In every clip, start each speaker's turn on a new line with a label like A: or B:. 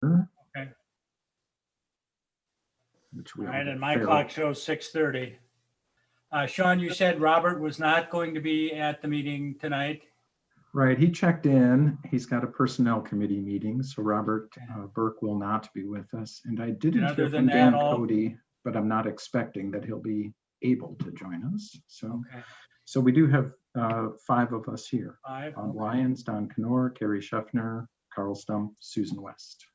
A: Okay.
B: Which we
A: All
B: all
A: right,
B: get
A: and my
B: fairly-
A: clock shows 6:30. Sean, you said Robert was not going to be at the meeting tonight.
B: Right, he checked in. He's got a personnel committee meeting, so Robert Burke will not be with us. And I didn't
A: And other
B: hear
A: than
B: from Dan
A: that, all-
B: Cody, but I'm not expecting that he'll be able to join us. So,
A: Okay,
B: so we do have 5 of us here.
A: 5.
B: Bob
A: Okay.
B: Lyons, Don Knorr, Carrie Schaffner, Carl Stump, Susan West.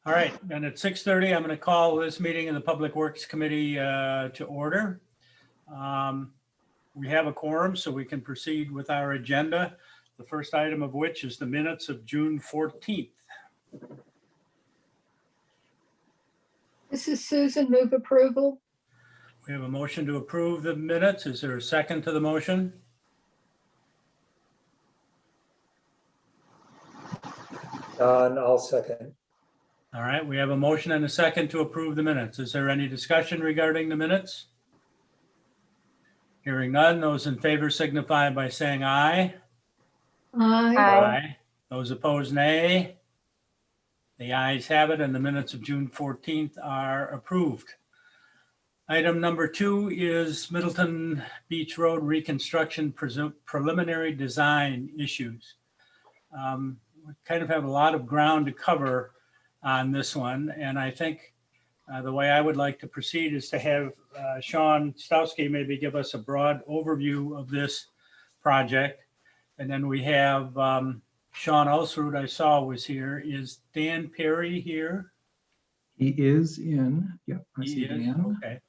A: All right, and at 6:30, I'm going to call this meeting of the Public Works Committee to order. We have a quorum, so we can proceed with our agenda. The first item of which is the minutes of June 14th.
C: This is Susan, move approval.
A: We have a motion to approve the minutes. Is there a second to the motion?
D: Don, I'll second.
A: All right, we have a motion and a second to approve the minutes. Is there any discussion regarding the minutes? Hearing none, those in favor signify by saying aye.
C: Aye.
E: Aye.
A: Those opposed, nay. The ayes have it, and the minutes of June 14th are approved. Item number 2 is Middleton Beach Road reconstruction preliminary design issues. We kind of have a lot of ground to cover on this one, and I think the way I would like to proceed is to have Sean Stowski maybe give us a broad overview of this project. And then we have Sean Ulsrud, I saw was here. Is Dan Perry here?
B: He is in. Yep, I
A: He
B: see
A: is?
B: Dan.
A: Okay.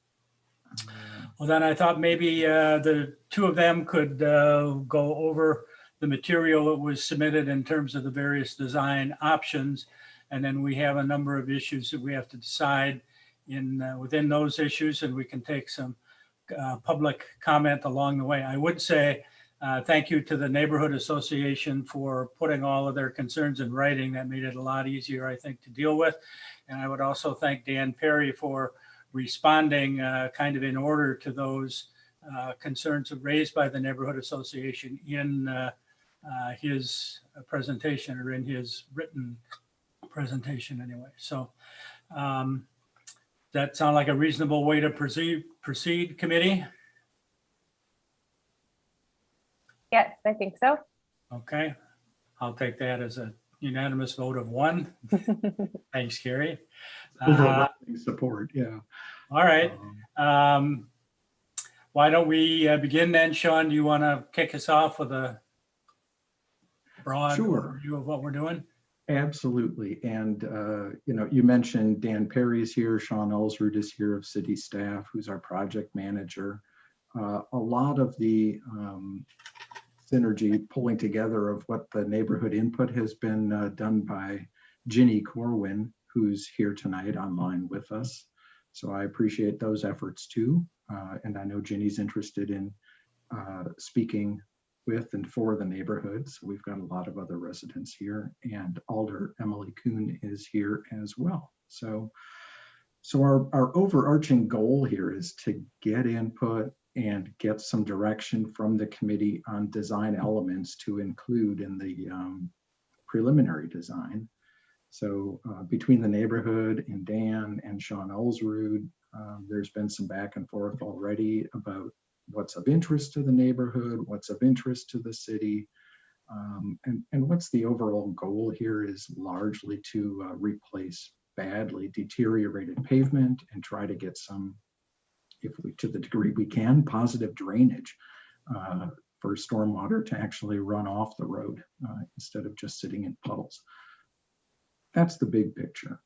A: Well, then I thought maybe the two of them could go over the material that was submitted in terms of the various design options. And then we have a number of issues that we have to decide within those issues, and we can take some public comment along the way. I would say thank you to the Neighborhood Association for putting all of their concerns in writing. That made it a lot easier, I think, to deal with. And I would also thank Dan Perry for responding kind of in order to those concerns raised by the Neighborhood Association in his presentation, or in his written presentation anyway. So that sound like a reasonable way to proceed, committee?
E: Yes, I think so.
A: Okay, I'll take that as a unanimous vote of 1. Thanks, Carrie.
B: Overwhelming support, yeah.
A: All right. Why don't we begin then, Sean? Do you want to kick us off with a broad
B: Sure.
A: overview of what we're doing?
B: Absolutely. And, you mentioned Dan Perry's here, Sean Ulsrud is here of city staff, who's our project manager. A lot of the synergy pulling together of what the neighborhood input has been done by Ginny Corwin, who's here tonight online with us. So I appreciate those efforts too. And I know Ginny's interested in speaking with and for the neighborhood. So we've got a lot of other residents here, and Alder Emily Kuhn is here as well. So our overarching goal here is to get input and get some direction from the committee on design elements to include in the preliminary design. So between the neighborhood and Dan and Sean Ulsrud, there's been some back and forth already about what's of interest to the neighborhood, what's of interest to the city, and what's the overall goal here is largely to replace badly deteriorated pavement and try to get some, to the degree we can, positive drainage for stormwater to actually run off the road instead of just sitting in puddles. That's the big picture.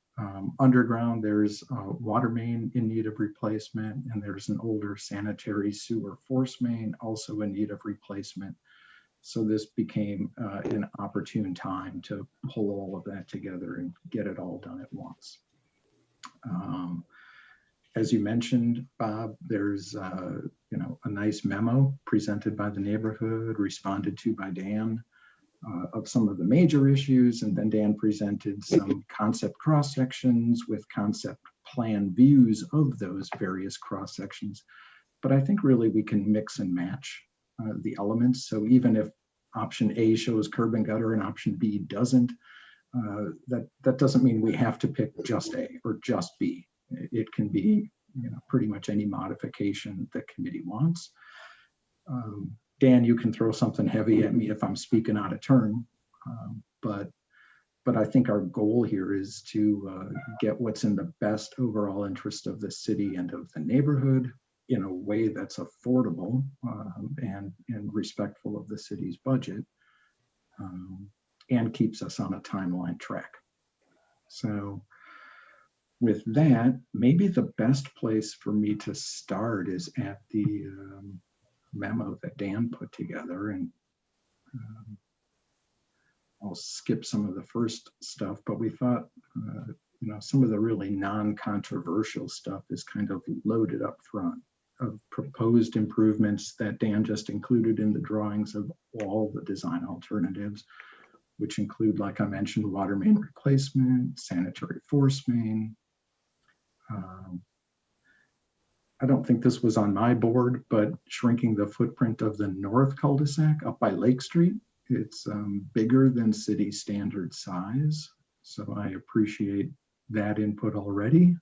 B: Underground, there's a water main in need of replacement, and there's an older sanitary sewer force main also in need of replacement. So this became an opportune time to pull all of that together and get it all done at once. As you mentioned, Bob, there's a nice memo presented by the neighborhood, responded to by Dan, of some of the major issues, and then Dan presented some concept cross sections with concept plan views of those various cross sections. But I think really we can mix and match the elements. So even if option A shows curb and gutter and option B doesn't, that doesn't mean we have to pick just A or just B. It can be, pretty much any modification the committee wants. Dan, you can throw something heavy at me if I'm speaking out of turn, but I think our goal here is to get what's in the best overall interest of the city and of the neighborhood in a way that's affordable and respectful of the city's budget, and keeps us on a timeline track. So with that, maybe the best place for me to start is at the memo that Dan put together, and I'll skip some of the first stuff, but we thought, some of the really non-controversial stuff is kind of loaded up front of proposed improvements that Dan just included in the drawings of all the design alternatives, which include, like I mentioned, water main replacement, sanitary force main. I don't think this was on my board, but shrinking the footprint of the north cul-de-sac up by Lake Street. It's bigger than city standard size. So I appreciate that input already.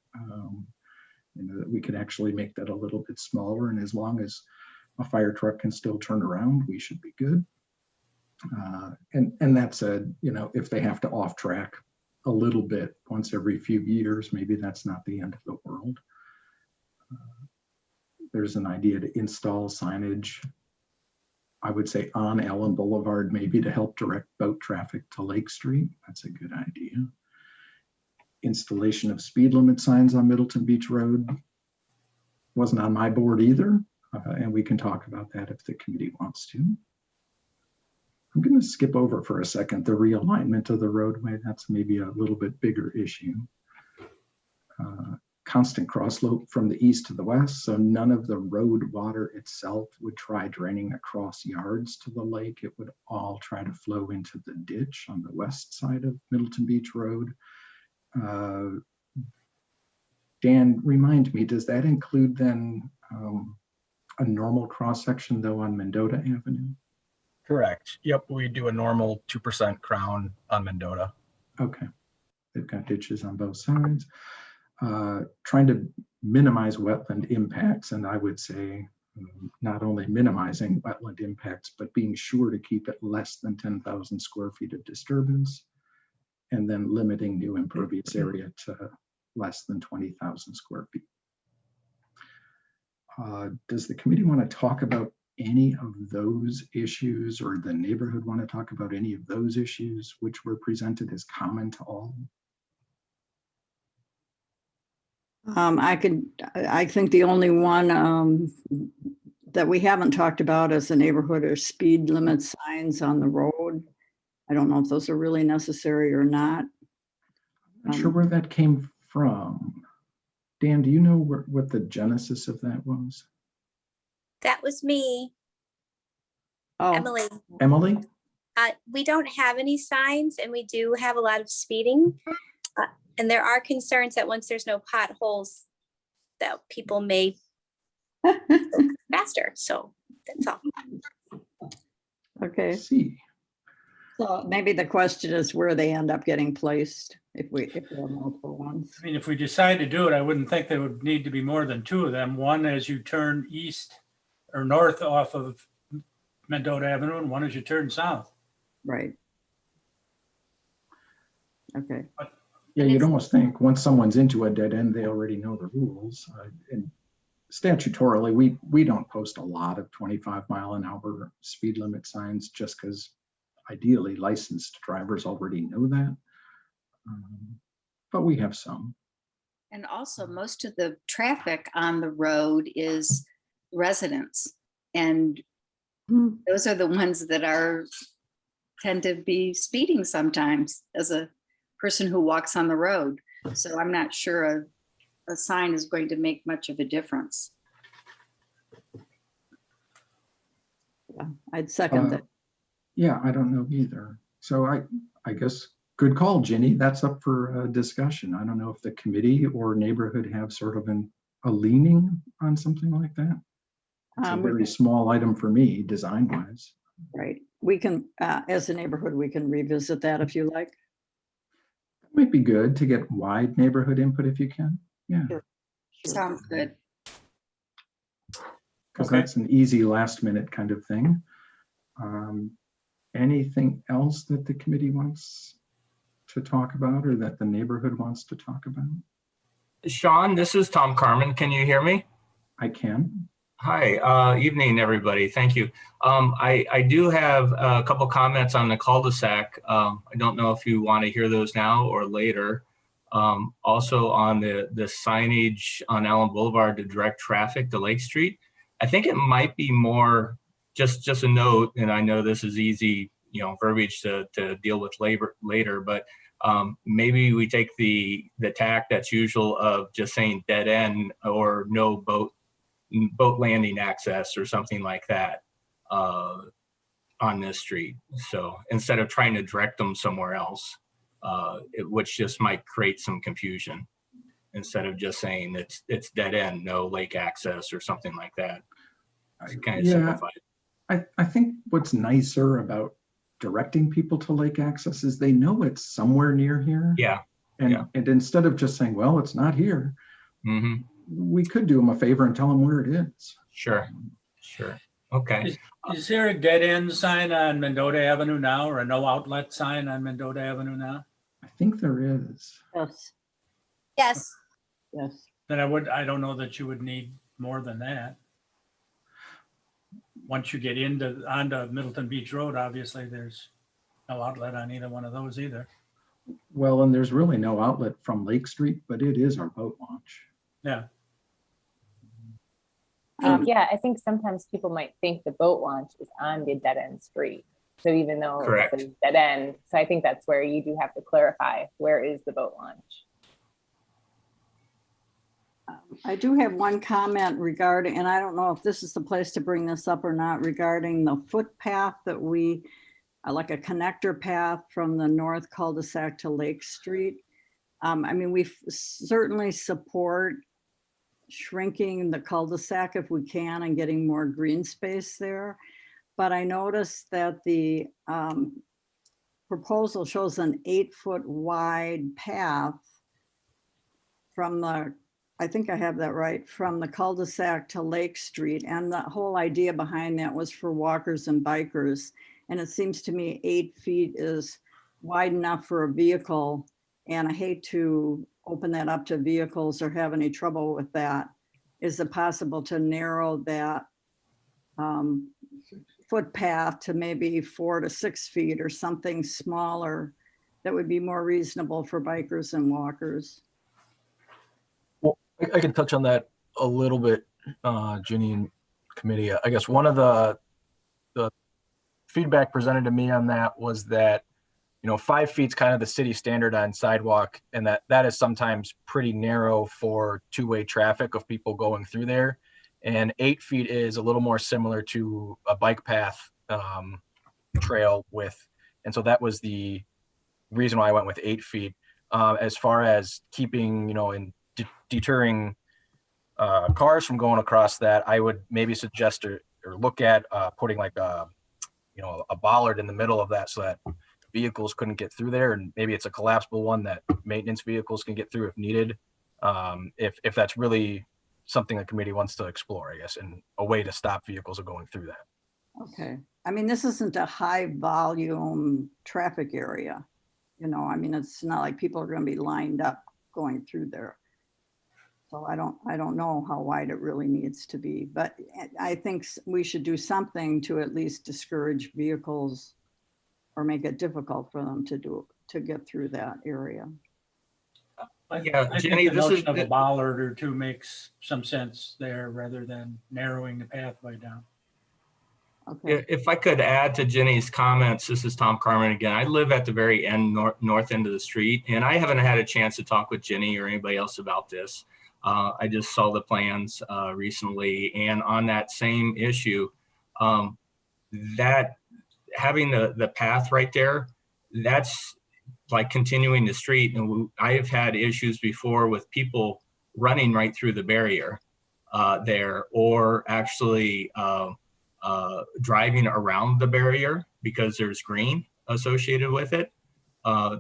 B: That we could actually make that a little bit smaller. And as long as a fire truck can still turn around, we should be good. And that said, if they have to off track a little bit once every few years, maybe that's not the end of the world. There's an idea to install signage, I would say on Allen Boulevard, maybe to help direct boat traffic to Lake Street. That's a good idea. Installation of speed limit signs on Middleton Beach Road wasn't on my board either. And we can talk about that if the committee wants to. I'm going to skip over for a second the realignment of the roadway. That's maybe a little bit bigger issue. Constant cross slope from the east to the west, so none of the road water itself would try draining across yards to the lake. It would all try to flow into the ditch on the west side of Middleton Beach Road. Dan, remind me, does that include then a normal cross section though on Mendota Avenue?
F: Correct. Yep, we do a normal 2% crown on Mendota.
B: Okay, they've got ditches on both sides. Trying to minimize wetland impacts, and I would say not only minimizing wetland impacts, but being sure to keep it less than 10,000 square feet of disturbance, and then limiting new impervious area to less than 20,000 square feet. Does the committee want to talk about any of those issues, or the neighborhood want to talk about any of those issues which were presented as common to all?
G: I think the only one that we haven't talked about as a neighborhood are speed limit signs on the road. I don't know if those are really necessary or not.
B: I'm not sure where that came from. Dan, do you know what the genesis of that was?
H: That was me,
G: Oh,
H: Emily.
B: Emily?
H: We don't have any signs, and we do have a lot of speeding. And there are concerns that once there's no potholes, that people may go faster. So that's all.
G: okay.
B: See.
G: So maybe the question is where they end up getting placed if we have multiple ones.
A: I mean, if we decide to do it, I wouldn't think there would need to be more than two of them. One as you turn east or north off of Mendota Avenue, and one as you turn south.
G: Right. Okay.
B: Yeah, you'd almost think once someone's into a dead end, they already know the rules. And statutorily, we don't post a lot of 25-mile-an-hour speed limit signs just because ideally licensed drivers already know that. But we have some.
I: And also most of the traffic on the road is residents. And those are the ones that tend to be speeding sometimes as a person who walks on the road. So I'm not sure a sign is going to make much of a difference.
G: Yeah, I'd second that.
B: Yeah, I don't know either. So I guess good call, Ginny. That's up for discussion. I don't know if the committee or neighborhood have sort of a leaning on something like that. It's a very small item for me, design-wise.
G: Right. We can, as a neighborhood, we can revisit that if you like.
B: Might be good to get wide neighborhood input if you can. Yeah,
I: Sounds good.
B: because
A: Okay.
B: that's an easy last minute kind of thing. Anything else that the committee wants to talk about or that the neighborhood wants to talk about?
J: Sean, this is Tom Carmen. Can you hear me?
B: I can.
J: Hi, evening, everybody. Thank you. I do have a couple comments on the cul-de-sac. I don't know if you want to hear those now or later. Also on the signage on Allen Boulevard to direct traffic to Lake Street. I think it might be more just a note, and I know this is easy, verbiage to deal with later, but maybe we take the tack that's usual of just saying dead end or no boat landing access or something like that on this street. So instead of trying to direct them somewhere else, which just might create some confusion, instead of just saying it's dead end, no lake access or something like that. To kind of simplify it.
B: I think what's nicer about directing people to lake access is they know it's somewhere near here.
J: Yeah.
B: And instead of just saying, well, it's not here, we could do them a favor and tell them where it is.
J: Sure. Okay.
A: Is there a dead end sign on Mendota Avenue now, or a no outlet sign on Mendota Avenue now?
B: I think there is.
G: Yes,
H: Yes,
G: yes.
A: Then I don't know that you would need more than that. Once you get onto Middleton Beach Road, obviously there's no outlet on either one of those either.
B: Well, and there's really no outlet from Lake Street, but it is our boat launch.
A: Yeah.
E: Yeah, I think sometimes people might think the boat launch is on the dead end street. So even though
J: Correct.
E: it's a dead end, so I think that's where you do have to clarify, where is the boat launch?
G: I do have one comment regarding, and I don't know if this is the place to bring this up or not, regarding the footpath that we, like a connector path from the north cul-de-sac to Lake Street. I mean, we certainly support shrinking the cul-de-sac if we can and getting more green space there. But I noticed that the proposal shows an 8-foot wide path from the, I think I have that right, from the cul-de-sac to Lake Street. And the whole idea behind that was for walkers and bikers. And it seems to me 8 feet is wide enough for a vehicle. And I hate to open that up to vehicles or have any trouble with that. Is it possible to narrow that footpath to maybe 4 to 6 feet or something smaller that would be more reasonable for bikers and walkers?
F: Well, I can touch on that a little bit, Ginny and committee. I guess one of the feedback presented to me on that was that 5 feet is kind of the city standard on sidewalk, and that is sometimes pretty narrow for two-way traffic of people going through there. And 8 feet is a little more similar to a bike path trail width. And so that was the reason why I went with 8 feet. As far as keeping, and deterring cars from going across that, I would maybe suggest or look at putting like a bollard in the middle of that so that vehicles couldn't get through there, and maybe it's a collapsible one that maintenance vehicles can get through if needed. If that's really something the committee wants to explore, I guess, and a way to stop vehicles from going through that.
G: Okay. I mean, this isn't a high volume traffic area. I mean, it's not like people are going to be lined up going through there. So I don't know how wide it really needs to be, but I think we should do something to at least discourage vehicles or make it difficult for them to get through that area.
J: Yeah,
A: I
J: Jenny,
A: think the
J: this is
A: notion of a bollard or two makes some sense there rather than narrowing the pathway down.
G: Okay.
J: If I could add to Jenny's comments, this is Tom Carmen again. I live at the very end, north end of the street, and I haven't had a chance to talk with Jenny or anybody else about this. I just saw the plans recently, and on that same issue, that having the path right there, that's like continuing the street. And I have had issues before with people running right through the barrier there, or actually driving around the barrier because there's green associated with it.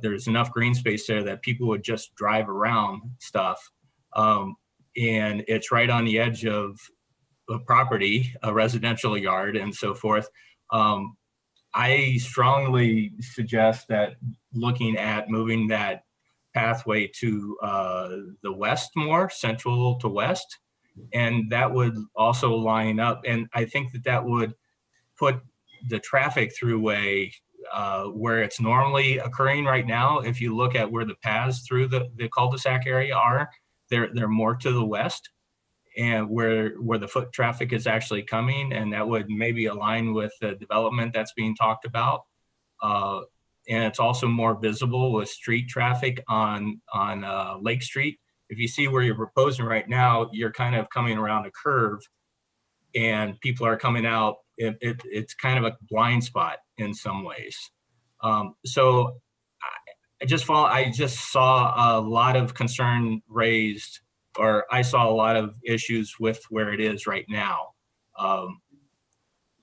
J: there's enough green space there that people would just drive around stuff. And it's right on the edge of a property, a residential yard and so forth. I strongly suggest that looking at moving that pathway to the west more, central to west, and that would also line up. And I think that that would put the traffic throughway where it's normally occurring right now. If you look at where the paths through the cul-de-sac area are, they're more to the west, and where the foot traffic is actually coming, and that would maybe align with the development that's being talked about. And it's also more visible with street traffic on Lake Street. If you see where you're proposing right now, you're kind of coming around a curve and people are coming out. It's kind of a blind spot in some ways. So I just saw a lot of concern raised, or I saw a lot of issues with where it is right now.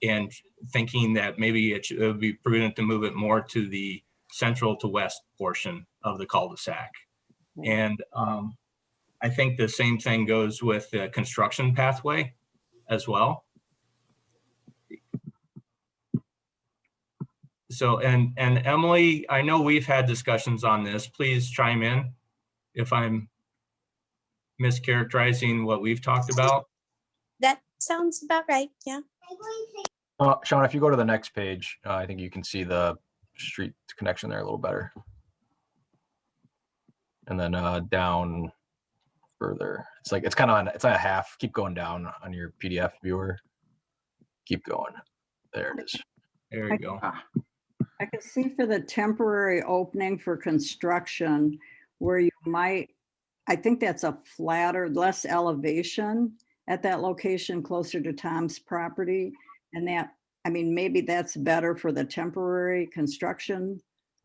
J: And thinking that maybe it would be prudent to move it more to the central to west portion of the cul-de-sac. And I think the same thing goes with the construction pathway as well. So, and Emily, I know we've had discussions on this. Please chime in if I'm mischaracterizing what we've talked about.
H: That sounds about right. Yeah.
F: Sean, if you go to the next page, I think you can see the street connection there a little better. And then down further, it's like, it's kind of on, it's on a half. Keep going down on your PDF viewer. Keep going. There it is.
J: There you go.
G: I can see for the temporary opening for construction where you might, I think that's a flatter, less elevation at that location closer to Tom's property. And that, I mean, maybe that's better for the temporary construction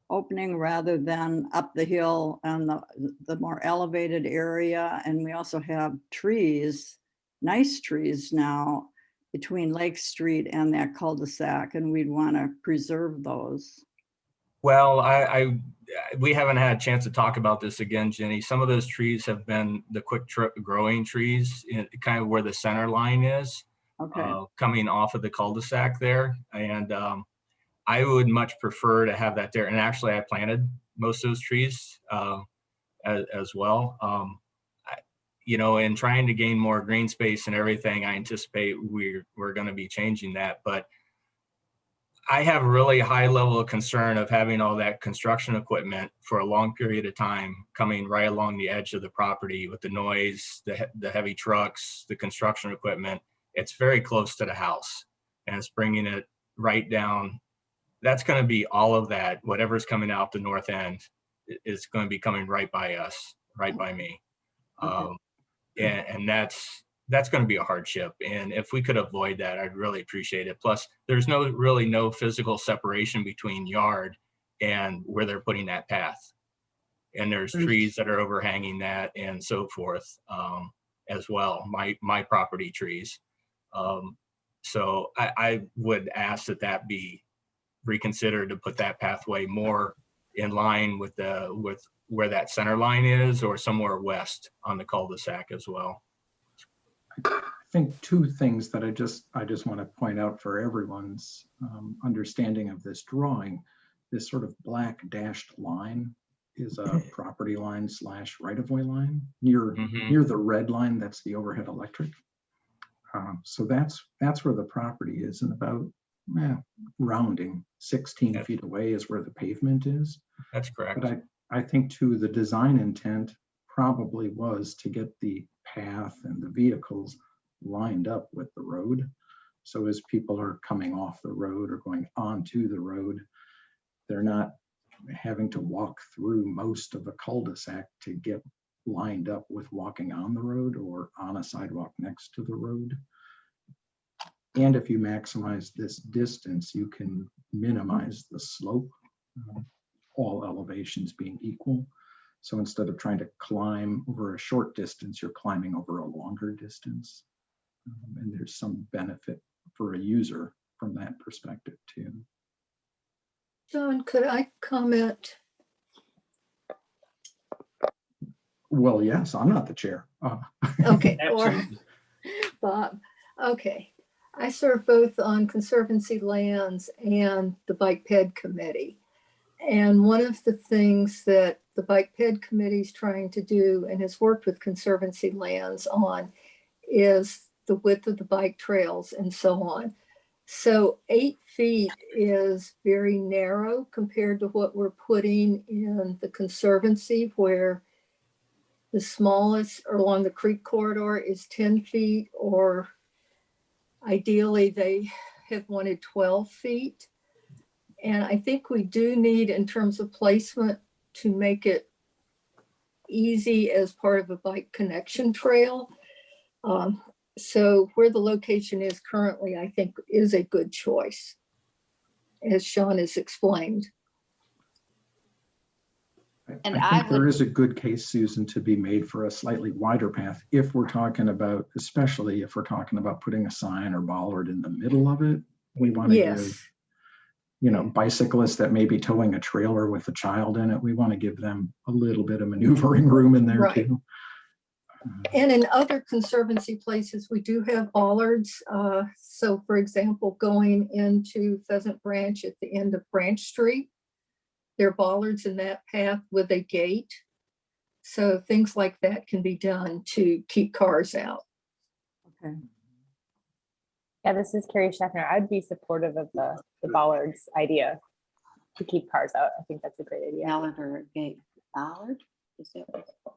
G: opening rather than up the hill on the more elevated area. And we also have trees, nice trees now between Lake Street and that cul-de-sac, and we'd want to preserve those.
J: Well, we haven't had a chance to talk about this again, Jenny. Some of those trees have been the quick growing trees, kind of where the center line is, coming off of the cul-de-sac there. And I would much prefer to have that there. And actually, I planted most of those trees as well. You know, in trying to gain more green space and everything, I anticipate we're going to be changing that. But I have a really high level of concern of having all that construction equipment for a long period of time coming right along the edge of the property with the noise, the heavy trucks, the construction equipment. It's very close to the house, and it's bringing it right down. That's going to be all of that. Whatever's coming out the north end is going to be coming right by us, right by me. And that's going to be a hardship. And if we could avoid that, I'd really appreciate it. Plus, there's really no physical separation between yard and where they're putting that path. And there's trees that are overhanging that and so forth as well, my property trees. So I would ask that be reconsidered to put that pathway more in line with where that center line is, or somewhere west on the cul-de-sac as well.
B: I think two things that I just want to point out for everyone's understanding of this drawing. This sort of black dashed line is a property line / right-of-way line. Near the red line, that's the overhead electric. So that's where the property is, and about rounding 16 feet away is where the pavement is.
J: That's correct.
B: But I think too, the design intent probably was to get the path and the vehicles lined up with the road. So as people are coming off the road or going onto the road, they're not having to walk through most of a cul-de-sac to get lined up with walking on the road or on a sidewalk next to the road. And if you maximize this distance, you can minimize the slope, all elevations being equal. So instead of trying to climb over a short distance, you're climbing over a longer distance. And there's some benefit for a user from that perspective too.
C: John, could I comment?
B: Well, yes, I'm not the chair.
C: Okay, or
A: Absolutely.
C: Bob. Okay. I serve both on Conservancy Lands and the Bike Ped Committee. And one of the things that the Bike Ped Committee is trying to do and has worked with Conservancy Lands on is the width of the bike trails and so on. So 8 feet is very narrow compared to what we're putting in the Conservancy, where the smallest along the creek corridor is 10 feet, or ideally they have wanted 12 feet. And I think we do need, in terms of placement, to make it easy as part of a bike connection trail. So where the location is currently, I think is a good choice, as Sean has explained.
I: And
B: I think
I: I
B: there
I: would-
B: is a good case, Susan, to be made for a slightly wider path if we're talking about, especially if we're talking about putting a sign or bollard in the middle of it. We want to
C: Yes.
B: give, bicyclists that may be towing a trailer with a child in it, we want to give them a little bit of maneuvering room in there
C: Right.
B: too.
C: And in other Conservancy places, we do have bollards. So for example, going into Pheasant Branch at the end of Branch Street, there are bollards in that path with a gate. So things like that can be done to keep cars out.
G: Okay.
E: Yeah, this is Carrie Scheffner. I'd be supportive of the bollards idea to keep cars out. I think that's a great idea.
I: Ballard or a gate. Ballard? Is that what-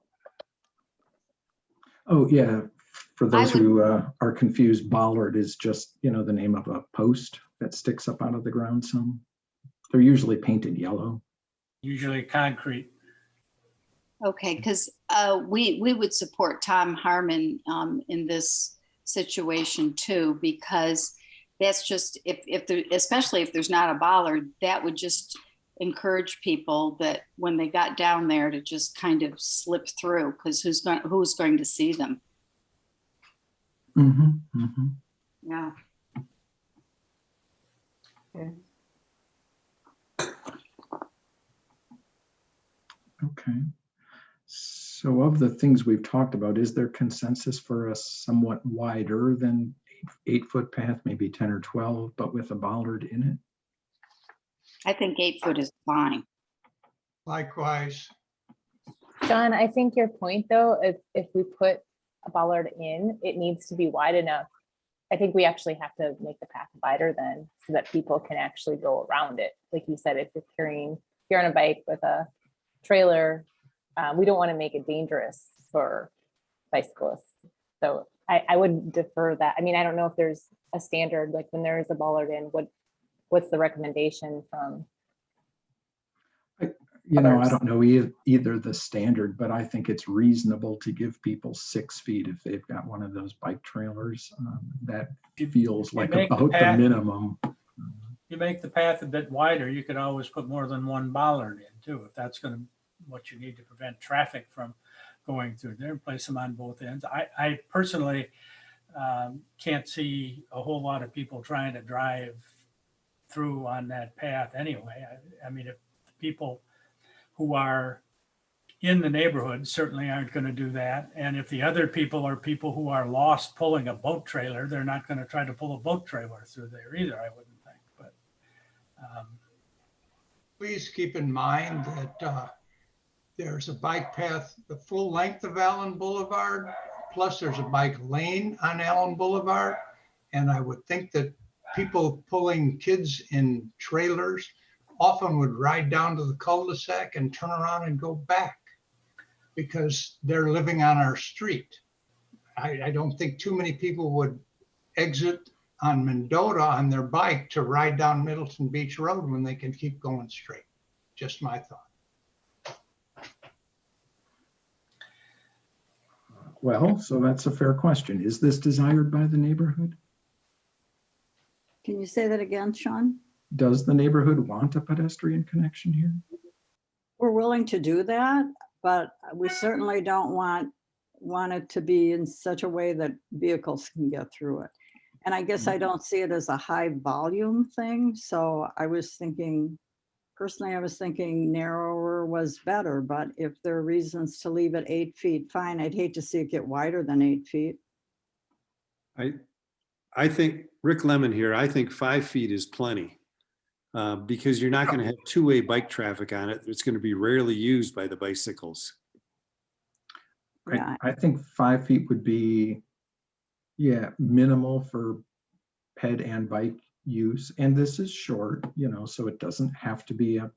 B: Oh, yeah. For those
I: would-
B: who are confused, bollard is just, the name of a post that sticks up out of the ground some. They're usually painted yellow.
A: Usually concrete.
I: Okay, because we would support Tom Harmon in this situation too, because that's just, if there, especially if there's not a bollard, that would just encourage people that when they got down there to just kind of slip through, because who's going to see them?
B: Mhm, mhm.
I: Yeah.
B: Okay. So of the things we've talked about, is there consensus for a somewhat wider than 8-foot path, maybe 10 or 12, but with a bollard in it?
I: I think 8 foot is fine.
D: Likewise.
E: John, I think your point though, if we put a bollard in, it needs to be wide enough. I think we actually have to make the path wider then so that people can actually go around it. Like you said, if you're on a bike with a trailer, we don't want to make it dangerous for bicyclists. So I would defer that. I mean, I don't know if there's a standard, like when there is a bollard in, what's the recommendation from?
B: I
E: others?
B: don't know either the standard, but I think it's reasonable to give people 6 feet if they've got one of those bike trailers. That feels
A: You
B: like
A: make the
B: about the
A: path-
B: minimum.
A: You make the path a bit wider, you could always put more than one bollard in too, if that's what you need to prevent traffic from going through there, place them on both ends. I personally can't see a whole lot of people trying to drive through on that path anyway. I mean, if people who are in the neighborhood certainly aren't going to do that. And if the other people are people who are lost pulling a boat trailer, they're not going to try to pull a boat trailer through there either, I wouldn't think. But
K: Please keep in mind that there's a bike path the full length of Allen Boulevard, plus there's a bike lane on Allen Boulevard. And I would think that people pulling kids in trailers often would ride down to the cul-de-sac and turn around and go back because they're living on our street. I don't think too many people would exit on Mendota on their bike to ride down Middleton Beach Road when they can keep going straight. Just my thought.
B: Well, so that's a fair question. Is this desired by the neighborhood?
G: Can you say that again, Sean?
B: Does the neighborhood want a pedestrian connection here?
G: We're willing to do that, but we certainly don't want it to be in such a way that vehicles can get through it. And I guess I don't see it as a high volume thing. So I was thinking Personally, I was thinking narrower was better, but if there are reasons to leave it 8 feet, fine. I'd hate to see it get wider than 8 feet.
L: I think, Rick Lemon here, I think 5 feet is plenty. Because you're not going to have two-way bike traffic on it. It's going to be rarely used by the bicycles.
G: Yeah.
B: I think 5 feet would be, yeah, minimal for ped and bike use. And this is short, you know, so it doesn't have to be a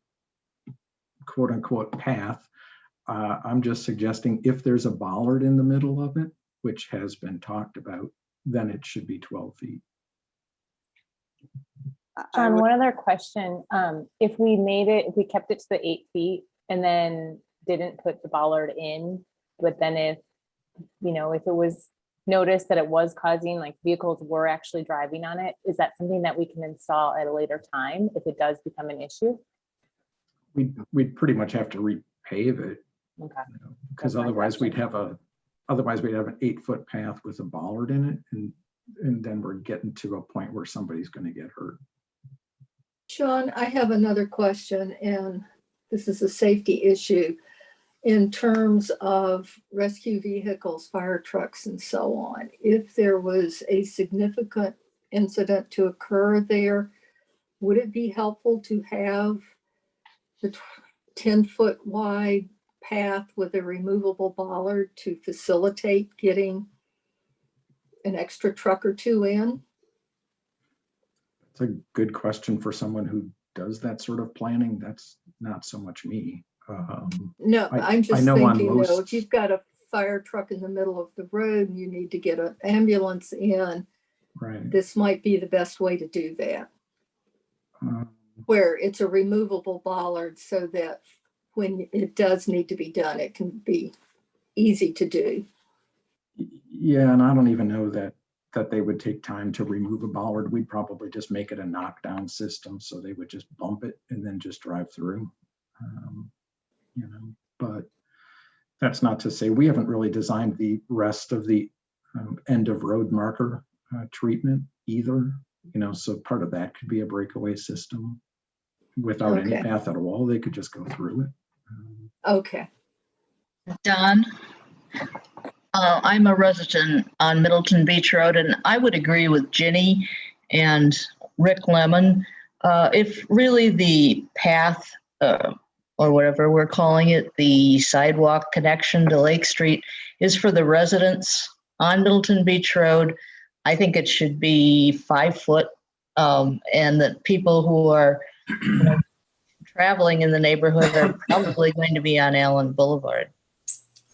B: quote unquote path. I'm just suggesting if there's a bollard in the middle of it, which has been talked about, then it should be 12 feet.
E: John, one other question. If we kept it to the 8 feet and then didn't put the bollard in, but then if it was noticed that it was causing, like, vehicles were actually driving on it, is that something that we can install at a later time if it does become an issue?
B: We'd pretty much have to repave it.
E: Okay.
B: Because otherwise we'd have an 8-foot path with a bollard in it, and then we're getting to a point where somebody's going to get hurt.
C: Sean, I have another question, and this is a safety issue in terms of rescue vehicles, fire trucks, and so on. If there was a significant incident to occur there, would it be helpful to have the 10-foot wide path with a removable bollard to facilitate getting an extra truck or two in?
B: It's a good question for someone who does that sort of planning. That's not so much me.
C: No, I'm
B: I
C: just
B: know on
C: thinking,
B: most-
C: though, if you've got a fire truck in the middle of the road and you need to get an ambulance in,
B: Right.
C: this might be the best way to do that, where it's a removable bollard so that when it does need to be done, it can be easy to do.
B: Yeah, and I don't even know that they would take time to remove a bollard. We'd probably just make it a knockdown system, so they would just bump it and then just drive through. But that's not to say we haven't really designed the rest of the end of road marker treatment either. So part of that could be a breakaway system without any
C: Okay.
B: path at all. They could just go through it.
C: Okay.
M: Don, I'm a resident on Middleton Beach Road, and I would agree with Ginny and Rick Lemon. If really the path, or whatever we're calling it, the sidewalk connection to Lake Street is for the residents on Middleton Beach Road, I think it should be 5 foot, and that people who are traveling in the neighborhood are probably going to be on Allen Boulevard,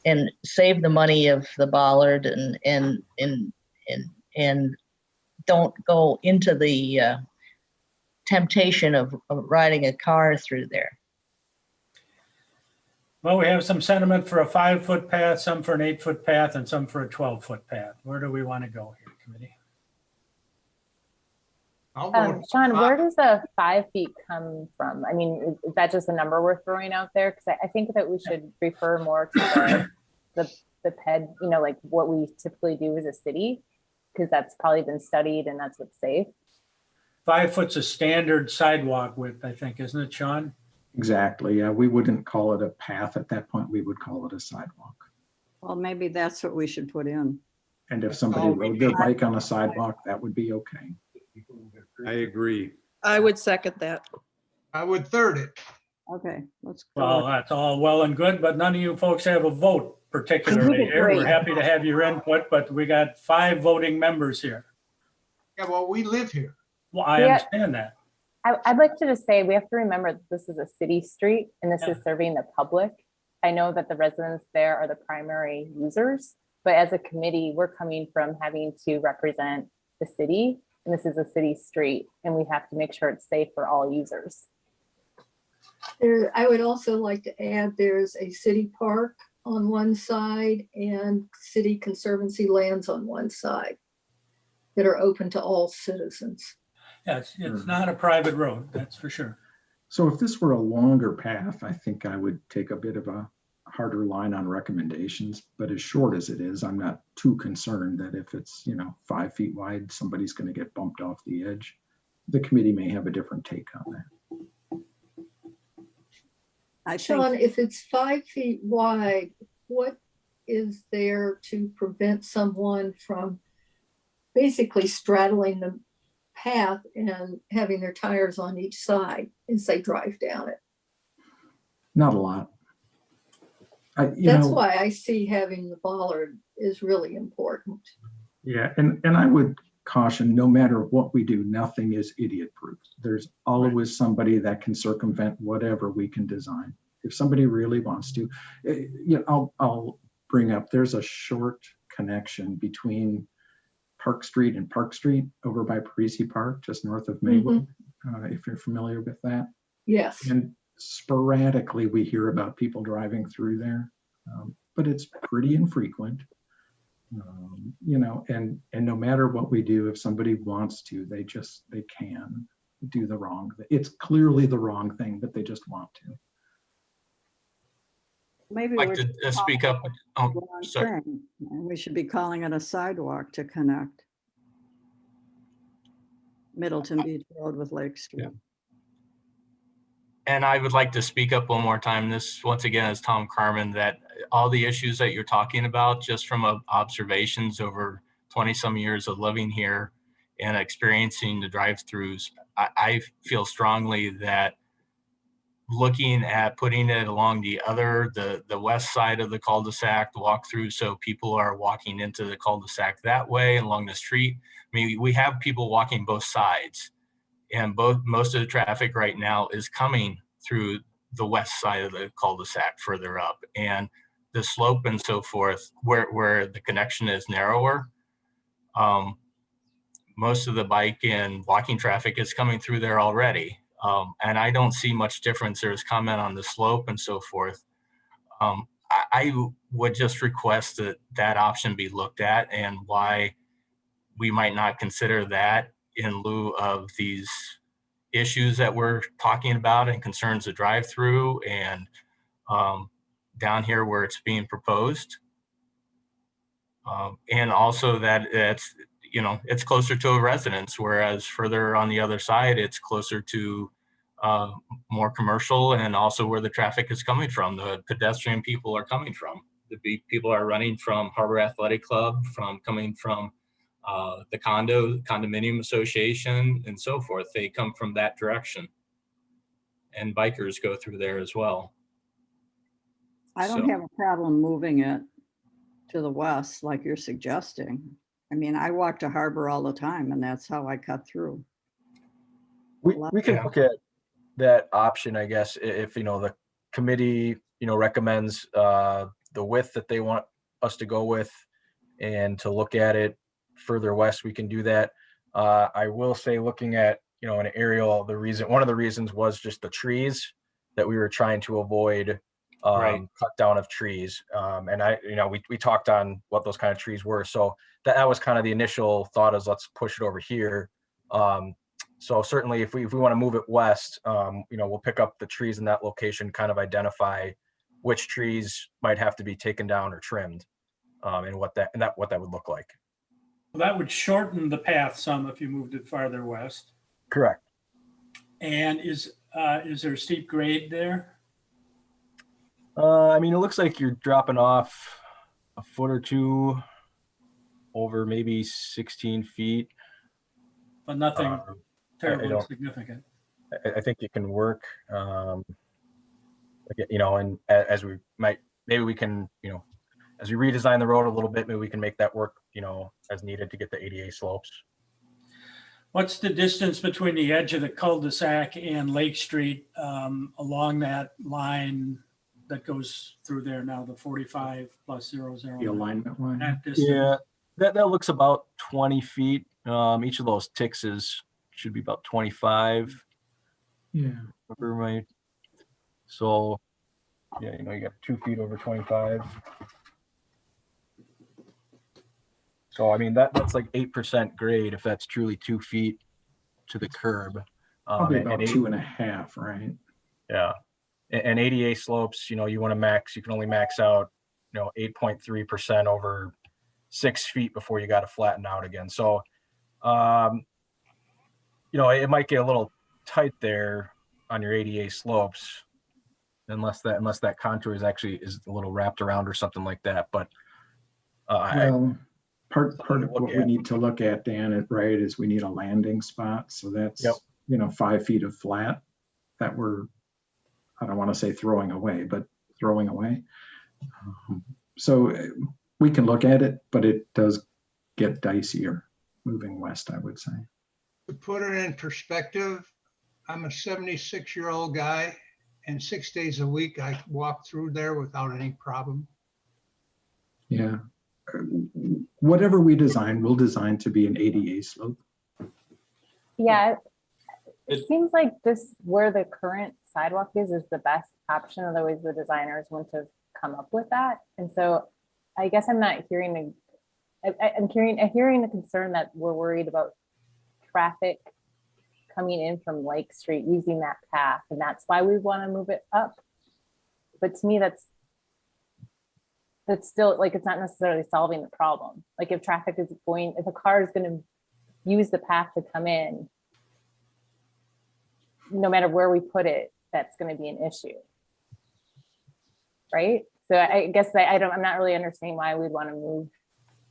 M: and save the money of the bollard and don't go into the temptation of riding a car through there.
A: Well, we have some sentiment for a 5-foot path, some for an 8-foot path, and some for a 12-foot path. Where do we want to go here, committee?
K: I'll vote
E: Sean, where
K: 5.
E: does the 5 feet come from? I mean, is that just a number we're throwing out there? Because I think that we should refer more to the PED, like what we typically do as a city, because that's probably been studied and that's what's safe.
A: 5 foot's a standard sidewalk width, I think, isn't it, Sean?
B: Exactly. Yeah, we wouldn't call it a path at that point. We would call it a sidewalk.
G: Well, maybe that's what we should put in.
B: And if somebody rode their bike on a sidewalk, that would be okay.
L: I agree.
N: I would second that.
K: I would third it.
G: Okay, let's
A: Well,
G: go.
A: that's all well and good, but none of you folks have a vote particularly here. We're happy to have your input, but we got 5 voting members here.
K: Yeah, well, we live here.
A: Well, I
E: Yeah.
A: understand that.
E: I'd like to just say we have to remember that this is a city street and this is serving the public. I know that the residents there are the primary users, but as a committee, we're coming from having to represent the city, and this is a city street, and we have to make sure it's safe for all users.
C: I would also like to add, there's a city park on one side and city conservancy lands on one side that are open to all citizens.
A: Yeah, it's not a private road, that's for sure.
B: So if this were a longer path, I think I would take a bit of a harder line on recommendations, but as short as it is, I'm not too concerned that if it's, 5 feet wide, somebody's going to get bumped off the edge. The committee may have a different take on that.
G: I think,
C: Sean, if it's 5 feet wide, what is there to prevent someone from basically straddling the path and having their tires on each side as they drive down it?
B: Not a lot.
C: That's why I see having the bollard is really important.
B: Yeah, and I would caution, no matter what we do, nothing is idiot proof. There's always somebody that can circumvent whatever we can design. If somebody really wants to, I'll bring up, there's a short connection between Park Street and Park Street over by Parisi Park, just north of Maywood, if you're familiar with that.
C: Yes.
B: And sporadically we hear about people driving through there, but it's pretty infrequent. And no matter what we do, if somebody wants to, they can do the wrong thing. It's clearly the wrong thing, but they just want to.
G: maybe
J: I'd
G: we're
J: like to speak up.
G: the
J: Oh,
G: wrong
J: sorry.
G: thing. We should be calling it a sidewalk to connect Middleton Beach Road with Lake Street.
J: Yeah. And I would like to speak up one more time. This, once again, is Tom Carmen, that all the issues that you're talking about, just from observations over 20 some years of living here and experiencing the drive-throughs, I feel strongly that looking at putting it along the west side of the cul-de-sac, the walk-through, so people are walking into the cul-de-sac that way along the street. I mean, we have people walking both sides. And most of the traffic right now is coming through the west side of the cul-de-sac further up, and the slope and so forth, where the connection is narrower. Most of the bike and walking traffic is coming through there already. And I don't see much difference. There's comment on the slope and so forth. I would just request that option be looked at, and why we might not consider that in lieu of these issues that we're talking about and concerns of drive-through and down here where it's being proposed. And also that it's closer to a residence, whereas further on the other side, it's closer to more commercial, and also where the traffic is coming from, the pedestrian people are coming from. The people are running from Harbor Athletic Club, coming from the condominium association and so forth. They come from that direction, and bikers go through there as well.
G: I don't have a problem moving it to the west like you're suggesting. I mean, I walk to Harbor all the time, and that's how I cut through.
F: We can look at that option, I guess, if the committee recommends the width that they want us to go with, and to look at it further west, we can do that. I will say, looking at an aerial, one of the reasons was just the trees that we were trying to avoid, cut down of trees. And we talked on what those kind of trees were, so that was kind of the initial thought, is let's push it over here. So certainly if we want to move it west, we'll pick up the trees in that location, kind of identify which trees might have to be taken down or trimmed, and what that would look like.
A: Well, that would shorten the path some if you moved it farther west.
F: Correct.
A: And is there a steep grade there?
F: I mean, it looks like you're dropping off a foot or two over maybe 16 feet.
A: But nothing terribly significant.
F: I think it can work. And as we might, maybe we can, as we redesign the road a little bit, maybe we can make that work, as needed to get the ADA slopes.
A: What's the distance between the edge of the cul-de-sac and Lake Street along that line that goes through there now, the 45 plus 00?
B: The alignment line?
F: Yeah, that looks about 20 feet. Each of those ticks should be about 25.
B: Yeah.
F: So, yeah, you got 2 feet over 25. So, I mean, that's like 8% grade if that's truly 2 feet to the curb.
B: Probably about 2.5, right?
F: Yeah. And ADA slopes, you want to you can only max out, 8.3% over 6 feet before you got to flatten out again. So, it might get a little tight there on your ADA slopes. unless that contour is actually a little wrapped around or something like that. But
B: Well, part
F: something to
B: of
F: look
B: what we
F: at.
B: need to look at, Dan, right, is we need a landing spot. So that's,
F: Yep.
B: 5 feet of flat that we're, I don't want to say throwing away, but throwing away. So we can look at it, but it does get dicier moving west, I would say.
K: To put it in perspective, I'm a 76-year-old guy, and 6 days a week I walk through there without any problem.
B: Yeah. Whatever we design, we'll design to be an ADA slope.
E: Yeah, it seems like this, where the current sidewalk is the best option. Otherwise, the designers wouldn't have come up with that. And so I guess I'm not hearing I'm hearing the concern that we're worried about traffic coming in from Lake Street using that path, and that's why we want to move it up. But to me, that's still, like, it's not necessarily solving the problem. Like, if traffic is going, if a car is going to use the path to come in, no matter where we put it, that's going to be an issue, right? So I guess I'm not really understanding why we'd want to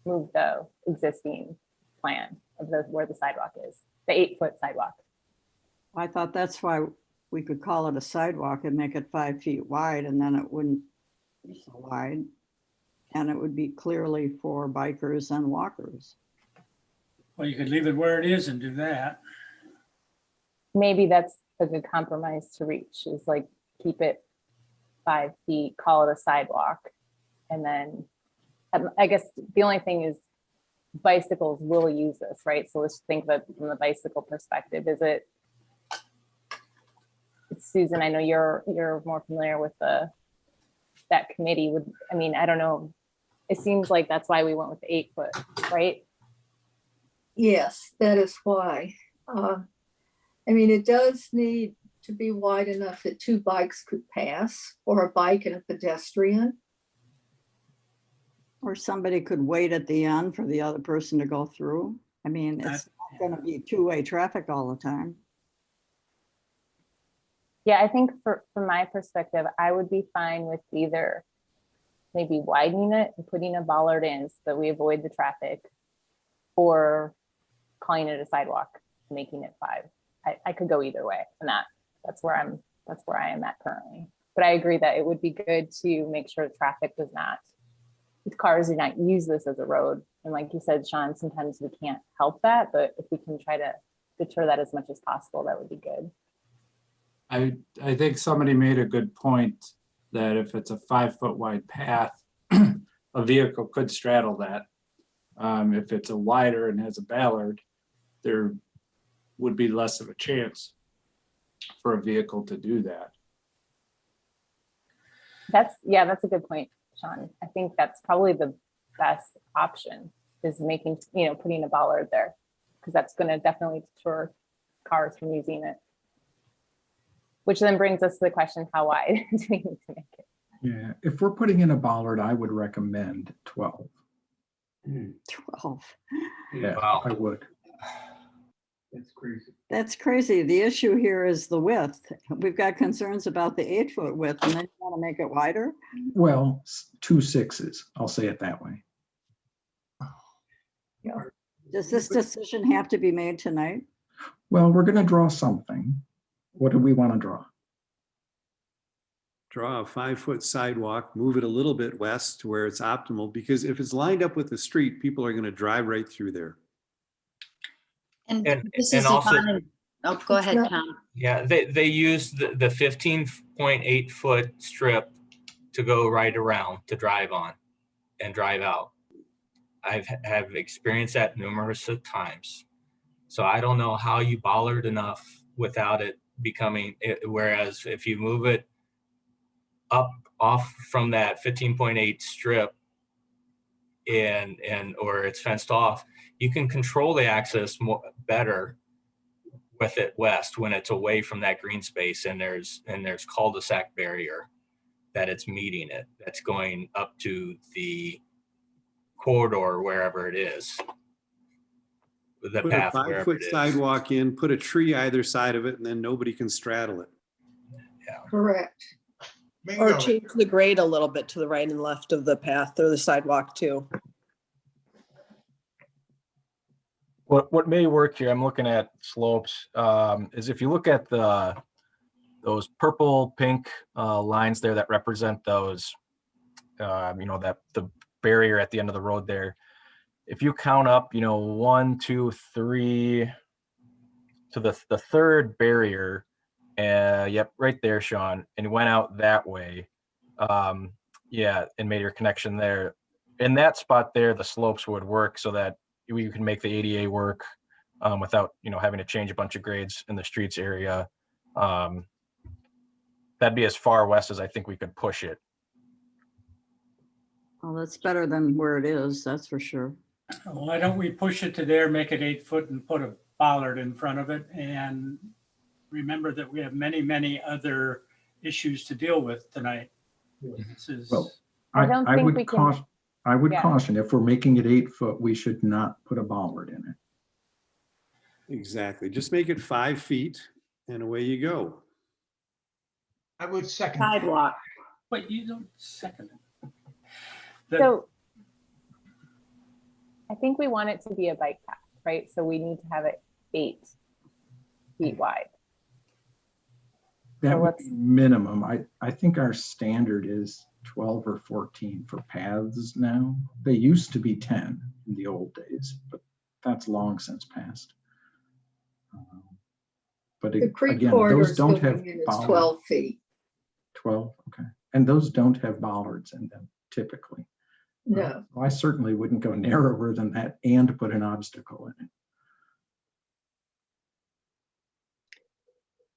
E: move the existing plan of where the sidewalk is, the 8-foot sidewalk.
G: I thought that's why we could call it a sidewalk and make it 5 feet wide, and then it wouldn't be so wide. And it would be clearly for bikers and walkers.
A: Well, you could leave it where it is and do that.
E: Maybe that's a good compromise to reach, is like keep it 5 feet, call it a sidewalk. And then I guess the only thing is bicycles will use this, right? So let's think of it from the bicycle perspective. Is it, Susan, I know you're more familiar with that committee. I don't know. It seems like that's why we went with the 8-foot, right?
C: Yes, that is why. It does need to be wide enough that 2 bikes could pass, or a bike and a pedestrian.
G: Or somebody could wait at the end for the other person to go through. It's not going to be 2-way traffic all the time.
E: Yeah, I think from my perspective, I would be fine with either maybe widening it and putting a bollard in so that we avoid the traffic, or calling it a sidewalk, making it 5. I could go either way, and that's where I am at currently. But I agree that it would be good to make sure traffic does not, cars do not use this as a road. And like you said, Sean, sometimes we can't help that, but if we can try to deter that as much as possible, that would be good.
N: I think somebody made a good point that if it's a 5-foot wide path, a vehicle could straddle that. If it's a wider and has a ballard, there would be less of a chance for a vehicle to do that.
E: That's a good point, Sean. I think that's probably the best option, is putting a bollard there, because that's going to definitely deter cars from using it. Which then brings us to the question, how wide do we need to make it?
B: Yeah, if we're putting in a bollard, I would recommend 12.
G: 12.
B: Yeah,
J: Wow.
B: I would.
L: That's crazy.
G: That's crazy. The issue here is the width. We've got concerns about the 8-foot width, and then you want to make it wider?
B: Well, 2 6s, I'll say it that way.
G: Does this decision have to be made tonight?
B: Well, we're going to draw something. What do we want to draw?
L: Draw a 5-foot sidewalk, move it a little bit west to where it's optimal, because if it's lined up with the street, people are going to drive right through there.
I: And
J: And-
I: this
J: and
I: is
J: also-
I: Yvonne. Oh, go ahead, Tom.
J: Yeah, they use the 15.8 foot strip to go right around, to drive on and drive out. Have experienced that numerous of times. So I don't know how you bollard enough without it becoming, whereas if you move it up off from that 15.8 strip or it's fenced off, you can control the access better with it west when it's away from that green space, and there's cul-de-sac barrier that it's meeting it, that's going up to the corridor wherever it is. The
L: Put a
J: path wherever
L: 5-foot
J: it is.
L: sidewalk in, put a tree either side of it, and then nobody can straddle it.
C: Correct.
K: Bingo.
O: Or change the grade a little bit to the right and left of the path or the sidewalk too.
F: What may work here, I'm looking at slopes, is if you look at those purple, pink lines there that represent those, that the barrier at the end of the road there. If you count up, 1, 2, 3 to the third barrier, yep, right there, Sean, and went out that way. Yeah, and made your connection there. In that spot there, the slopes would work so that you can make the ADA work without, having to change a bunch of grades in the streets area. That'd be as far west as I think we could push it.
G: Well, that's better than where it is, that's for sure.
A: Why don't we push it to there, make it 8 foot and put a bollard in front of it? And remember that we have many, many other issues to deal with tonight. This is,
B: Well,
E: I don't
B: I
E: think
B: would
E: we can-
B: caution, I would
E: Yeah.
B: caution, if we're making it 8 foot, we should not put a bollard in it.
L: Exactly. Just make it 5 feet and away you go.
K: I would second. that.
I: Sidewalk.
A: but you don't second it.
E: So I think we want it to be a bike path, right? So we need to have it 8 feet wide.
B: That
E: So
B: would be
E: let's-
B: minimum. I think our standard is 12 or 14 for paths now. They used to be 10 in the old days, but that's long since passed. But
C: The creek
B: again,
C: corridor
B: those don't have
C: scooping unit's
B: bollards.
C: 12 feet.
B: 12, okay. And those don't have bollards in them typically.
C: No,
B: I certainly wouldn't go narrower than that and put an obstacle in it.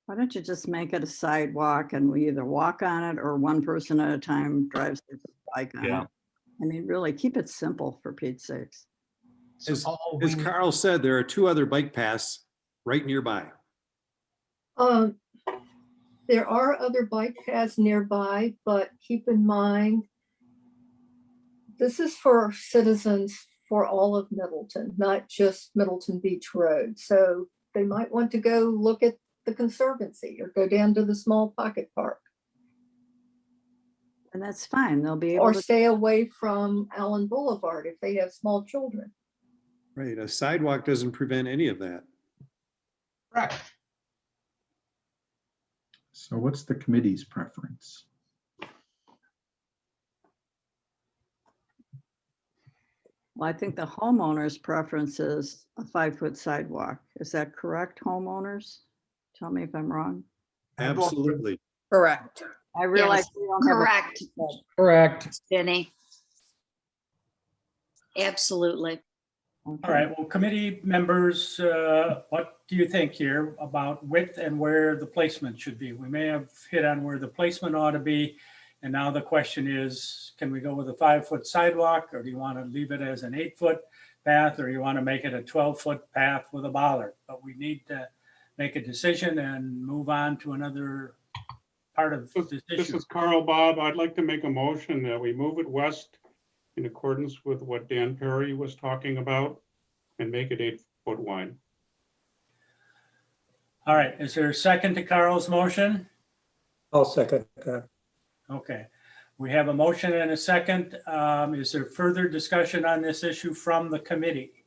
G: Why don't you just make it a sidewalk and we either walk on it or one person at a time drives their bike on
F: Yeah.
G: it? I mean, really, keep it simple for Pete's sakes.
K: So
L: As,
K: all
L: as
K: we-
L: Carl said, there are 2 other bike paths right nearby.
C: there are other bike paths nearby, but keep in mind, this is for citizens for all of Middleton, not just Middleton Beach Road. So they might want to go look at the Conservancy or go down to the small pocket park
G: And that's fine. They'll be able
C: or
G: to.
C: stay away from Allen Boulevard if they have small children.
L: Right. A sidewalk doesn't prevent any of that.
K: Correct.
B: So what's the committee's preference?
G: Well, I think the homeowner's preference is a 5-foot sidewalk. Is that correct, homeowners? Tell me if I'm wrong.
L: Absolutely.
O: Correct.
G: I realize
I: Yes,
G: we don't have a-
I: correct.
P: Correct.
I: Jenny. Absolutely.
A: All right, well, committee members, what do you think here about width and where the placement should be? We may have hit on where the placement ought to be. And now the question is, can we go with a 5-foot sidewalk, or do you want to leave it as an 8-foot path, or you want to make it a 12-foot path with a bollard? But we need to make a decision and move on to another part of this
Q: This
A: issue.
Q: is Carl Bob. I'd like to make a motion that we move it west in accordance with what Dan Perry was talking about and make it 8 foot wide.
A: All right, is there a second to Carl's motion?
P: I'll second that.
A: Okay, we have a motion and a second. Is there further discussion on this issue from the committee?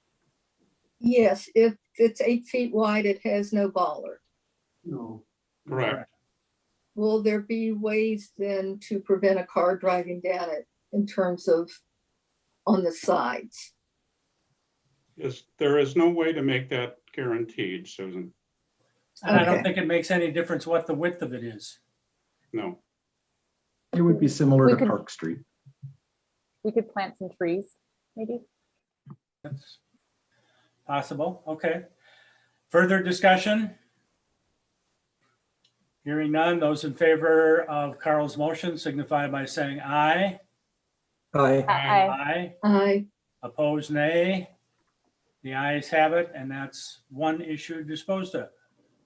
C: Yes, if it's 8 feet wide, it has no bollard.
Q: No. Correct.
C: Will there be ways then to prevent a car driving down it in terms of on the sides?
Q: Yes, there is no way to make that guaranteed, Susan.
A: And I don't
C: Okay.
A: think it makes any difference what the width of it is.
Q: No.
B: It would be similar
E: We
B: to
E: could-
B: Park Street.
E: We could plant some trees, maybe.
A: That's possible, okay. Further discussion? Hearing none, those in favor of Carl's motion signify by saying aye.
P: Aye.
A: Aye.
C: I,
A: Opposed, nay. The ayes have it, and that's one issue disposed of.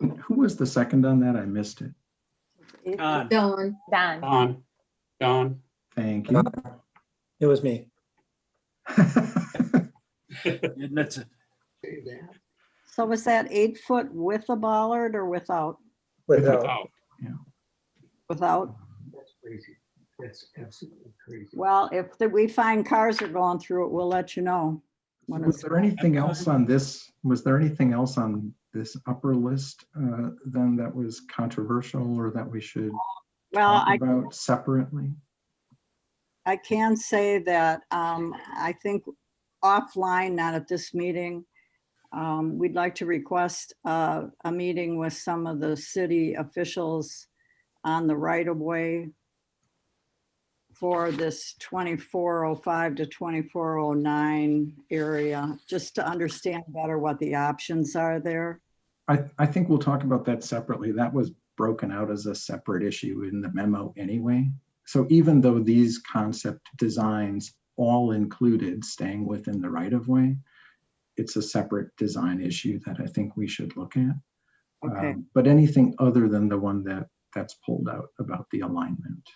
B: Who was the second on that? I missed it.
A: Don,
C: Don,
E: Don.
Q: Don.
B: Thank you.
P: It was me.
A: he admits it.
G: So was that 8 foot with a bollard or without?
P: Without.
Q: Without.
G: Without?
R: Crazy. That's absolutely crazy.
G: Well, if we find cars are going through it, we'll let you know. when
B: Was
G: it's-
B: there anything else on this? Was there anything else on this upper list then that was controversial or that we should
G: Well,
B: talk about separately?
G: I can say that I think offline, not at this meeting, we'd like to request a meeting with some of the city officials on the right of way for this 2405 to 2409 area, just to understand better what the options are there.
B: I think we'll talk about that separately. That was broken out as a separate issue in the memo anyway. So even though these concept designs all included staying within the right of way, it's a separate design issue that I think we should look at.
G: Okay.
B: But anything other than the one that's pulled out about the alignment.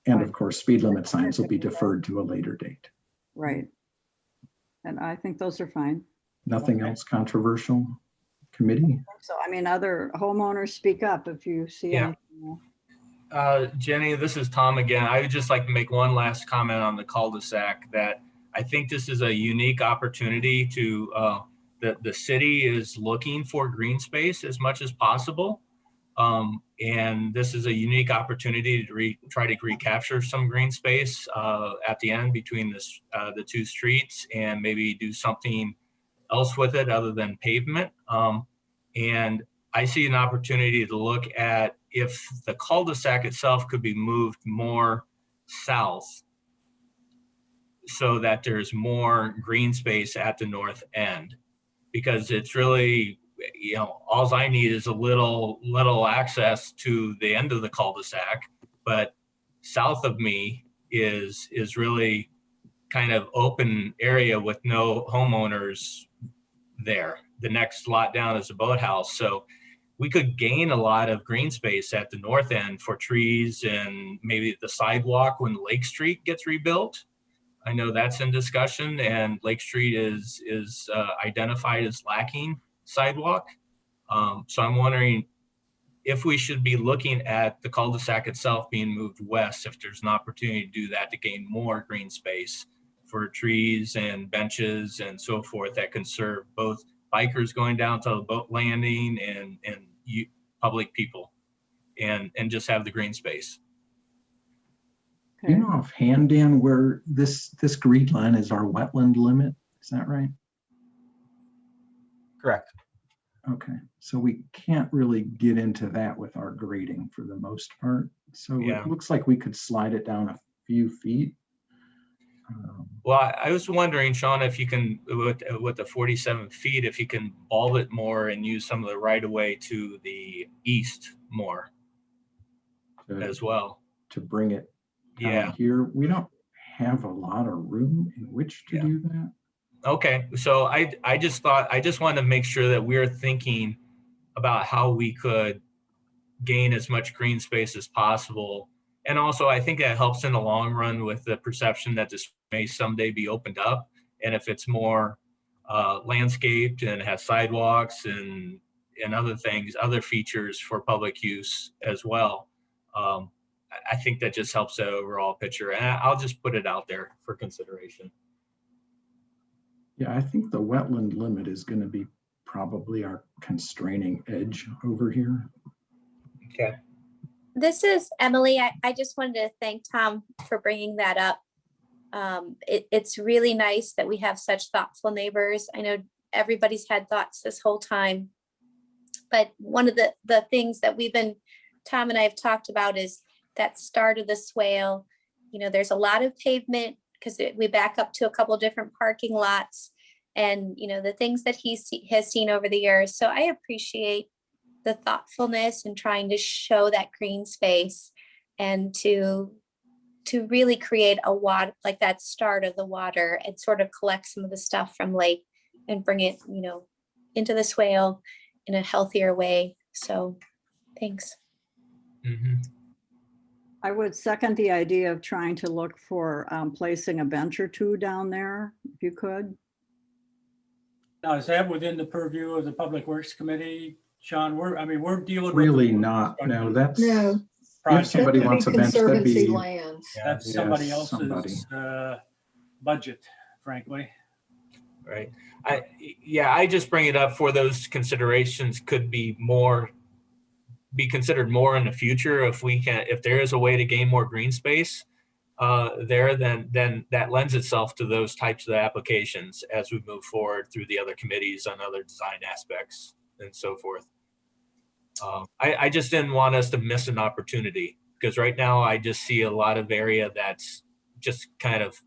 B: And of course, speed limit signs will be deferred to a later date.
G: Right. And I think those are fine.
B: Nothing else controversial, committee?
G: So, I mean, other homeowners, speak up if you see
J: Yeah.
G: anything.
J: Jenny, this is Tom again. I would just like to make one last comment on the cul-de-sac that I think this is a unique opportunity to, the city is looking for green space as much as possible. And this is a unique opportunity to try to recapture some green space at the end between the two streets and maybe do something else with it other than pavement. And I see an opportunity to look at if the cul-de-sac itself could be moved more south so that there's more green space at the north end, because it's really, all I need is a little access to the end of the cul-de-sac, but south of me is really kind of open area with no homeowners there. The next lot down is a boathouse. So we could gain a lot of green space at the north end for trees and maybe the sidewalk when Lake Street gets rebuilt. I know that's in discussion, and Lake Street is identified as lacking sidewalk. So I'm wondering if we should be looking at the cul-de-sac itself being moved west, if there's an opportunity to do that to gain more green space for trees and benches and so forth that can serve both bikers going down to the boat landing and public people, and just have the green space.
B: Do you know offhand, Dan, where this green line is our wetland limit? Is that right?
F: Correct.
B: Okay, so we can't really get into that with our grading for the most part. So
J: Yeah.
B: it looks like we could slide it down a few feet.
J: Well, I was wondering, Sean, if you can, with the 47 feet, if you can bulb it more and use some of the right of way to the east more as well.
B: To bring it down
J: Yeah.
B: here. We don't have a lot of room in which to do that.
J: Okay, so I just wanted to make sure that we're thinking about how we could gain as much green space as possible. And also, I think that helps in the long run with the perception that this may someday be opened up. And if it's more landscaped and has sidewalks and other things, other features for public use as well, I think that just helps the overall picture. And I'll just put it out there for consideration.
B: Yeah, I think the wetland limit is going to be probably our constraining edge over here.
J: Okay.
H: This is Emily. I just wanted to thank Tom for bringing that up. It's really nice that we have such thoughtful neighbors. I know everybody's had thoughts this whole time, but one of the things that Tom and I have talked about is that start of the swale. There's a lot of pavement because we back up to a couple of different parking lots, and the things that he has seen over the years. So I appreciate the thoughtfulness and trying to show that green space and to really create a water, like that start of the water, and sort of collect some of the stuff from lake and bring it, into the swale in a healthier way. So thanks.
J: Mm-hmm.
G: I would second the idea of trying to look for placing a bench or two down there, if you could.
A: Now, is that within the purview of the Public Works Committee, Sean, we're dealing with.
B: Really not, no, that's,
C: No,
B: if
A: project.
B: somebody
C: that would
B: wants
C: be
B: a bench, that'd
C: Conservancy
B: be,
C: lands.
A: That's
B: Yeah,
A: somebody
B: somebody.
A: else's budget, frankly.
J: Right. I just bring it up for those considerations could be considered more in the future if there is a way to gain more green space then that lends itself to those types of applications as we move forward through the other committees on other design aspects and so forth. I just didn't want us to miss an opportunity because right now I just see a lot of area that's just kind of.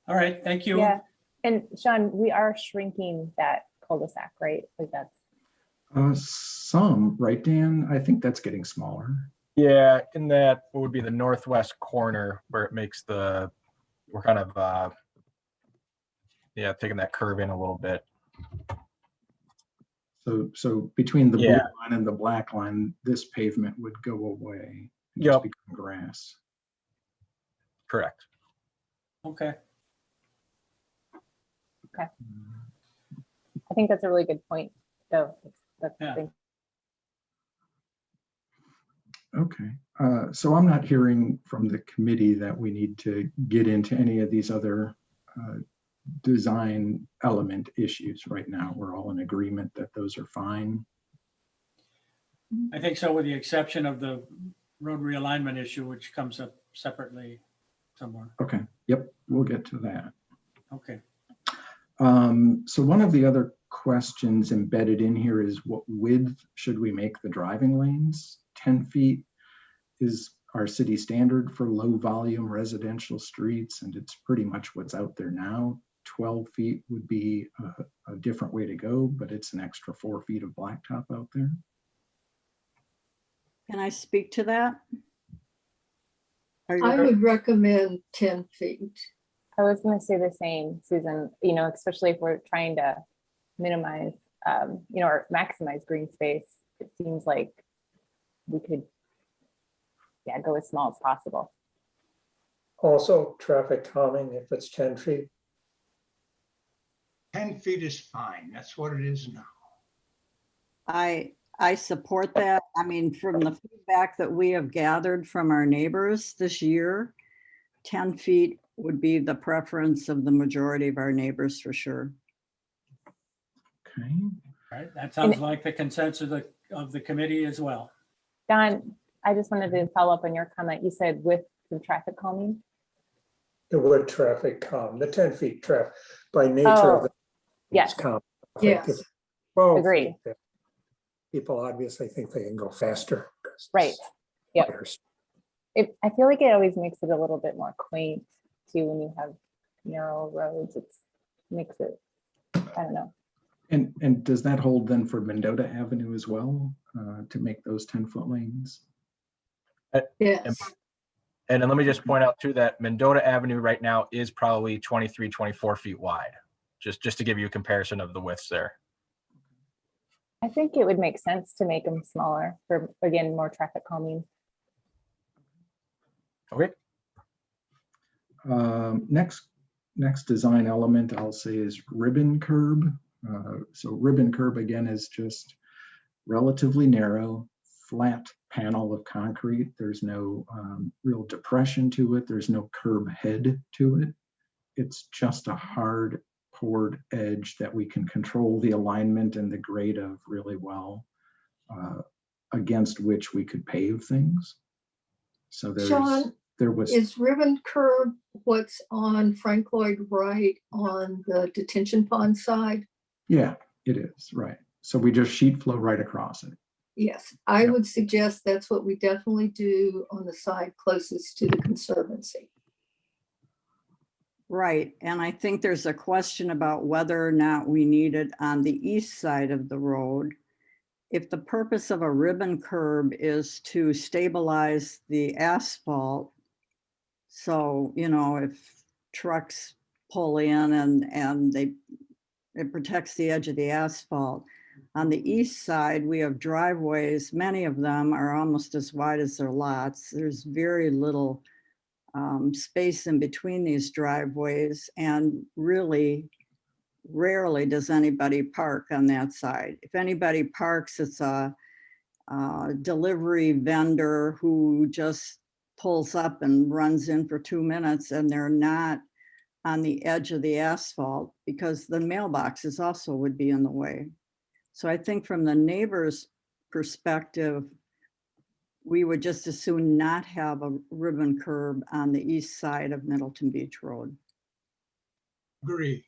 A: All right, thank you.
E: Yeah, and Sean, we are shrinking that cul-de-sac, right? Like that's.
B: Some, right, Dan? I think that's getting smaller.
F: Yeah, in that what would be the northwest corner where it makes we're kind of taking that curve in a little bit.
B: So between the blue
F: Yeah.
B: line and the black line, this pavement would go away and
F: Yep.
B: just become grass.
F: Correct.
A: Okay.
E: Okay. I think that's a really good point, though.
A: Yeah.
B: Okay, so I'm not hearing from the committee that we need to get into any of these other design element issues right now. We're all in agreement that those are fine.
A: I think so, with the exception of the road realignment issue, which comes up separately somewhere.
B: Okay, yep, we'll get to that.
A: Okay.
B: So one of the other questions embedded in here is what width should we make the driving lanes? 10 feet is our city standard for low volume residential streets, and it's pretty much what's out there now. 12 feet would be a different way to go, but it's an extra 4 feet of blacktop out there.
G: Can I speak to that? Are you
C: I would recommend 10 feet.
E: I was going to say the same, Susan, especially if we're trying to minimize, or maximize green space, it seems like we could, go as small as possible.
P: Also, traffic calming if it's 10 feet.
K: 10 feet is fine. That's what it is now.
G: I support that. I mean, from the feedback that we have gathered from our neighbors this year, 10 feet would be the preference of the majority of our neighbors for sure.
B: Okay.
A: All right, that sounds like the consensus of the committee as well.
E: Don, I just wanted to follow up on your comment. You said with some traffic calming.
P: It would traffic calm, the 10 feet traffic by nature of the.
E: Yes.
P: Calm.
C: Yes.
P: Well,
E: agree.
P: People obviously think they can go faster.
E: Right. Yep. I feel like it always makes it a little bit more quaint too when you have narrow roads. Makes it, I don't know.
B: And does that hold then for Mendota Avenue as well, to make those 10-foot lanes?
C: Yes.
F: And then let me just point out too that Mendota Avenue right now is probably 23, 24 feet wide, just to give you a comparison of the widths there.
E: I think it would make sense to make them smaller for, again, more traffic calming.
F: Okay.
B: Next design element I'll say is ribbon curb. So ribbon curb again is just relatively narrow, flat panel of concrete. There's no real depression to it. There's no curb head to it. It's just a hard poured edge that we can control the alignment and the grade of really well, against which we could pave things. So
C: Sean,
B: there was.
C: Is ribbon curb what's on Frank Lloyd Wright on the detention pond side?
B: Yeah, it is, right. So we just sheet flow right across it.
C: Yes, I would suggest that's what we definitely do on the side closest to the Conservancy.
G: Right, and I think there's a question about whether or not we need it on the east side of the road. If the purpose of a ribbon curb is to stabilize the asphalt, so, if trucks pull in and it protects the edge of the asphalt. On the east side, we have driveways. Many of them are almost as wide as their lots. There's very little space in between these driveways. And really, rarely does anybody park on that side. If anybody parks, it's a delivery vendor who just pulls up and runs in for 2 minutes, and they're not on the edge of the asphalt because the mailboxes also would be in the way. So I think from the neighbor's perspective, we would just as soon not have a ribbon curb on the east side of Middleton Beach Road.
K: Agree.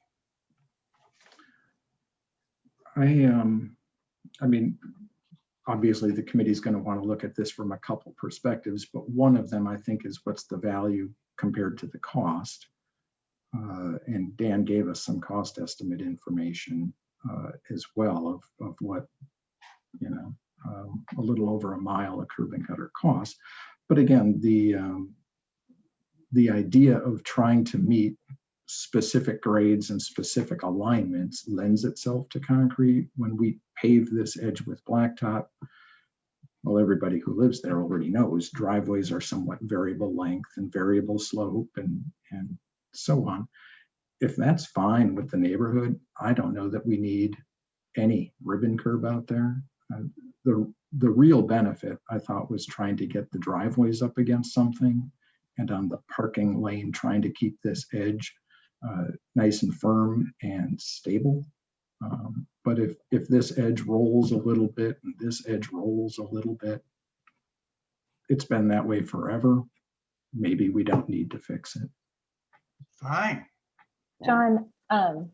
B: I mean, obviously the committee's going to want to look at this from a couple perspectives, but one of them I think is what's the value compared to the cost. And Dan gave us some cost estimate information as well of what, you know, a little over a mile of curb and gutter costs. But again, the idea of trying to meet specific grades and specific alignments lends itself to concrete. When we pave this edge with blacktop, well, everybody who lives there already knows driveways are somewhat variable length and variable slope and so on. If that's fine with the neighborhood, I don't know that we need any ribbon curb out there. The real benefit, I thought, was trying to get the driveways up against something, and on the parking lane, trying to keep this edge nice and firm and stable. But if this edge rolls a little bit and this edge rolls a little bit, it's been that way forever. Maybe we don't need to fix it.
K: Fine.
E: John,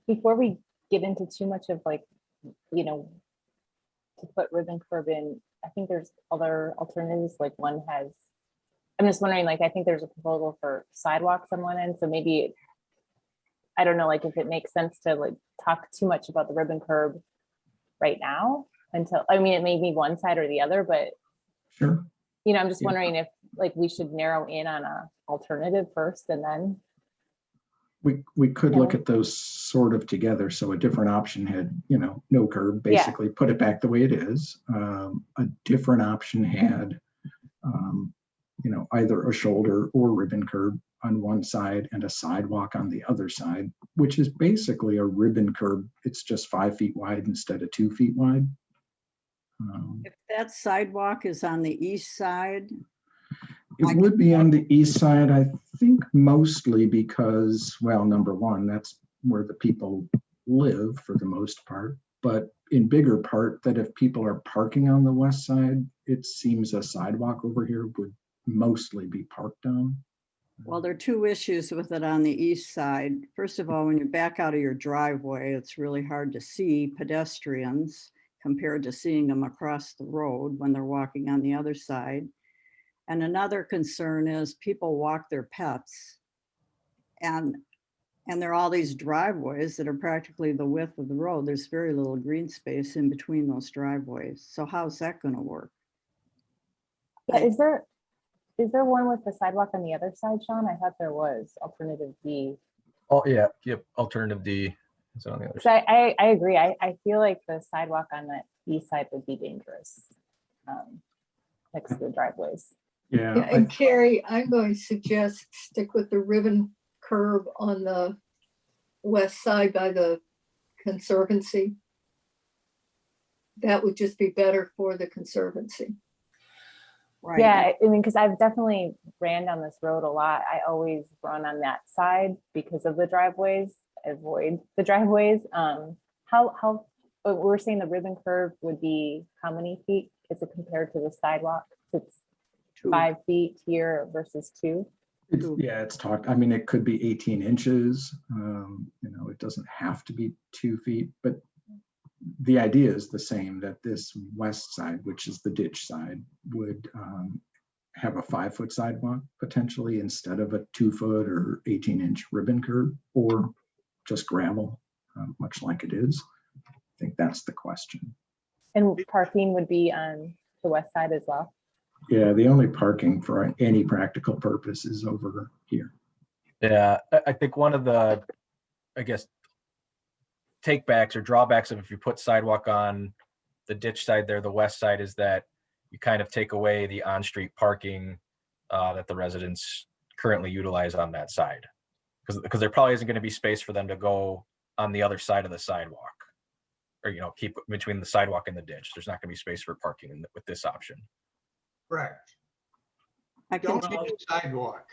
E: before we get into too much of like, you know, to put ribbon curb in, I think there's other alternatives. Like one has, I'm just wondering, like, I think there's a proposal for sidewalks on one end. So maybe, I don't know, like if it makes sense to like talk too much about the ribbon curb right now until, I mean, it may be one side or the other, but
B: sure.
E: You know, I'm just wondering if like we should narrow in on a alternative first and then.
B: We could look at those sort of together. So a different option had, you know, no curb, basically put it back the way it is. A different option had, you know, either a shoulder or ribbon curb on one side and a sidewalk on the other side, which is basically a ribbon curb. It's just 5 feet wide instead of 2 feet wide.
G: If that sidewalk is on the east side,
B: it would be on the east side, I think, mostly because, well, number one, that's where the people live for the most part. But in bigger part, that if people are parking on the west side, it seems a sidewalk over here would mostly be parked on.
G: well, there are two issues with it on the east side. First of all, when you back out of your driveway, it's really hard to see pedestrians compared to seeing them across the road when they're walking on the other side. And another concern is people walk their pets, and there are all these driveways that are practically the width of the road. There's very little green space in between those driveways. So how's that going to work?
E: Yeah, is there one with the sidewalk on the other side, Sean? I thought there was alternative D.
F: Oh, yeah. Yep. Alternative D is on the other
E: So
F: side.
E: I agree. I feel like the sidewalk on the east side would be dangerous next to the driveways.
C: Yeah, and Carrie, I'm going to suggest stick with the ribbon curb on the west side by the Conservancy. That would just be better for the Conservancy.
G: Right.
E: Yeah, I mean, because I've definitely ran down this road a lot. I always run on that side because of the driveways. I avoid the driveways. We're saying the ribbon curb would be how many feet? Is it compared to the sidewalk? It's 5 feet here versus 2.
B: It's talked. I mean, it could be 18 inches. You know, it doesn't have to be 2 feet, but the idea is the same, that this west side, which is the ditch side, would have a 5-foot sidewalk potentially instead of a 2-foot or 18-inch ribbon curb, or just gravel, much like it is. I think that's the question.
E: And parking would be on the west side as well?
B: Yeah, the only parking for any practical purpose is over here.
F: Yeah, I think one of the, I guess, takebacks or drawbacks of if you put sidewalk on the ditch side there, the west side, is that you kind of take away the on-street parking that the residents currently utilize on that side. Because there probably isn't going to be space for them to go on the other side of the sidewalk. Or, keep between the sidewalk and the ditch. There's not gonna be space for parking with this option.
K: Correct.
G: I can,
K: Don't need a sidewalk.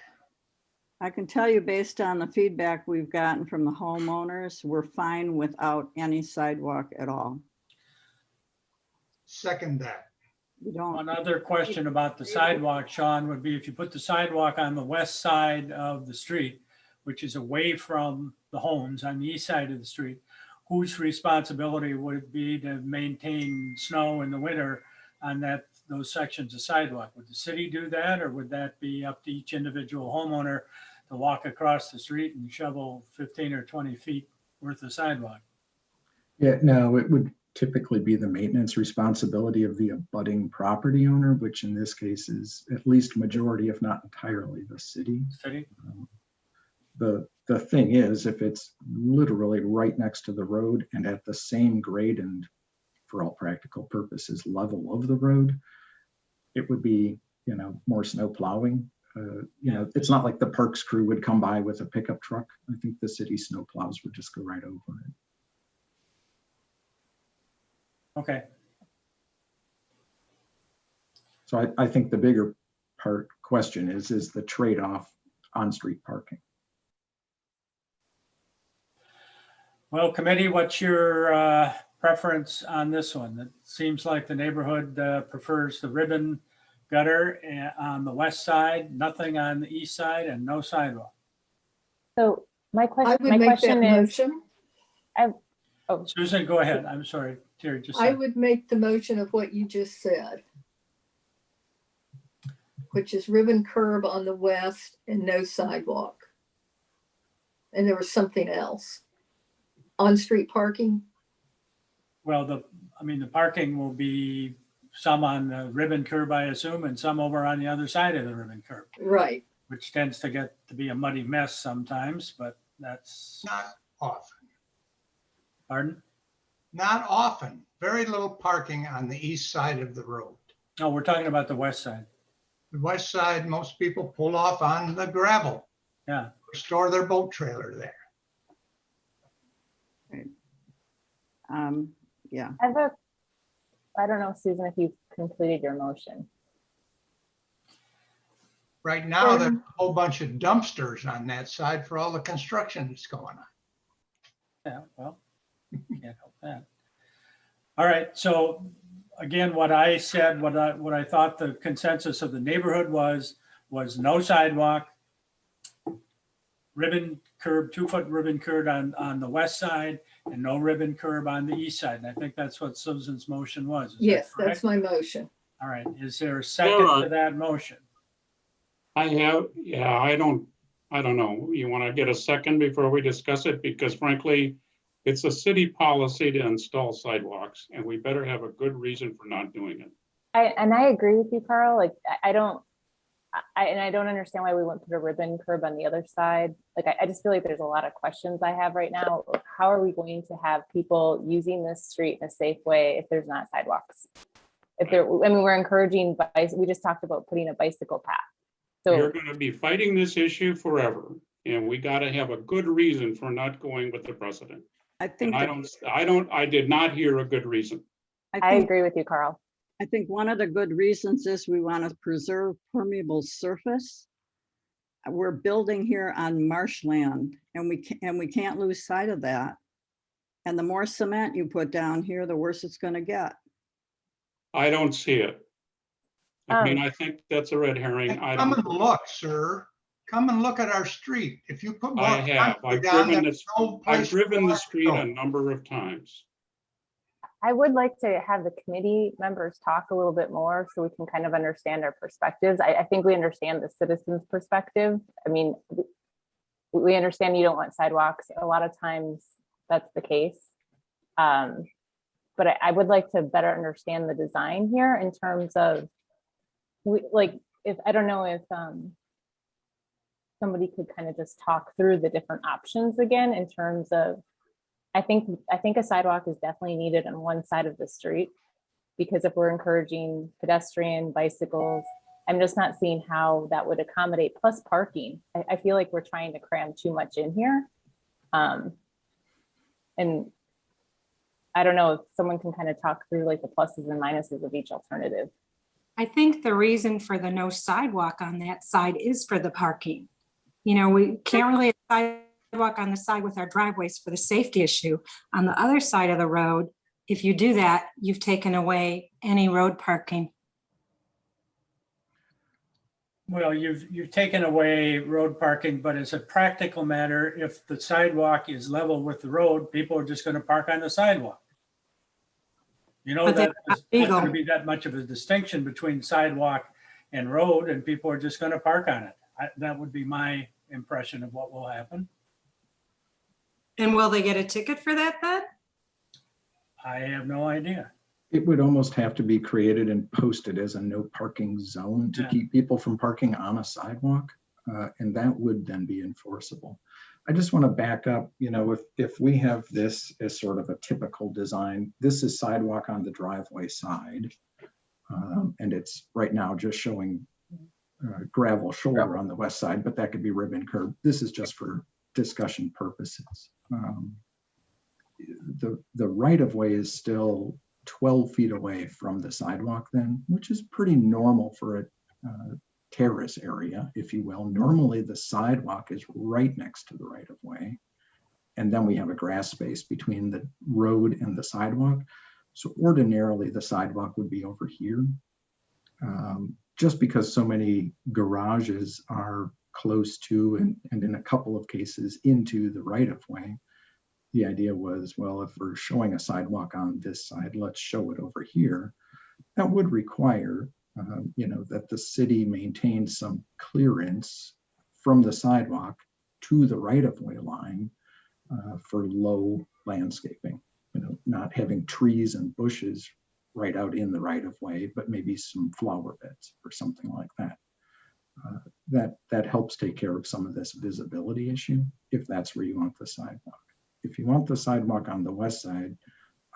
G: I can tell you based on the feedback we've gotten from the homeowners, we're fine without any sidewalk at all.
K: Second that.
G: We don't,
A: One other question about the sidewalk, Sean, would be if you put the sidewalk on the west side of the street, which is away from the homes on the east side of the street, whose responsibility would it be to maintain snow in the winter on those sections of sidewalk? Would the city do that, or would that be up to each individual homeowner to walk across the street and shovel 15 or 20 feet worth of sidewalk?
B: Yeah, no, it would typically be the maintenance responsibility of the abutting property owner, which in this case is at least majority, if not entirely, the city.
A: City?
B: The thing is, if it's literally right next to the road and at the same grade and for all practical purposes level of the road, it would be, more snow plowing. It's not like the Parks crew would come by with a pickup truck. I think the city snow plows would just go right over it.
A: Okay.
B: So I think the bigger question is the trade-off on-street parking.
A: Well, committee, what's your preference on this one? It seems like the neighborhood prefers the ribbon gutter on the west side, nothing on the east side, and no sidewalk.
E: So my
C: I
E: question,
C: would make that
E: is,
C: motion.
A: Susan, go ahead. I'm sorry, Terry, just
C: I
A: said.
C: would make the motion of what you just said, which is ribbon curb on the west and no sidewalk. And there was something else. On-street parking?
A: Well, the parking will be some on the ribbon curb, I assume, and some over on the other side of the ribbon curb,
C: Right.
A: which tends to get to be a muddy mess sometimes, but that's,
K: Not often.
A: pardon?
K: Not often. Very little parking on the east side of the road.
A: No, we're talking about the west side.
K: The west side, most people pull off on the gravel,
A: Yeah.
K: store their boat trailer there.
G: yeah.
E: I don't know, Susan, if you've completed your motion.
K: Right now, there's a whole bunch of dumpsters on that side for all the construction that's going on.
A: Yeah, well, can't help that. All right, so again, what I said, what I thought the consensus of the neighborhood was no sidewalk, ribbon curb, 2-foot ribbon curb on the west side, and no ribbon curb on the east side. And I think that's what Susan's motion was. Is that
C: Yes,
A: correct?
C: that's my motion.
A: All right, is there a second to that motion?
Q: I don't know. You want to get a second before we discuss it? Because frankly, it's a city policy to install sidewalks and we better have a good reason for not doing it.
E: I agree with you, Carl. Like, I don't understand why we wouldn't put a ribbon curb on the other side. Like, I just feel like there's a lot of questions I have right now. How are we going to have people using this street in a safe way if there's not sidewalks? We're encouraging, we just talked about putting a bicycle path. So
Q: We're going to be fighting this issue forever, and we got to have a good reason for not going with the precedent.
G: I think
Q: I did not hear a good reason.
E: I agree with you, Carl.
G: I think one of the good reasons is we want to preserve permeable surface. We're building here on marshland and we can't lose sight of that. And the more cement you put down here, the worse it's going to get.
Q: I don't see it. I think that's a red herring.
K: Come and look, sir. Come and look at our street. If you put more
Q: I have.
K: concrete down, there's no place
Q: I've driven
K: for
Q: the
K: it to
Q: street
K: go.
Q: a number of times.
E: I would like to have the committee members talk a little bit more so we can kind of understand our perspectives. I think we understand the citizens' perspective. I mean, we understand you don't want sidewalks. A lot of times that's the case. But I would like to better understand the design here in terms of, I don't know if somebody could kind of just talk through the different options again in terms of, I think a sidewalk is definitely needed on one side of the street, because if we're encouraging pedestrian, bicycles, I'm just not seeing how that would accommodate, plus parking. I feel like we're trying to cram too much in here. And I don't know if someone can kind of talk through like the pluses and minuses of each alternative.
S: I think the reason for the no sidewalk on that side is for the parking. You know, we can't really have sidewalk on the side with our driveways for the safety issue. On the other side of the road, if you do that, you've taken away any road parking.
A: Well, you've taken away road parking, but as a practical matter, if the sidewalk is level with the road, people are just going to park on the sidewalk. You know,
S: But
A: that
S: that's
A: there's
S: not
A: not going to
S: legal.
A: be that much of a distinction between sidewalk and road, and people are just going to park on it. That would be my impression of what will happen.
S: And will they get a ticket for that then?
A: I have no idea.
B: It would almost have to be created and posted as a no parking zone to
A: Yeah.
B: keep people from parking on a sidewalk. And that would then be enforceable. I just want to back up, you know, if we have this as sort of a typical design, this is sidewalk on the driveway side. And it's right now just showing gravel shoulder on the west side, but that could be ribbon curb. This is just for discussion purposes. The right of way is still 12 feet away from the sidewalk then, which is pretty normal for a terrace area, if you will. Normally the sidewalk is right next to the right of way. And then we have a grass space between the road and the sidewalk. So ordinarily the sidewalk would be over here. Just because so many garages are close to and in a couple of cases into the right of way, the idea was, well, if we're showing a sidewalk on this side, let's show it over here. That would require, you know, that the city maintains some clearance from the sidewalk to the right-of-way line for low landscaping. You know, not having trees and bushes right out in the right-of-way, but maybe some flower beds or something like that. That helps take care of some of this visibility issue, if that's where you want the sidewalk. If you want the sidewalk on the west side,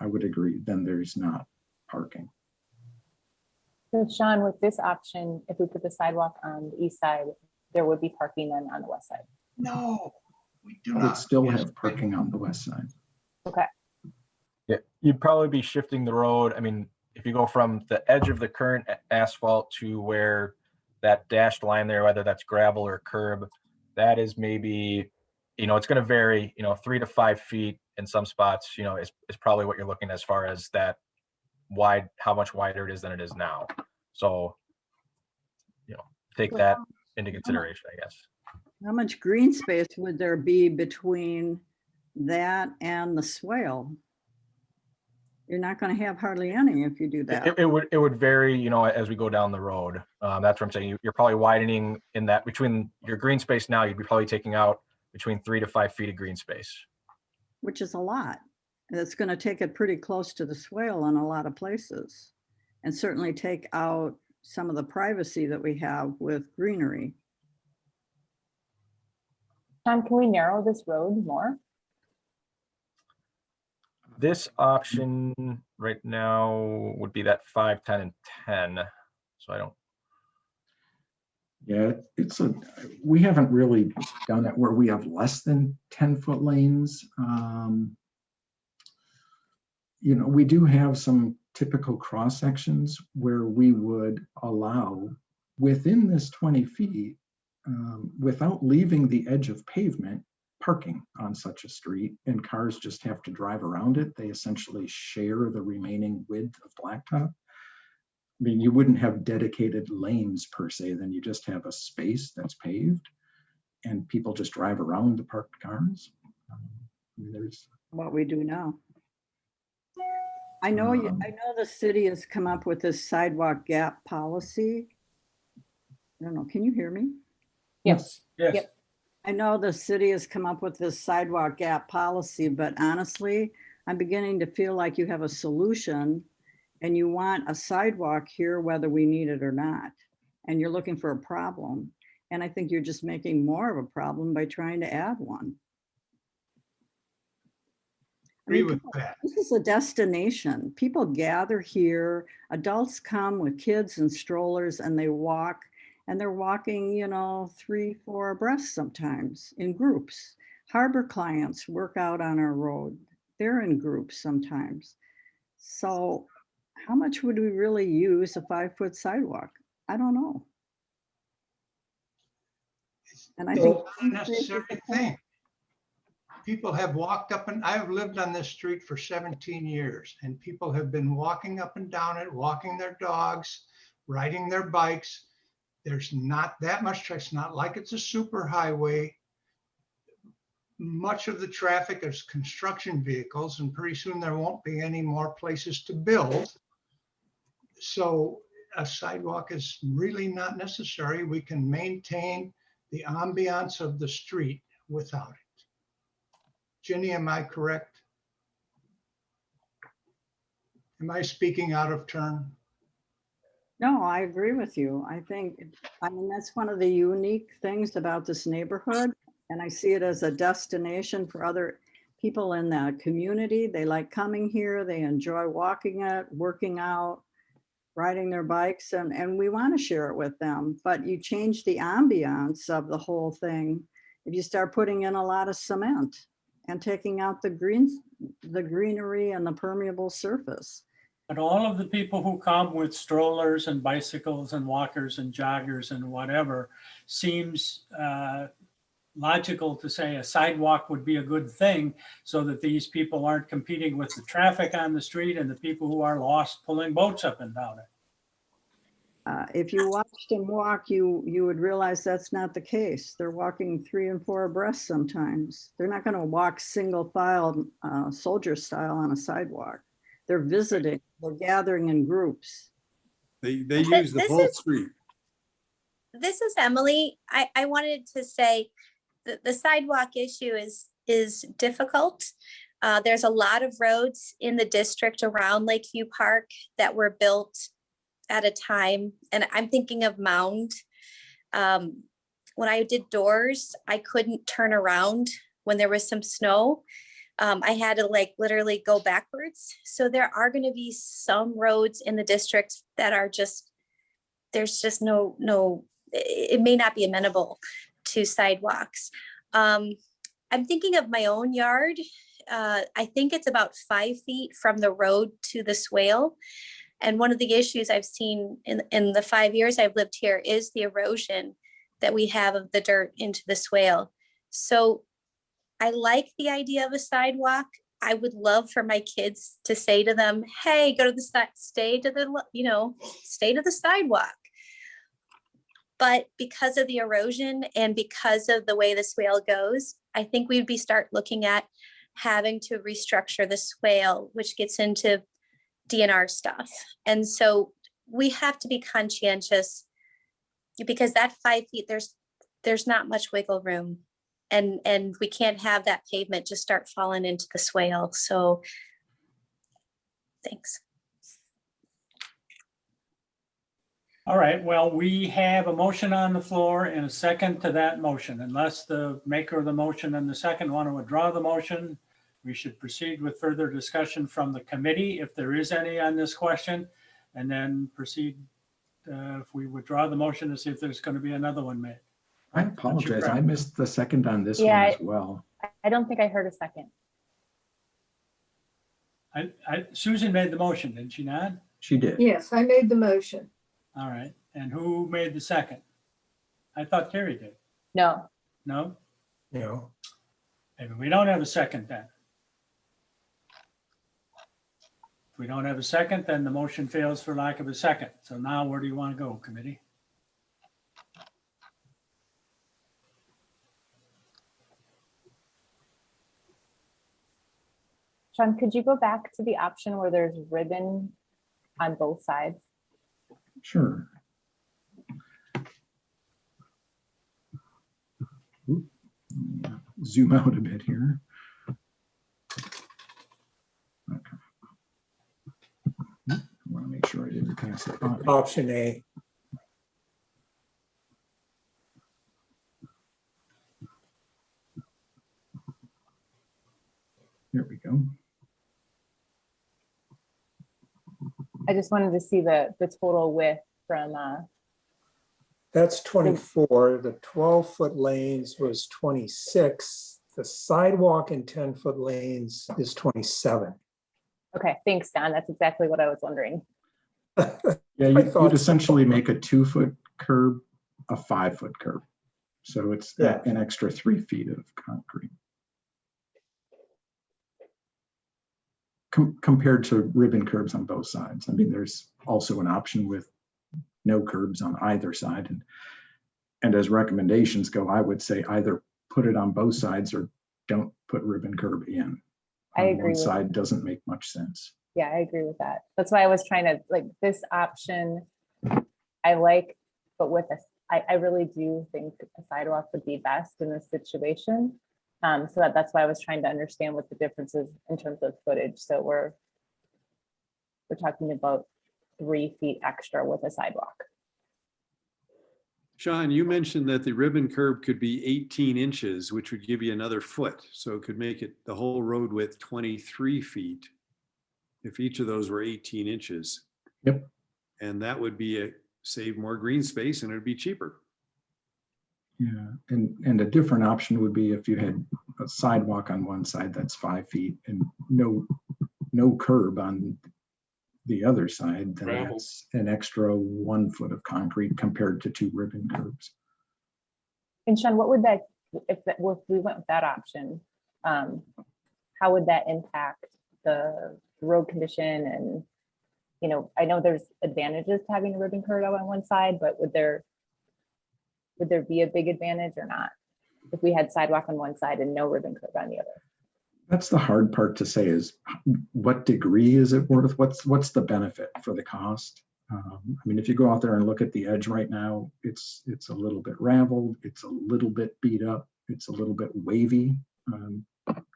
B: I would agree, then there's not parking.
E: So Sean, with this option, if we put the sidewalk on the east side, there would be parking then on the west side.
K: No, we do
B: Would
K: not.
B: still have parking on the west side.
E: Okay.
F: Yeah, you'd probably be shifting the road. I mean, if you go from the edge of the current asphalt to where that dashed line there, whether that's gravel or curb, that is maybe, you know, it's going to vary, you know, 3 to 5 feet in some spots, you know, is probably what you're looking as far as that wide, how much wider it is than it is now. So, you know, take that into consideration, I guess.
G: How much green space would there be between that and the swale? You're not going to have hardly any if you do that.
F: It would vary, you know, as we go down the road. That's what I'm saying. You're probably widening in that between your green space now, you'd be probably taking out between 3 to 5 feet of green space.
G: Which is a lot. And it's going to take it pretty close to the swale in a lot of places. And certainly take out some of the privacy that we have with greenery.
E: Sean, can we narrow this road more?
F: This option right now would be that 5, 10, and 10. So I don't.
B: Yeah, we haven't really done it where we have less than 10-foot lanes. You know, we do have some typical cross sections where we would allow within this 20 feet, without leaving the edge of pavement, parking on such a street, and cars just have to drive around it. They essentially share the remaining width of blacktop. I mean, you wouldn't have dedicated lanes per se, then you just have a space that's paved and people just drive around the parked cars. I mean, there's
G: What we do now. I know the city has come up with this sidewalk gap policy. I don't know, can you hear me?
E: Yes.
A: Yes.
E: Yep.
G: I know the city has come up with this sidewalk gap policy, but honestly, I'm beginning to feel like you have a solution and you want a sidewalk here, whether we need it or not. And you're looking for a problem. And I think you're just making more of a problem by trying to add one.
K: Agree with that.
G: This is a destination. People gather here. Adults come with kids and strollers and they walk, and they're walking, you know, 3, 4 abreast sometimes in groups. Harbor clients work out on our road. they're in groups sometimes. So how much would we really use a 5-foot sidewalk? I don't know. And I think
K: It's not a necessary thing. People have walked up and I've lived on this street for 17 years and people have been walking up and down it, walking their dogs, riding their bikes. There's not that much traffic. It's not like it's a super highway. Much of the traffic is construction vehicles and pretty soon there won't be any more places to build. So a sidewalk is really not necessary. We can maintain the ambiance of the street without it. Jenny, am I correct? Am I speaking out of turn?
G: No, I agree with you. I mean, that's one of the unique things about this neighborhood. And I see it as a destination for other people in the community. They like coming here. They enjoy walking it, working out, riding their bikes, and we want to share it with them. But you change the ambiance of the whole thing if you start putting in a lot of cement and taking out the greenery and the permeable surface.
A: But all of the people who come with strollers and bicycles and walkers and joggers and whatever seems logical to say a sidewalk would be a good thing so that these people aren't competing with the traffic on the street and the people who are lost pulling boats up and down it.
G: If you watched them walk, you would realize that's not the case. They're walking 3 and 4 abreast sometimes. They're not going to walk single file soldier style on a sidewalk. They're visiting, they're gathering in groups.
L: They use the whole street.
H: This is Emily. I wanted to say that the sidewalk issue is difficult. There's a lot of roads in the district around Lakeview Park that were built at a time, and I'm thinking of Mound. When I did doors, I couldn't turn around when there was some snow. I had to like literally go backwards. So there are going to be some roads in the district that are just, there's just no, it may not be amenable to sidewalks. I'm thinking of my own yard. I think it's about 5 feet from the road to the swale. And one of the issues I've seen in the 5 years I've lived here is the erosion that we have of the dirt into the swale. So I like the idea of a sidewalk. I would love for my kids to say to them, hey, go to the side, stay to the sidewalk. But because of the erosion and because of the way the swale goes, I think we'd start looking at having to restructure the swale, which gets into DNR stuff. And so we have to be conscientious because that 5 feet, there's not much wiggle room. And we can't have that pavement just start falling into the swale. So thanks.
A: All right, well, we have a motion on the floor and a second to that motion. Unless the maker of the motion and the second want to withdraw the motion, we should proceed with further discussion from the committee, if there is any on this question, and then proceed if we withdraw the motion to see if there's going to be another one made.
B: I apologize. I missed the second on this
E: Yeah,
B: one as well.
E: I don't think I heard a second.
A: Susan made the motion, didn't she not?
B: She did.
C: Yes, I made the motion.
A: All right, and who made the second? I thought Carrie did.
E: No.
A: No?
P: No.
A: Maybe we don't have a second then. If we don't have a second, then the motion fails for lack of a second. So now where do you want to go, committee?
E: Sean, could you go back to the option where there's ribbon on both sides?
B: Sure. Oop. Zoom out a bit here. Okay. I want to make sure I didn't pass it on.
P: Option A.
B: There we go.
E: I just wanted to see the total width from
P: That's 24. The 12-foot lanes was 26. the sidewalk in 10-foot lanes is 27.
E: Okay, thanks, Don. That's exactly what I was wondering.
B: Yeah,
P: I thought
B: you'd
P: so.
B: essentially make a 2-foot curb a 5-foot curb. So it's
P: Yeah.
B: an extra 3 feet of concrete. Compared to ribbon curbs on both sides. I mean, there's also an option with no curbs on either side. And as recommendations go, I would say either put it on both sides or don't put ribbon curb in.
E: I
B: On
E: agree
B: one
E: with
B: side doesn't make much sense.
E: Yeah, I agree with that. That's why I was trying to, like, this option I like, but with a, I really do think a sidewalk would be best in this situation. So that's why I was trying to understand what the difference is in terms of footage. So we're talking about 3 feet extra with a sidewalk.
L: Sean, you mentioned that the ribbon curb could be 18 inches, which would give you another foot. So it could make it the whole road width 23 feet if each of those were 18 inches.
B: Yep.
L: And that would be save more green space and it'd be cheaper.
B: Yeah, and a different option would be if you had a sidewalk on one side that's 5 feet and no curb on the other side, then
Q: Gravel.
B: that's an extra 1 foot of concrete compared to 2 ribbon curbs.
E: And Sean, what would that, if we went with that option, how would that impact the road condition? And, you know, I know there's advantages to having a ribbon curb on one side, but would there be a big advantage or not if we had sidewalk on one side and no ribbon curb on the other?
B: That's the hard part to say, is what degree is it worth? What's the benefit for the cost? I mean, if you go out there and look at the edge right now, it's a little bit raveled, it's a little bit beat up, it's a little bit wavy.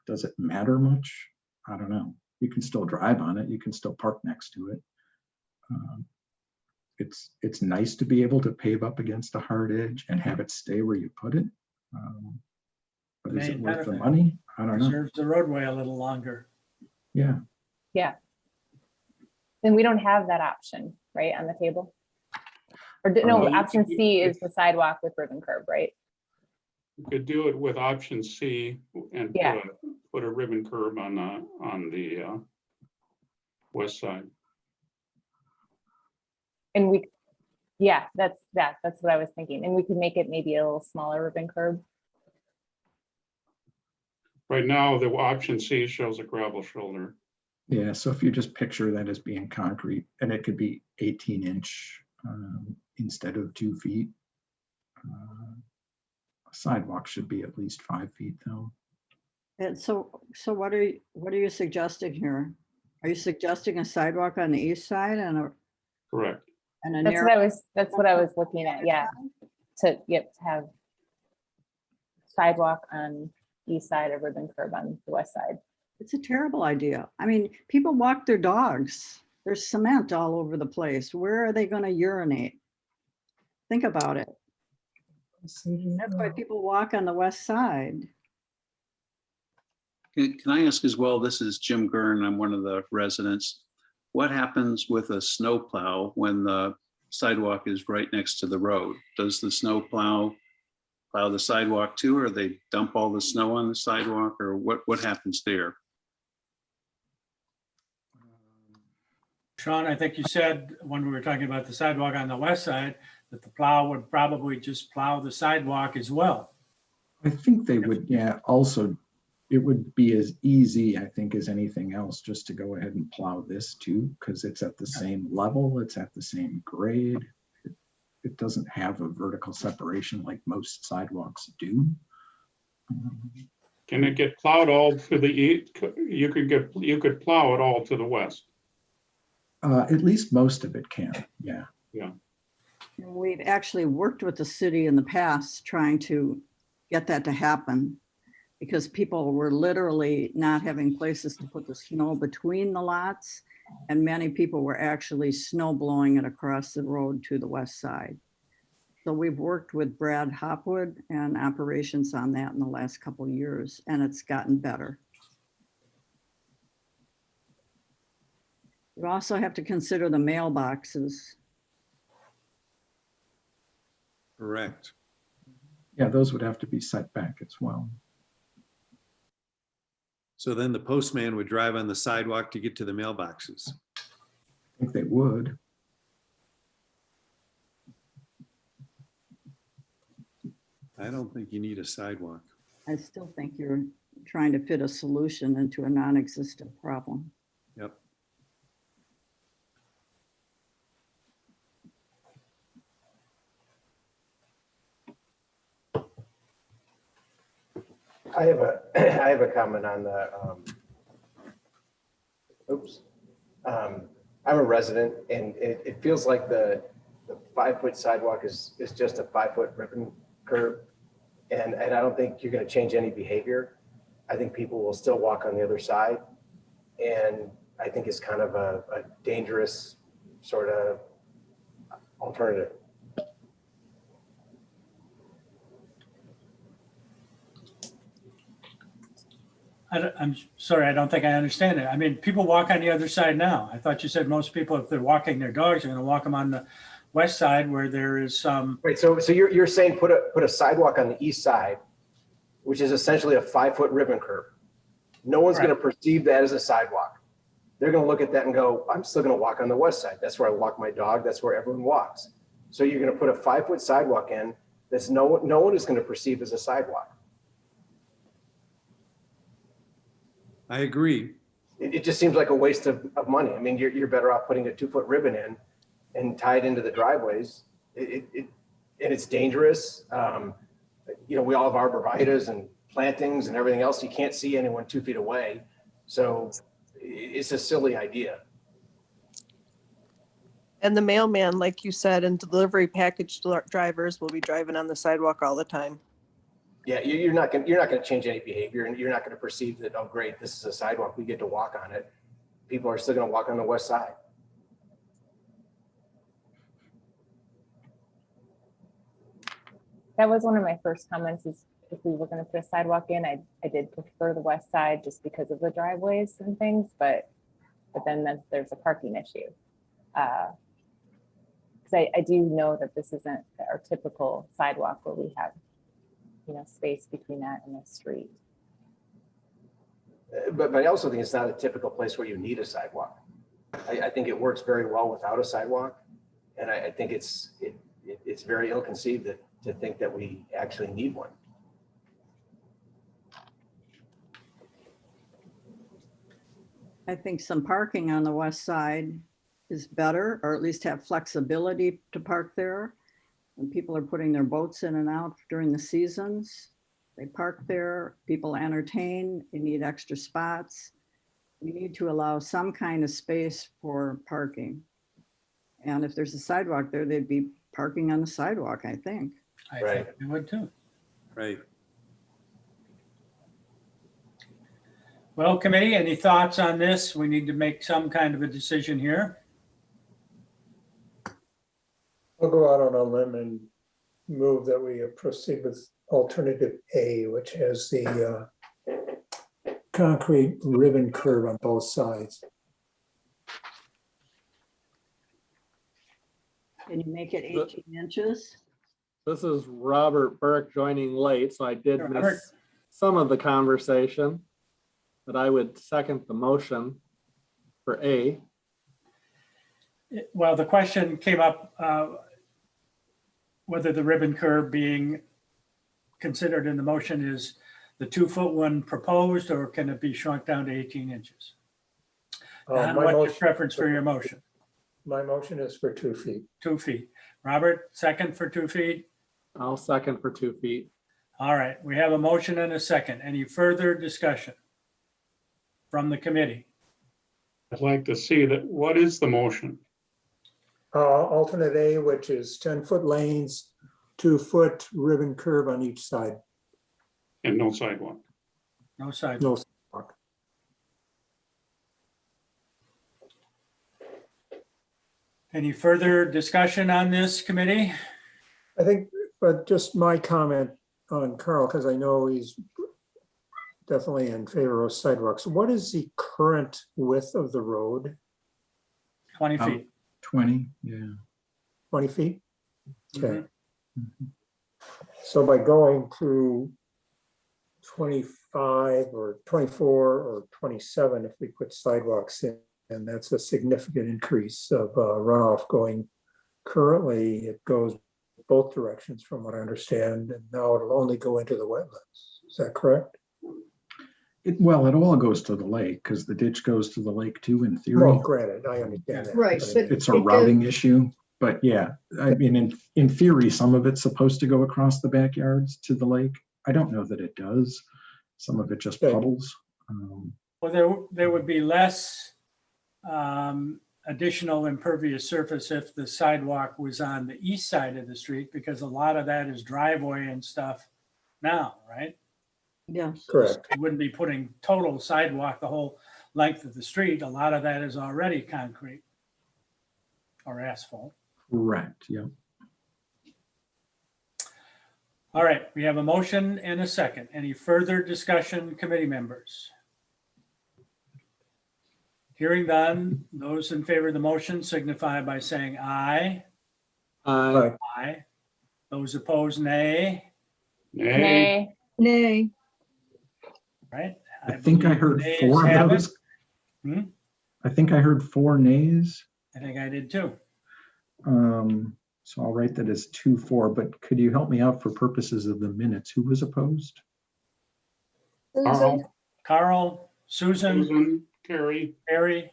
B: Does it matter much? I don't know. You can still drive on it, you can still park next to it. It's nice to be able to pave up against a hard edge and have it stay where you put it. But is it
A: Main
B: worth the
A: benefit.
B: money? I don't know.
A: Preserves the roadway a little longer.
B: Yeah.
E: Yeah. Then we don't have that option, right, on the table? Or no,
Q: Well,
E: option C is the sidewalk with ribbon curb, right?
Q: You could do it with option C and
E: Yeah.
Q: put a ribbon curb on the west side.
E: And we, yeah, that's what I was thinking. And we could make it maybe a little smaller ribbon curb.
Q: Right now, the option C shows a gravel shoulder.
B: Yeah, so if you just picture that as being concrete, and it could be 18-inch instead of 2 feet. A sidewalk should be at least 5 feet though.
G: And so what are you suggesting here? Are you suggesting a sidewalk on the east side and a
Q: Correct.
G: and a
E: That's
G: narrow?
E: what I was looking at, yeah. To have sidewalk on east side, a ribbon curb on the west side.
G: It's a terrible idea. I mean, people walk their dogs. There's cement all over the place. Where are they going to urinate? Think about it. That's why people walk on the west side.
T: Can I ask as well, this is Jim Gurn, I'm one of the residents. What happens with a snowplow when the sidewalk is right next to the road? Does the snowplow plow the sidewalk too, or they dump all the snow on the sidewalk, or what happens there?
A: Sean, I think you said when we were talking about the sidewalk on the west side, that the plow would probably just plow the sidewalk as well.
B: I think they would, yeah, also, it would be as easy, I think, as anything else, just to go ahead and plow this too, because it's at the same level, it's at the same grade. It doesn't have a vertical separation like most sidewalks do.
Q: Can it get plowed all to the east? You could plow it all to the west.
B: At least most of it can, yeah.
Q: Yeah.
G: We've actually worked with the city in the past trying to get that to happen because people were literally not having places to put the snow between the lots. And many people were actually snow blowing it across the road to the west side. So we've worked with Brad Hopwood and operations on that in the last couple of years, and it's gotten better. You also have to consider the mailboxes.
L: Correct.
B: Yeah, those would have to be set back as well.
L: So then the postman would drive on the sidewalk to get to the mailboxes.
B: I think they would.
L: I don't think you need a sidewalk.
G: I still think you're trying to fit a solution into a non-existent problem.
L: Yep.
U: I have a, I have a comment on the, oops. I'm a resident and it feels like the 5-foot sidewalk is just a 5-foot ribbon curb. And I don't think you're gonna change any behavior. I think people will still walk on the other side. And I think it's kind of a dangerous sort of alternative.
A: I'm sorry, I don't think I understand it. I mean, people walk on the other side now. I thought you said most people, if they're walking their dogs, are gonna walk them on the west side where there is some.
U: Right, so you're saying put a sidewalk on the east side, which is essentially a 5-foot ribbon curb. No one's gonna perceive that as a sidewalk. They're gonna look at that and go, I'm still gonna walk on the west side. That's where I walk my dog. That's where everyone walks. So you're gonna put a 5-foot sidewalk in that's no one is gonna perceive as a sidewalk.
L: I agree.
U: It just seems like a waste of money. I mean, you're better off putting a 2-foot ribbon in and tie it into the driveways. And it's dangerous. You know, we all have arborvitaes and plantings and everything else. You can't see anyone 2 feet away. So it's a silly idea.
O: And the mailman, like you said, and delivery package drivers will be driving on the sidewalk all the time.
U: Yeah, you're not gonna change any behavior, and you're not gonna perceive that, oh great, this is a sidewalk, we get to walk on it. People are still gonna walk on the west side.
E: That was one of my first comments, is if we were gonna put a sidewalk in, I did prefer the west side just because of the driveways and things, but then there's a parking issue. Because I do know that this isn't our typical sidewalk where we have, you know, space between that and the street.
U: But I also think it's not a typical place where you need a sidewalk. I think it works very well without a sidewalk. And I think it's very ill-conceived to think that we actually need one.
G: I think some parking on the west side is better, or at least have flexibility to park there. When people are putting their boats in and out during the seasons, they park there, people entertain, they need extra spots. We need to allow some kind of space for parking. And if there's a sidewalk there, they'd be parking on the sidewalk, I think.
A: I think they would too.
L: Right.
A: Well, committee, any thoughts on this? We need to make some kind of a decision here.
P: I'll go out on a limb and move that we proceed with alternative A, which has the concrete ribbon curb on both sides.
G: Can you make it 18 inches?
V: This is Robert Burke joining late, so I did
A: Robert.
V: miss some of the conversation, but I would second the motion for A.
A: Well, the question came up whether the ribbon curb being considered in the motion is the 2-foot one proposed, or can it be shrunk down to 18 inches? And what's your preference for your motion?
P: My motion is for 2 feet.
A: 2 feet. Robert, second for 2 feet?
V: I'll second for 2 feet.
A: All right, we have a motion and a second. Any further discussion from the committee?
Q: I'd like to see that. What is the motion?
P: Alternate A, which is 10-foot lanes, 2-foot ribbon curb on each side.
Q: And no sidewalk.
A: No sidewalk.
P: No sidewalk.
A: Any further discussion on this, committee?
P: I think, but just my comment on Carl, because I know he's definitely in favor of sidewalks. What is the current width of the road?
A: 20 feet.
B: 20, yeah.
P: 20 feet? Okay.
A: Mhm.
P: So by going to 25 or 24 or 27 if we put sidewalks in. And that's a significant increase of runoff going. Currently, it goes both directions from what I understand, and now it'll only go into the wetlands. Is that correct?
B: Well, it all goes to the lake because the ditch goes to the lake too, in theory.
P: Well, granted, I understand that.
C: Right,
P: but
C: but
B: It's a
C: it
B: routing
C: goes-
B: issue, but yeah, I mean, in theory, some of it's supposed to go across the backyards to the lake. I don't know that it does. Some of it just
P: Okay.
B: puddles.
A: Well, there would be less additional impervious surface if the sidewalk was on the east side of the street, because a lot of that is driveway and stuff now, right?
G: Yes.
P: Correct.
A: You wouldn't be putting total sidewalk the whole length of the street. A lot of that is already concrete or asphalt.
B: Correct, yeah.
A: All right, we have a motion and a second. Any further discussion, committee members? Hearing none, those in favor of the motion signify by saying aye.
P: Aye.
A: Aye. Those opposed, nay.
Q: Nay.
C: Nay.
A: Right?
B: I think I
A: believe
B: heard
A: nays
B: 4
A: have
B: of
A: it.
B: those.
A: Hmm?
B: I think I heard 4 nays.
A: I think I did too.
B: So I'll write that as 2-4, but could you help me out for purposes of the minutes? Who was opposed?
C: Susan,
A: Carl, Susan,
Q: Susan, Carrie,
A: Harry,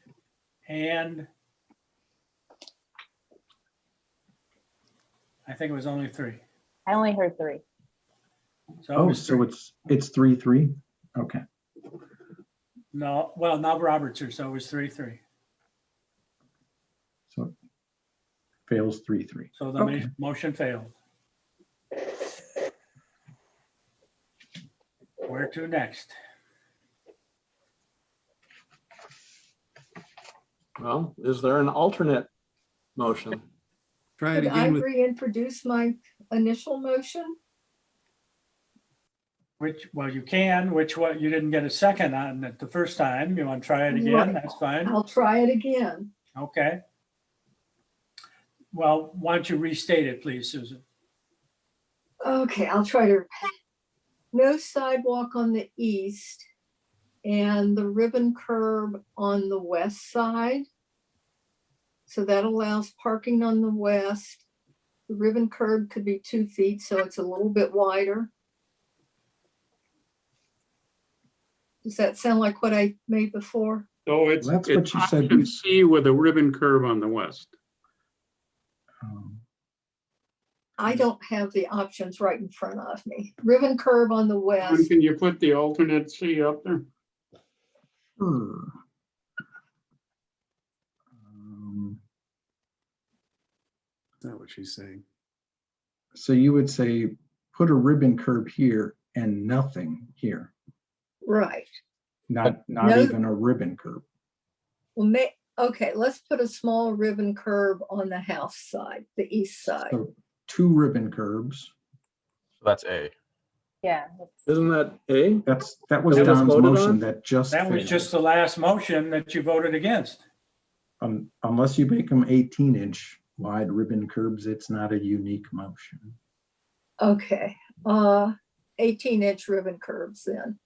A: and I think it was only 3.
E: I only heard 3.
A: So it
B: Oh,
A: was
B: so
A: 3.
B: it's 3-3? Okay.
A: No, well, now Robert's here, so it was 3-3.
B: So fails 3-3.
A: So the
B: Okay.
A: motion failed. Where to next?
V: Well, is there an alternate motion?
L: Try it
C: could I
L: again with,
C: reintroduce my initial motion?
A: Well, you can, which what you didn't get a second on it the first time. You want to try it again?
C: Right.
A: That's fine.
C: I'll try it again.
A: Okay. Well, why don't you restate it, please, Susan?
C: Okay, I'll try to. No sidewalk on the east and the ribbon curb on the west side. So that allows parking on the west. The ribbon curb could be 2 feet, so it's a little bit wider. Does that sound like what I made before?
Q: so it's,
B: That's what
Q: it's
B: you said.
Q: option C with a ribbon curve on the west.
C: I don't have the options right in front of me. Ribbon curb on the
Q: John,
C: west.
Q: can you put the alternate C up there?
B: Sure.
L: not what she's saying.
B: So you would say, put a ribbon curb here and nothing here,
C: Right.
B: not
C: No.
B: even a ribbon curb.
C: Well, okay, let's put a small ribbon curb on the house side, the east side.
B: So 2 ribbon curbs.
F: So that's A.
E: Yeah.
V: Isn't that A?
B: That was
V: That was
B: Don's
V: voted
B: motion
V: on?
B: that just
A: That was
B: failed.
A: just the last motion that you voted against.
B: Unless you make them 18-inch wide ribbon curbs, it's not a unique motion.
C: Okay, 18-inch ribbon curbs then.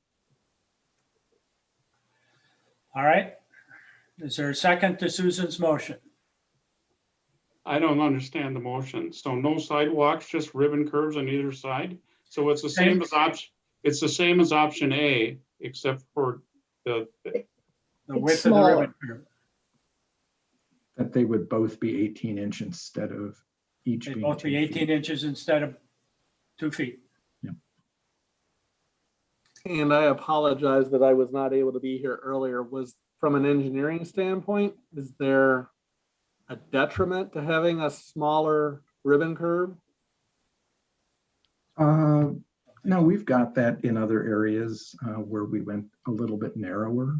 A: All right. Is there a second to Susan's motion?
Q: I don't understand the motion. So no sidewalks, just ribbon curves on either side? So it's the same as it's the same as option A, except for the
A: width of the ribbon curb.
B: That they would both be 18-inch instead of each
A: They
B: being
A: both be
B: 2
A: 18
B: feet.
A: inches instead of 2 feet.
V: And I apologize that I was not able to be here earlier. Was from an engineering standpoint, is there a detriment to having a smaller ribbon curb?
B: No, we've got that in other areas where we went a little bit narrower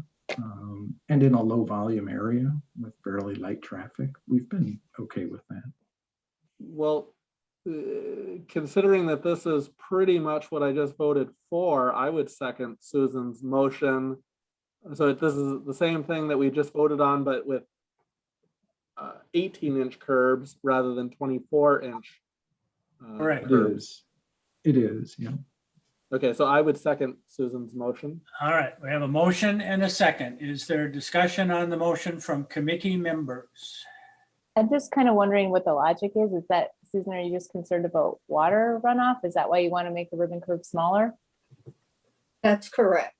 B: and in a low volume area with fairly light traffic. We've been okay with that.
V: Well, considering that this is pretty much what I just voted for, I would second Susan's motion. So this is the same thing that we just voted on, but with 18-inch curbs rather than 24-inch.
A: Correct.
B: It is, yeah.
V: Okay, so I would second Susan's motion.
A: All right, we have a motion and a second. Is there discussion on the motion from committee members?
E: I'm just kind of wondering what the logic is. Is that, Susan, are you just concerned about water runoff? Is that why you want to make the ribbon curve smaller?
C: That's correct.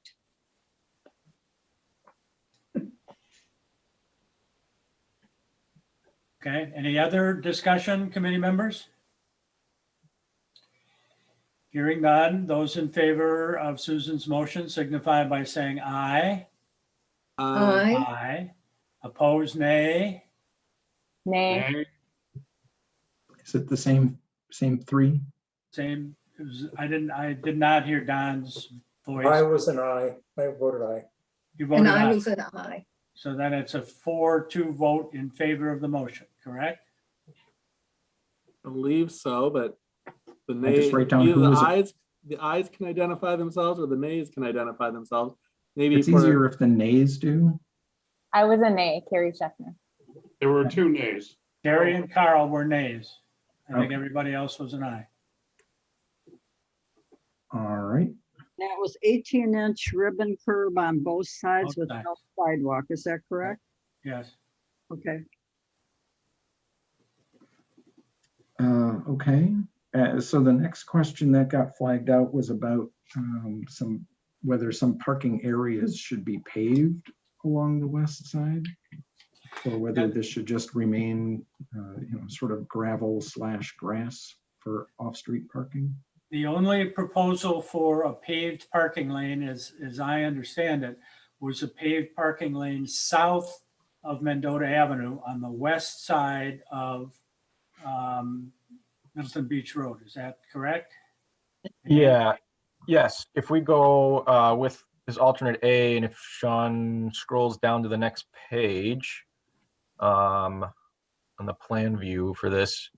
A: Okay, any other discussion, committee members? Hearing none, those in favor of Susan's motion signify by saying aye.
C: Aye.
A: Aye. Opposed, nay.
E: Nay.
B: Is it the same three?
A: Same, I did not hear Don's voice.
P: I was an aye. I voted aye.
A: You voted
C: And I
A: aye.
C: was an aye.
A: So then it's a 4-2 vote in favor of the motion, correct?
V: I believe so, but the
B: I just
V: nays,
B: write down
V: either
B: who
V: the
B: was it.
V: ayes can identify themselves or the nays can identify themselves. Maybe
B: It's easier if the nays do.
E: I was a nay, Carrie Scheffner.
Q: There were 2 nays.
A: Gary and Carl were nays. I think
B: Okay.
A: everybody else was an aye.
B: All right.
G: That was 18-inch ribbon curb on both sides
A: Both
G: with no
A: sides.
G: sidewalk. Is that correct?
A: Yes.
G: Okay.
B: Okay. So the next question that got flagged out was about whether some parking areas should be paved along the west side, or whether this should just remain, sort of gravel/grass for off-street parking.
A: The only proposal for a paved parking lane, as I understand it, was a paved parking lane south of Mendota Avenue on the west side of Middleton Beach Road. Is that correct?
F: Yeah, yes. If we go with this alternate A, and if Sean scrolls down to the next page, on the plan view for this.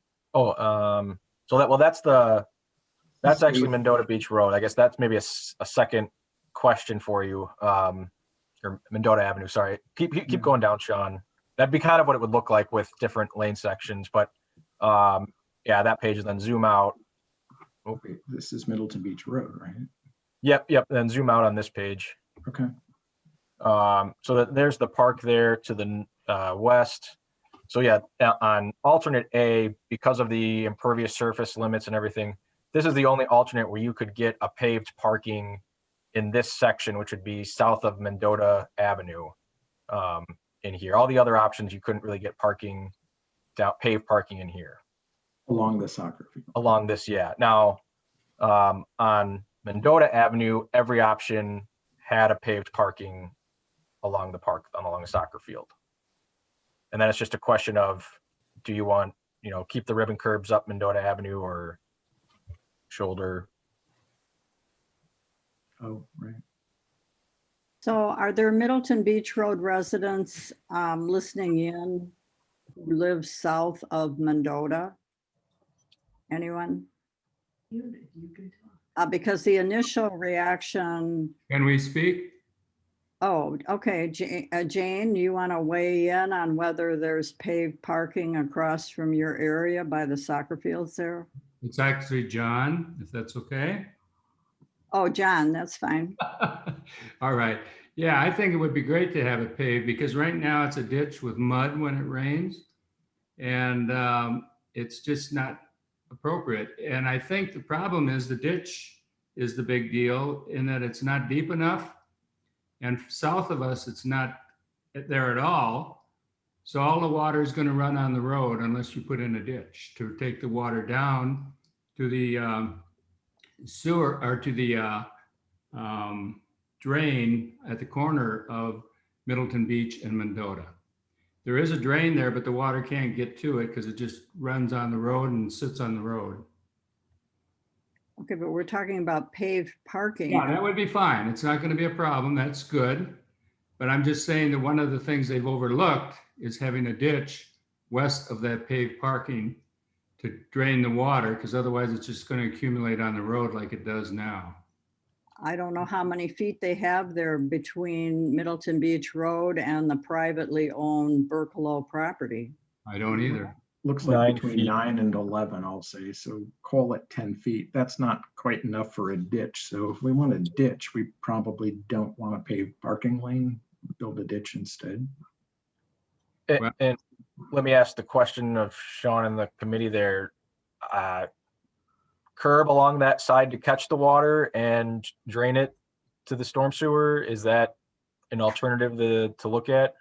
F: That's actually Mendota Beach Road. I guess that's maybe a second question for you, or Mendota Avenue. Sorry, keep going down, Sean. That'd be kind of what it would look like with different lane sections, but yeah, that page, and then zoom out.
B: Oh, wait, this is Middleton Beach Road, right?
F: Yep. Then zoom out on this page.
B: Okay.
F: So there's the park there to the west. So yeah, on alternate A, because of the impervious surface limits and everything, this is the only alternate where you could get a paved parking in this section, which would be south of Mendota Avenue in here. All the other options, you couldn't really get parking, paved parking in here.
B: Along the soccer field.
F: Along this, yeah. Now, on Mendota Avenue, every option had a paved parking along the park, along the soccer field. And then it's just a question of, do you want, keep the ribbon curbs up Mendota Avenue or shoulder?
B: Oh, right.
G: So are there Middleton Beach Road residents listening in who live south of Mendota? Anyone? Because the initial reaction.
R: Can we speak?
G: Oh, okay. Jane, you want to weigh in on whether there's paved parking across from your area by the soccer fields there?
R: It's actually John, if that's okay.
G: Oh, John, that's fine.
R: All right. Yeah, I think it would be great to have it paved because right now it's a ditch with mud when it rains. And it's just not appropriate. And I think the problem is the ditch is the big deal in that it's not deep enough. And south of us, it's not there at all. So all the water is going to run on the road unless you put in a ditch to take the water down to the sewer or to the drain at the corner of Middleton Beach and Mendota. There is a drain there, but the water can't get to it because it just runs on the road and sits on the road.
G: Okay, but we're talking about paved parking.
R: Yeah, that would be fine. It's not going to be a problem. That's good. But I'm just saying that one of the things they've overlooked is having a ditch west of that paved parking to drain the water, because otherwise it's just going to accumulate on the road like it does now.
G: I don't know how many feet they have there between Middleton Beach Road and the privately owned Berkelo property.
R: I don't either.
B: looks like
F: 9
B: between
F: feet.
B: 9 and 11, I'll say. So call it 10 feet. That's not quite enough for a ditch. So if we want a ditch, we probably don't want to pave parking lane, build a ditch instead.
F: And let me ask the question of Sean and the committee there. Curb along that side to catch the water and drain it to the storm sewer, is that an alternative to look at?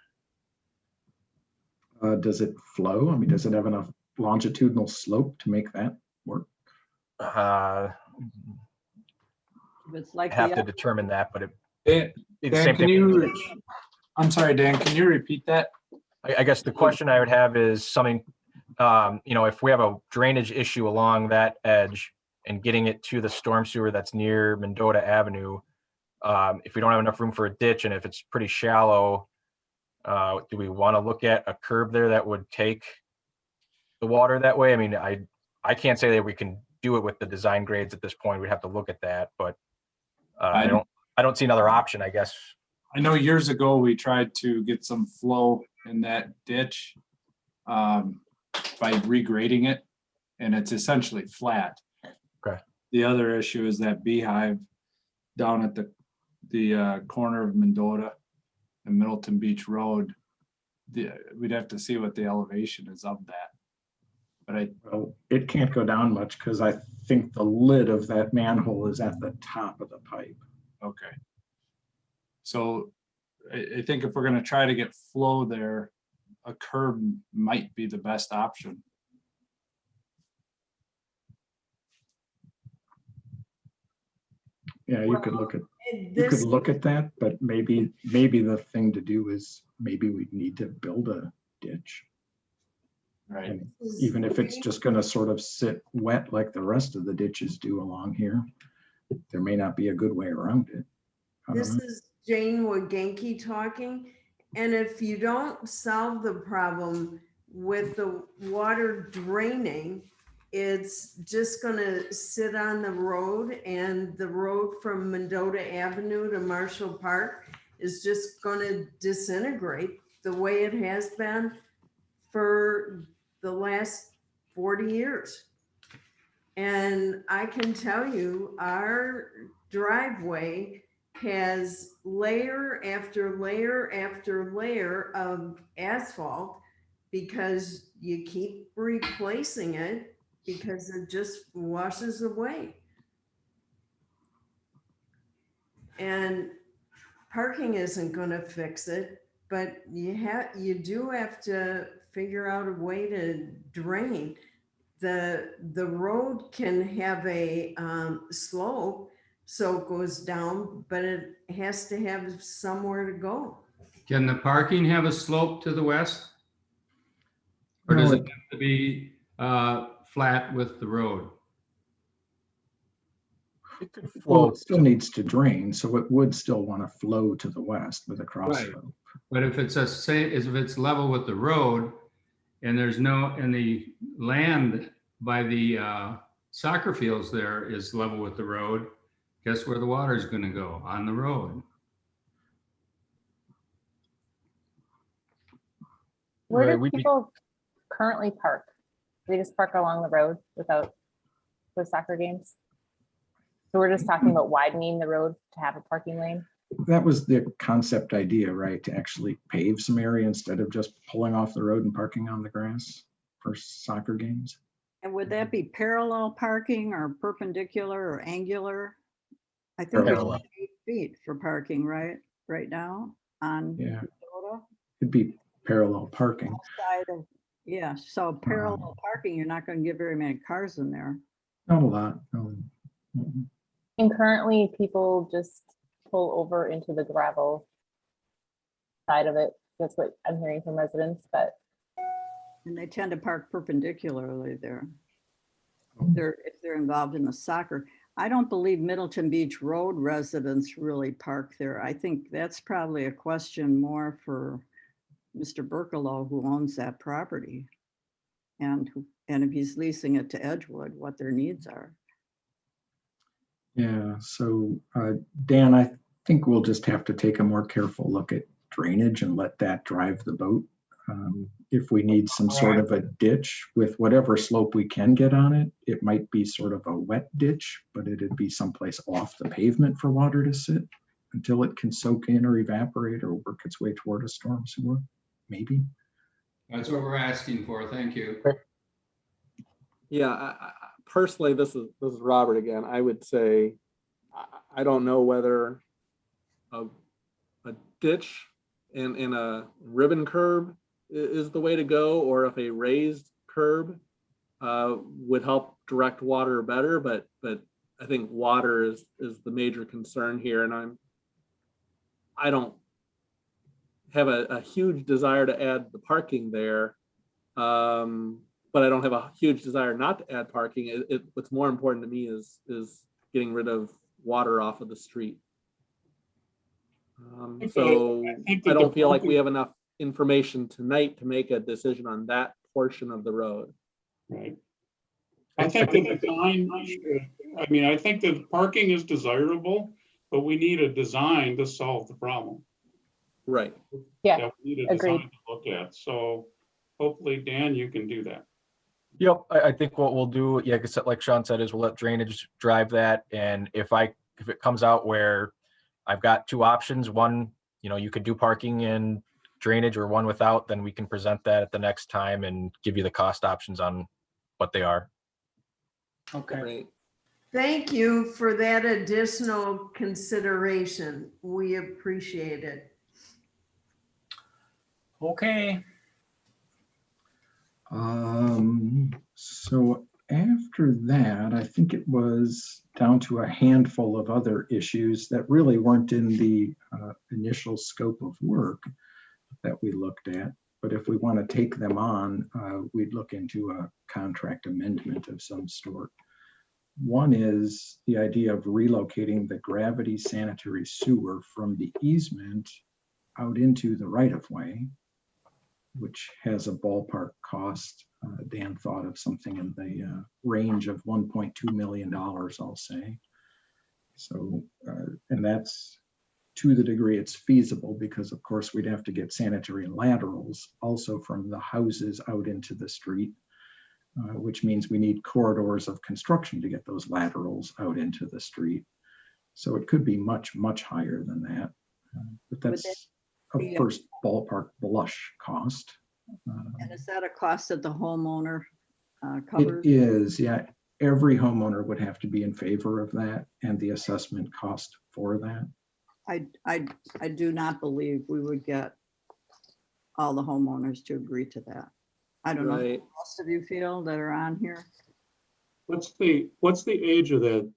B: Does it flow? I mean, does it have enough longitudinal slope to make that work?
G: It's like
F: Have
G: the
F: to determine that, but
N: Dan,
F: it's the same
N: can
F: thing.
N: you, I'm sorry, Dan, can you repeat that?
F: I guess the question I would have is something, if we have a drainage issue along that edge and getting it to the storm sewer that's near Mendota Avenue, if we don't have enough room for a ditch and if it's pretty shallow, do we want to look at a curb there that would take the water that way? I mean, I can't say that we can do it with the design grades at this point. We'd have to look at that, but I don't see another option, I guess.
N: I know years ago, we tried to get some flow in that ditch by regrading it, and it's essentially flat.
F: Okay.
N: The other issue is that beehive down at the corner of Mendota and Middleton Beach Road. We'd have to see what the elevation is of that. But
B: Well, it can't go down much because I think the lid of that manhole is at the top of the pipe.
N: okay. So I think if we're gonna try to get flow there, a curb might be the best option.
B: Yeah, you could look at that, but maybe the thing to do is maybe we need to build a ditch.
N: Right.
B: And even if it's just going to sort of sit wet like the rest of the ditches do along here, there may not be a good way around it.
D: This is Jane Wagenke talking. And if you don't solve the problem with the water draining, it's just going to sit on the road, and the road from Mendota Avenue to Marshall Park is just going to disintegrate the way it has been for the last 40 years. And I can tell you, our driveway has layer after layer after layer of asphalt because you keep replacing it because it just washes away. And parking isn't going to fix it, but you do have to figure out a way to drain. The road can have a slope, so it goes down, but it has to have somewhere to go.
R: Can the parking have a slope to the west? Or does it have to be flat with the road?
B: Well, it still needs to drain, so it would still want to flow to the west with a cross
R: Right.
B: slope.
R: But if it's if it's level with the road and there's and the land by the soccer fields there is level with the road, guess where the water is going to go? On the road.
E: Where do people currently park? They just park along the road without the soccer games? So we're just talking about widening the road to have a parking lane?
B: That was the concept idea, right? To actually pave some area instead of just pulling off the road and parking on the grass for soccer games.
G: And would that be parallel parking or perpendicular or angular? I think there's
B: Parallel.
G: 8 feet for parking, right now on
B: Yeah.
G: Mendota.
B: It'd be parallel parking.
G: Side of, yeah, so parallel parking, you're not going to get very many cars in there.
B: Not a lot. No.
E: And currently people just pull over into the gravel side of it. That's what I'm hearing from residents, but.
G: And they tend to park perpendicularly there. If they're involved in the soccer. I don't believe Middleton Beach Road residents really park there. I think that's probably a question more for Mr. Berkalow, who owns that property. And if he's leasing it to Edgewood, what their needs are.
B: Yeah, so Dan, I think we'll just have to take a more careful look at drainage and let that drive the boat. If we need some sort of a ditch with whatever slope we can get on it, it might be sort of a wet ditch, but it'd be someplace off the pavement for water to sit until it can soak in or evaporate or work its way toward a storm sewer, maybe.
R: That's what we're asking for. Thank you.
V: Yeah, personally, this is Robert again. I would say, I don't know whether a ditch and a ribbon curb is the way to go, or if a raised curb would help direct water better. But I think water is the major concern here, and I don't have a huge desire to add the parking there. But I don't have a huge desire not to add parking. What's more important to me is getting rid of water off of the street. So I don't feel like we have enough information tonight to make a decision on that portion of the road.
Q: Right. I think the design, I mean, I think that parking is desirable, but we need a design to solve the problem.
V: Right.
E: Yeah,
Q: We need a design
E: agreed.
Q: to look at. So hopefully, Dan, you can do that.
F: Yep, I think what we'll do, yeah, like Sean said, is we'll let drainage drive that. And if it comes out where I've got two options, one, you could do parking and drainage, or one without, then we can present that at the next time and give you the cost options on what they are.
A: Okay.
V: Great.
D: Thank you for that additional consideration. We appreciate it.
A: Okay.
B: So after that, I think it was down to a handful of other issues that really weren't in the initial scope of work that we looked at. But if we want to take them on, we'd look into a contract amendment of some sort. One is the idea of relocating the gravity sanitary sewer from the easement out into the right-of-way, which has a ballpark cost. Dan thought of something in the range of $1.2 million, I'll say. So, and that's to the degree it's feasible, because of course we'd have to get sanitary laterals also from the houses out into the street, which means we need corridors of construction to get those laterals out into the street. So it could be much, much higher than that. But that's a first ballpark blush cost.
G: And is that a cost that the homeowner covers?
B: It is, yeah. Every homeowner would have to be in favor of that and the assessment cost for that.
G: I do not believe we would get all the homeowners to agree to that. I don't know
V: Right.
G: what most of you feel that are on here.
Q: What's the age of that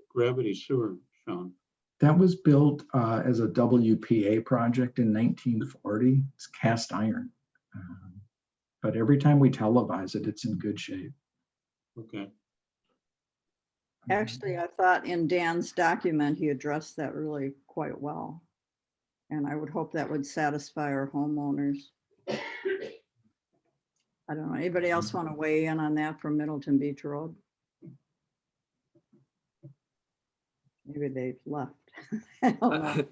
Q: gravity sewer, Sean?
B: That was built as a WPA project in 1940. It's cast iron. But every time we televise it, it's in good shape.
Q: Okay.
G: Actually, I thought in Dan's document, he addressed that really quite well. And I would hope that would satisfy our homeowners. I don't know, anybody else want to weigh in on that from Middleton Beach Road? Maybe they've left. I don't know.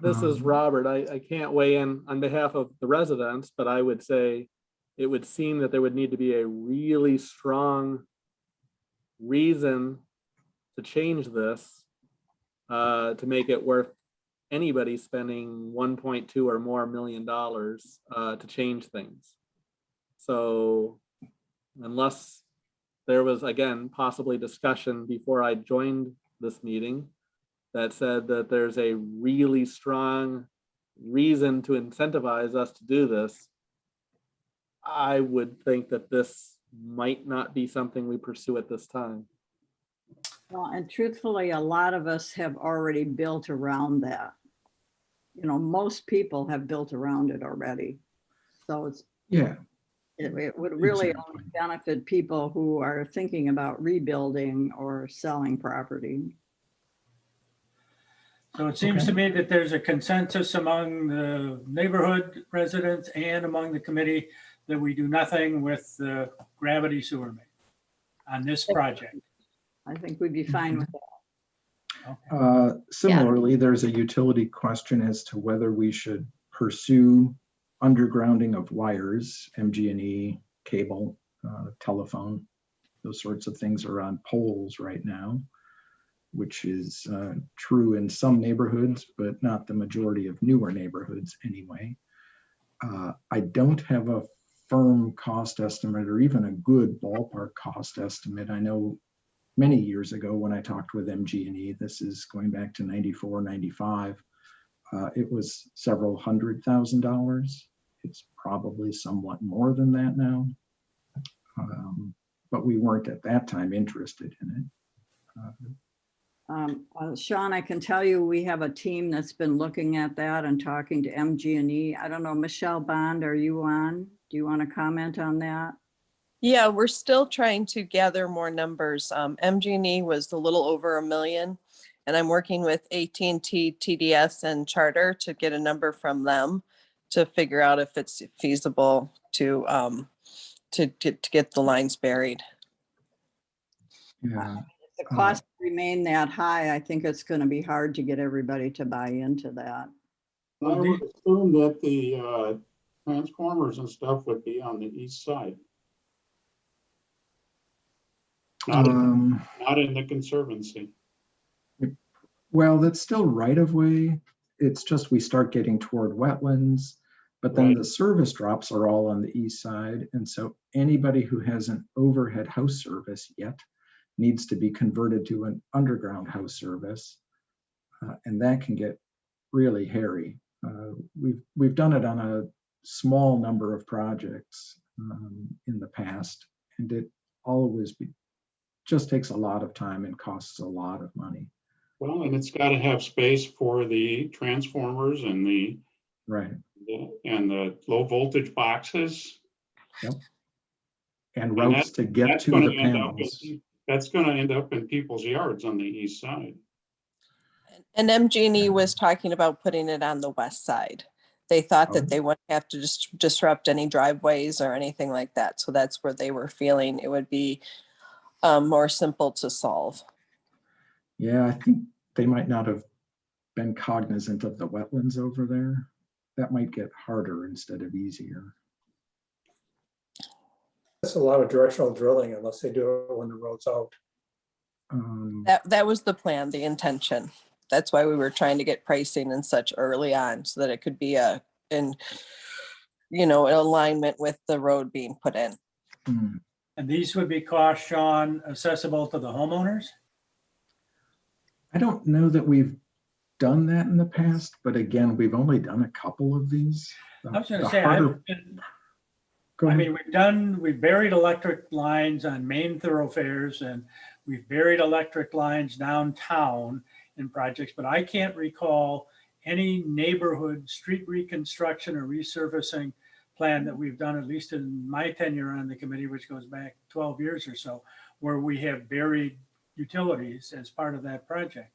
V: This is Robert. I can't weigh in on behalf of the residents, but I would say it would seem that there would need to be a really strong reason to change this to make it worth anybody spending 1.2 or more $1 million to change things. So unless there was, again, possibly discussion before I joined this meeting that said that there's a really strong reason to incentivize us to do this, I would think that this might not be something we pursue at this time.
G: Well, and truthfully, a lot of us have already built around that. You know, most people have built around it already. So it's,
B: yeah,
G: it would really only benefit people who are thinking about rebuilding or selling property.
A: So it seems to me that there's a consensus among the neighborhood residents and among the committee that we do nothing with the gravity sewer main on this project.
G: I think we'd be fine with that.
B: Similarly, there's a utility question as to whether we should pursue undergrounding of wires, MG&E, cable, telephone, those sorts of things are on poles right now, which is true in some neighborhoods, but not the majority of newer neighborhoods anyway. I don't have a firm cost estimate or even a good ballpark cost estimate. I know many years ago when I talked with MG&E, this is going back to 94, 95, it was several $100,000. It's probably somewhat more than that now. But we weren't at that time interested in it.
G: Sean, I can tell you, we have a team that's been looking at that and talking to MG&E. I don't know, Michelle Bond, are you on? Do you want to comment on that?
O: Yeah, we're still trying to gather more numbers. MG&E was a little over $1 million, and I'm working with AT&T, TDS, and Charter to get a number from them to figure out if it's feasible to get the lines buried.
B: Yeah.
G: If the costs remain that high, I think it's going to be hard to get everybody to buy into that.
Q: I would assume that the transformers and stuff would be on the east side. Not in the Conservancy.
B: Well, that's still right of way. It's just we start getting toward wetlands, but then the service drops are all on the east side. And so anybody who has an overhead house service yet needs to be converted to an underground house service. And that can get really hairy. We've done it on a small number of projects in the past, and it always just takes a lot of time and costs a lot of money.
Q: Well, and it's got to have space for the transformers and the low voltage boxes.
B: Yep. And routes to get to the panels.
Q: That's going to end up in people's yards on the east side.
O: And MG&E was talking about putting it on the west side. They thought that they wouldn't have to just disrupt any driveways or anything like that. So that's where they were feeling it would be more simple to solve.
B: Yeah, I think they might not have been cognizant of the wetlands over there. That might get harder instead of easier.
P: That's a lot of directional drilling unless they do it when the road's out.
O: That was the plan, the intention. That's why we were trying to get pricing and such early on so that it could be in alignment with the road being put in.
A: And these would be costs, Sean, accessible to the homeowners?
B: I don't know that we've done that in the past, but again, we've only done a couple of these.
A: I was going to say, we've buried electric lines on main thoroughfares and we've buried electric lines downtown in projects, but I can't recall any neighborhood street reconstruction or resurfacing plan that we've done, at least in my tenure on the committee, which goes back 12 years or so, where we have buried utilities as part of that project.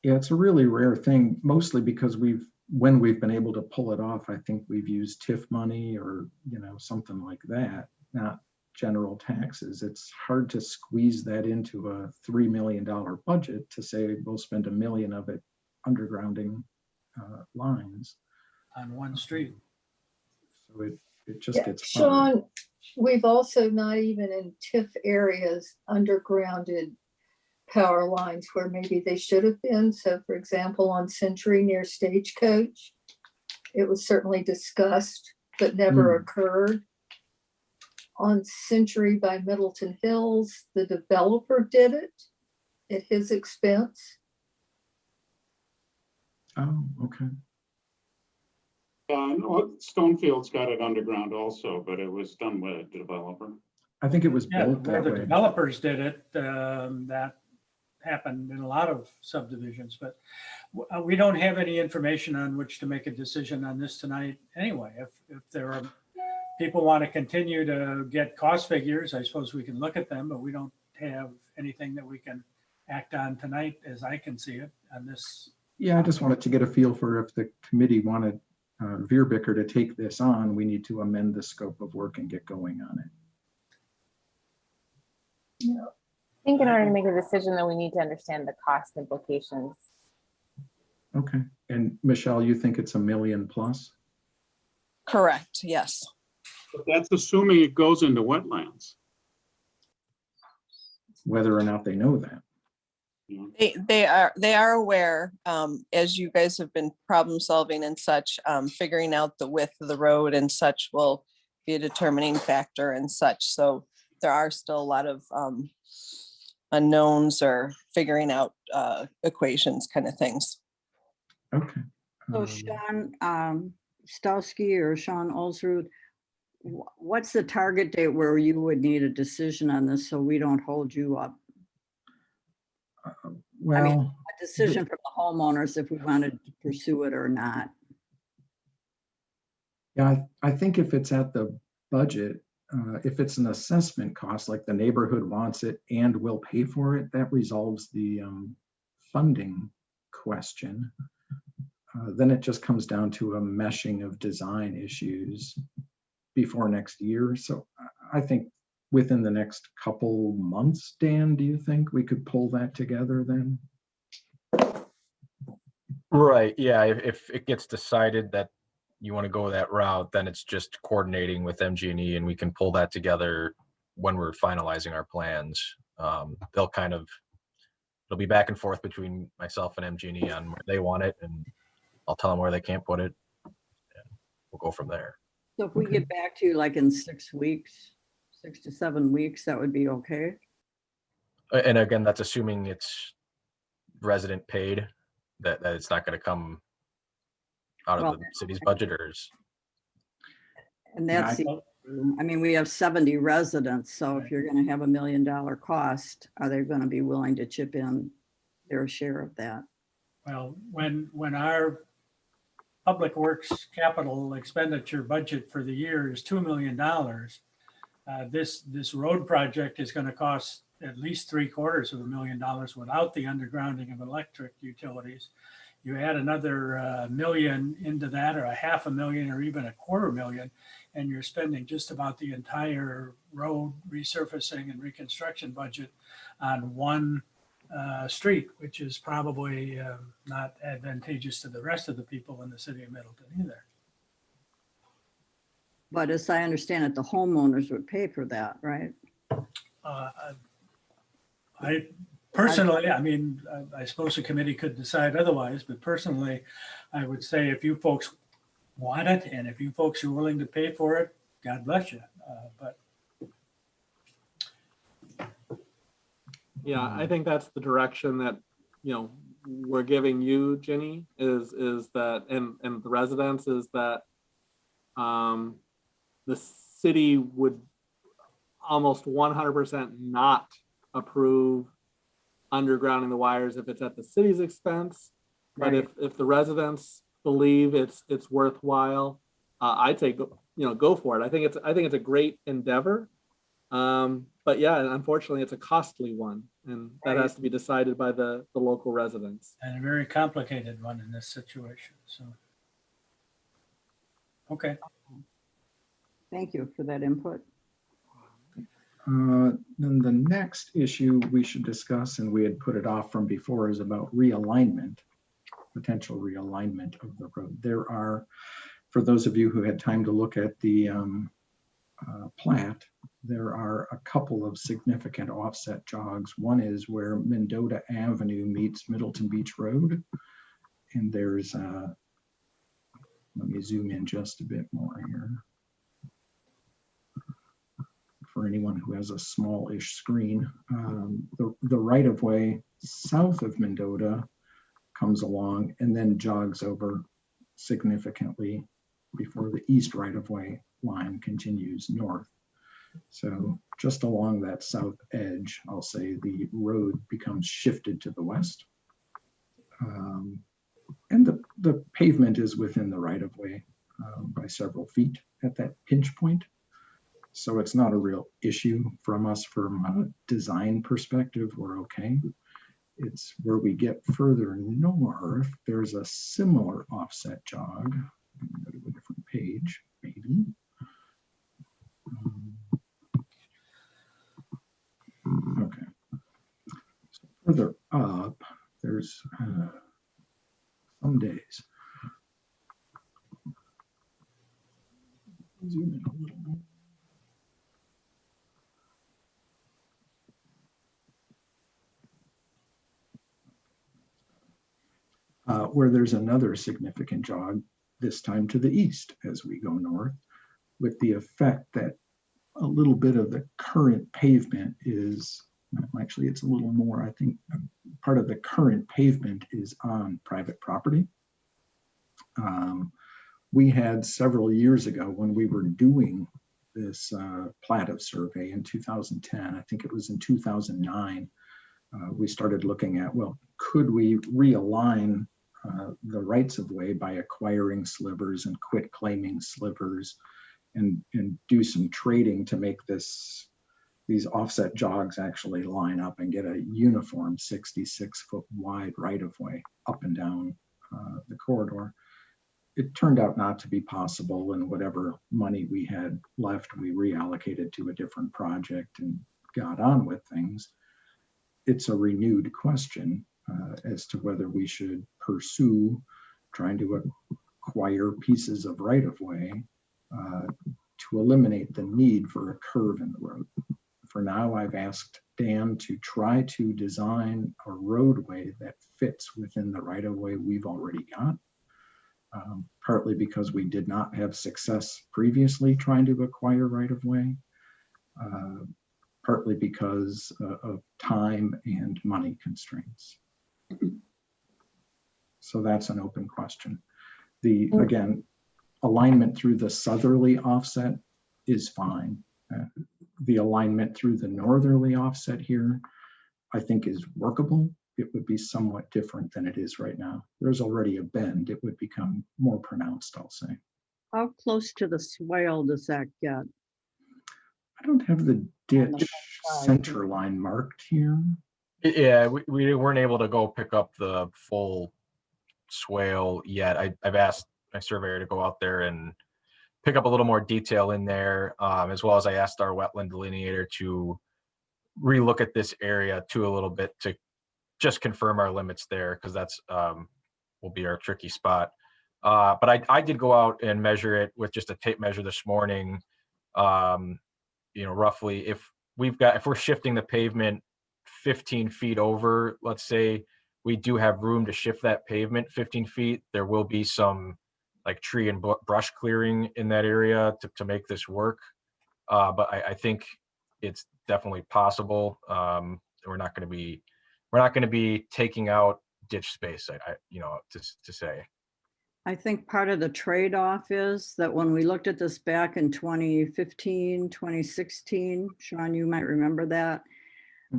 B: Yeah, it's a really rare thing, mostly because when we've been able to pull it off, I think we've used TIF money or, something like that, not general taxes. It's hard to squeeze that into a $3 million budget to say we'll spend $1 million of it undergrounding lines
A: on one street.
B: So it just gets
C: Sean, we've also not even in TIF areas undergrounded power lines where maybe they should have been. So for example, on Century near Stagecoach, it was certainly discussed, but never occurred. On Century by Middleton Hills, the developer did it at his expense.
B: Oh, okay.
Q: Stonefield's got it underground also, but it was done with a developer.
B: I think it was
A: built that way. The developers did it. That happened in a lot of subdivisions, but we don't have any information on which to make a decision on this tonight anyway. If there are people want to continue to get cost figures, I suppose we can look at them, but we don't have anything that we can act on tonight as I can see it on this.
B: Yeah, I just wanted to get a feel for if the committee wanted Veerbicker to take this on, we need to amend the scope of work and get going on it.
C: Yeah.
E: I think in order to make a decision, though, we need to understand the cost implications.
B: Okay. And Michelle, you think it's $1 million plus?
O: Correct, yes.
Q: But that's assuming it goes into wetlands.
B: Whether or not they know that.
O: They are aware, as you guys have been problem solving and such, figuring out the width of the road and such will be a determining factor and such. So there are still a lot of unknowns or figuring out equations kind of things.
B: Okay.
G: So Sean Stowski or Sean Olsrud, what's the target date where you would need a decision on this so we don't hold you up?
B: Well,
G: I mean, a decision from the homeowners if we wanted to pursue it or not.
B: yeah, I think if it's at the budget, if it's an assessment cost, like the neighborhood wants it and will pay for it, that resolves the funding question. Then it just comes down to a meshing of design issues before next year. So I think within the next couple months, Dan, do you think we could pull that together then?
F: Right, yeah, if it gets decided that you want to go that route, then it's just coordinating with MG&E and we can pull that together when we're finalizing our plans. It'll be back and forth between myself and MG&E on where they want it, and I'll tell them where they can't put it. And we'll go from there.
G: So if we get back to you like in 6 weeks, 6 to 7 weeks, that would be okay?
F: And again, that's assuming it's resident paid, that it's not going to come out of the city's budget or
G: And that's, I mean, we have 70 residents, so if you're gonna have $1 million cost, are they gonna be willing to chip in their share of that?
A: Well, when our public works capital expenditure budget for the year is $2 million, this road project is going to cost at least $750,000 without the undergrounding of electric utilities. You add another million into that, or $500,000, or even $250,000, and you're spending just about the entire road resurfacing and reconstruction budget on one street, which is probably not advantageous to the rest of the people in the city of Middleton either.
G: But as I understand it, the homeowners would pay for that, right?
A: I personally, I mean, I suppose the committee could decide otherwise, but personally, I would say if you folks want it and if you folks are willing to pay for it, God bless you. But
V: Yeah, I think that's the direction that, we're giving you, Jenny, is that, and the residents, is that the city would almost 100% not approve undergrounding the wires if it's at the city's expense. But
G: Right.
V: if the residents believe it's worthwhile, I'd say go for it. I think it's a great endeavor. But yeah, unfortunately, it's a costly one, and that has to be decided by the local residents.
A: and a very complicated one in this situation. So, okay.
G: Thank you for that input.
B: Then the next issue we should discuss, and we had put it off from before, is about realignment, potential realignment of the road. There are, for those of you who had time to look at the plat, there are a couple of significant offset jogs. One is where Mendota Avenue meets Middleton Beach Road. And there's, let me zoom in just a bit more here. For anyone who has a small-ish screen, the right-of-way south of Mendota comes along and then jogs over significantly before the east right-of-way line continues north. So just along that south edge, I'll say the road becomes shifted to the west. And the pavement is within the right-of-way by several feet at that pinch point. So it's not a real issue from us from a design perspective. We're okay. It's where we get further north, there's a similar offset jog. Go to a different page, maybe. Okay. So further up, there's Some days. Zoom in a little more. Where there's another significant jog, this time to the east as we go north, with the effect that a little bit of the current pavement is, actually it's a little more, I think part of the current pavement is on private property. We had several years ago when we were doing this plat survey in 2010, I think it was in 2009, we started looking at, well, could we realign the rights of way by acquiring slivers and quit claiming slivers and do some trading to make these offset jogs actually line up and get a uniform 66-foot wide right of way up and down the corridor. It turned out not to be possible, and whatever money we had left, we reallocated to a different project and got on with things. It's a renewed question as to whether we should pursue trying to acquire pieces of right-of-way to eliminate the need for a curve in the road. For now, I've asked Dan to try to design a roadway that fits within the right-of-way we've already got, partly because we did not have success previously trying to acquire right-of-way, partly because of time and money constraints. So that's an open question. Again, alignment through the southerly offset is fine. The alignment through the northerly offset here, I think is workable. It would be somewhat different than it is right now. There's already a bend. It would become more pronounced, I'll say.
G: How close to the swale does that get?
B: I don't have the ditch center line marked here.
F: Yeah, we weren't able to go pick up the full swale yet. I've asked my surveyor to go out there and pick up a little more detail in there, as well as I asked our wetland delineator to relook at this area too a little bit to just confirm our limits there, because that's will be our tricky spot. But I did go out and measure it with just a tape measure this morning. Roughly if we're shifting the pavement 15 feet over, let's say, we do have room to shift that pavement 15 feet. There will be some like tree and brush clearing in that area to make this work. But I think it's definitely possible. We're not going to be taking out ditch space, to say.
G: I think part of the trade-off is that when we looked at this back in 2015, 2016, Sean, you might remember that,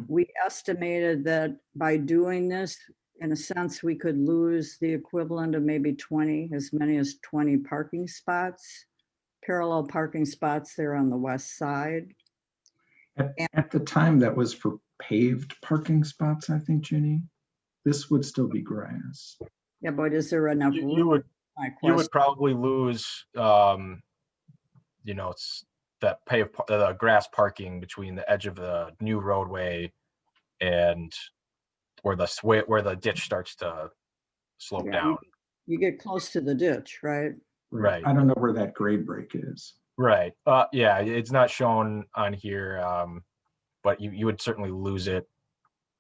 G: we estimated that by doing this, in a sense, we could lose the equivalent of maybe as many as 20 parking spots, parallel parking spots there on the west side.
B: At the time, that was for paved parking spots, I think, Ginny. This would still be grass.
G: Yeah, but is there enough room?
F: You would probably lose, it's that the grass parking between the edge of the new roadway and where the ditch starts to slope down.
G: You get close to the ditch, right?
F: Right.
B: I don't know where that grade break is.
F: Right. Yeah, it's not shown on here, but you would certainly lose it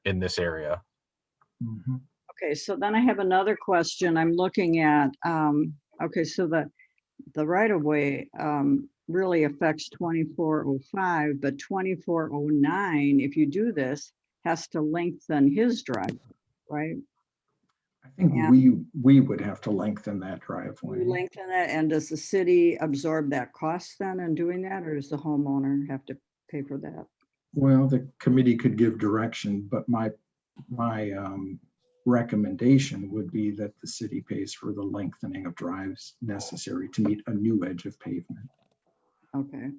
F: in this area.
B: Mm-hmm.
G: Okay, so then I have another question. I'm looking at, okay, so the right-of-way really affects 2405, but 2409, if you do this, has to lengthen his driveway, right?
B: I think we would have to lengthen that driveway.
G: Lengthen it, and does the city absorb that cost then in doing that, or does the homeowner have to pay for that?
B: Well, the committee could give direction, but my recommendation would be that the city pays for the lengthening of drives necessary to meet a new edge of pavement.
G: Okay.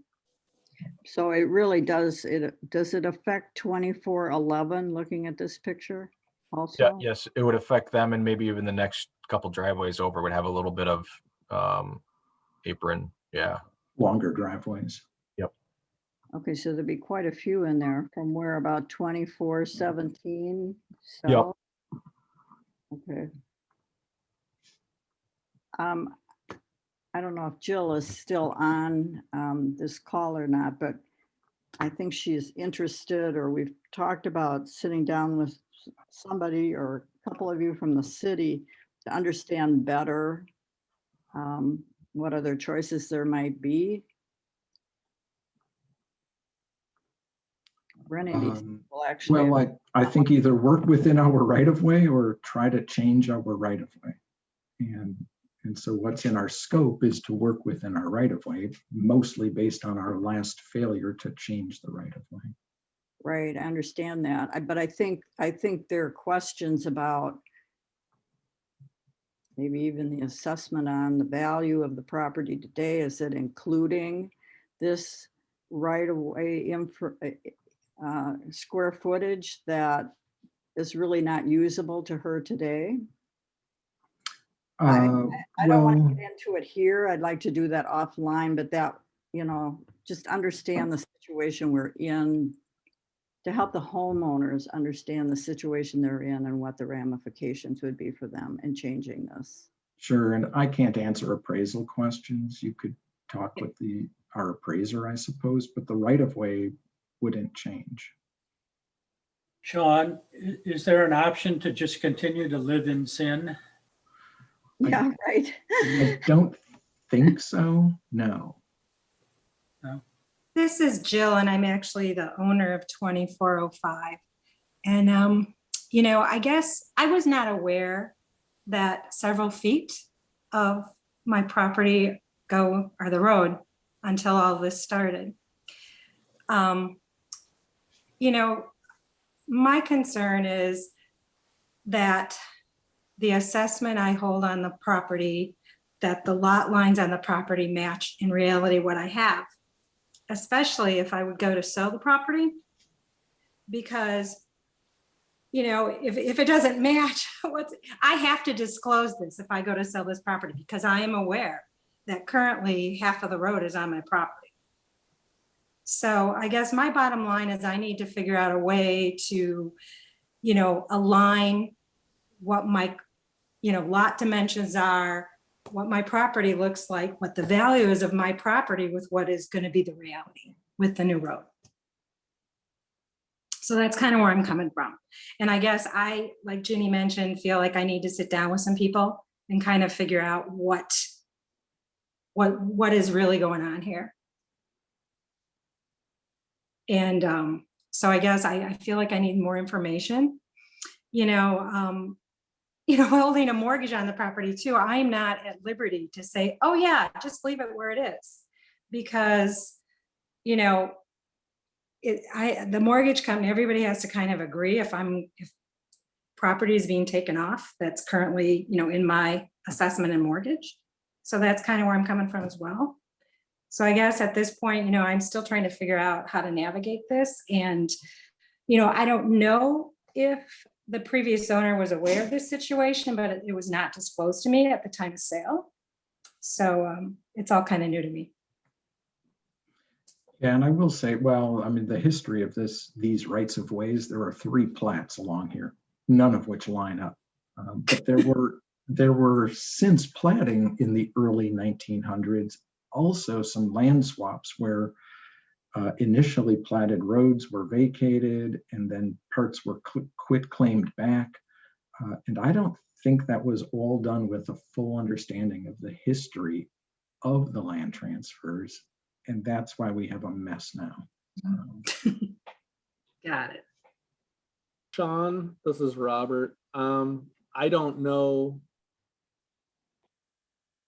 G: So it really does it affect 2411 looking at this picture also?
F: Yeah, yes, it would affect them, and maybe even the next couple driveways over would have a little bit of apron. Yeah.
B: Longer driveways.
F: Yep.
G: Okay, so there'd be quite a few in there from where about 2417. So,
F: yep.
G: Okay. I don't know if Jill is still on this call or not, but I think she's interested, or we've talked about sitting down with somebody or a couple of you from the city to understand better what other choices there might be. Brennan needs people actually.
B: Well, I think either work within our right of way or try to change our right of way. And so what's in our scope is to work within our right of way, mostly based on our last failure to change the right of way.
G: Right, I understand that. But I think there are questions about maybe even the assessment on the value of the property today. Is it including this right of way square footage that is really not usable to her today? I don't want to get into it here. I'd like to do that offline, but that, just understand the situation we're in, to help the homeowners understand the situation they're in and what the ramifications would be for them in changing this.
B: Sure, and I can't answer appraisal questions. You could talk with our appraiser, I suppose, but the right of way wouldn't change.
A: Sean, is there an option to just continue to live in sin?
G: Yeah, right.
B: I don't think so, no.
A: No.
S: This is Jill, and I'm actually the owner of 2405. And, I guess I was not aware that several feet of my property or the road until all this started. My concern is that the assessment I hold on the property, that the lot lines on the property match in reality what I have, especially if I would go to sell the property, because if it doesn't match, I have to disclose this if I go to sell this property, because I am aware that currently half of the road is on my property. So I guess my bottom line is I need to figure out a way to, align what my, lot dimensions are, what my property looks like, what the value is of my property with what is going to be the reality with the new road. So that's kind of where I'm coming from. And I guess I, like Ginny mentioned, feel like I need to sit down with some people and kind of figure out what is really going on here. And so I guess I feel like I need more information, holding a mortgage on the property too. I'm not at liberty to say, oh yeah, just leave it where it is, because, the mortgage company, everybody has to kind of agree if property is being taken off, that's currently, in my assessment and mortgage. So that's kind of where I'm coming from as well. So I guess at this point, I'm still trying to figure out how to navigate this. And, I don't know if the previous owner was aware of this situation, but it was not disclosed to me at the time of sale. So it's all kind of new to me.
B: Yeah, and I will say, the history of these rights of ways, there are 3 plats along here, none of which line up. But there were since platting in the early 1900s, also some land swaps where initially platted roads were vacated and then parts were quit claimed back. And I don't think that was all done with a full understanding of the history of the land transfers. And that's why we have a mess now.
S: Got it.
V: Sean, this is Robert. I don't know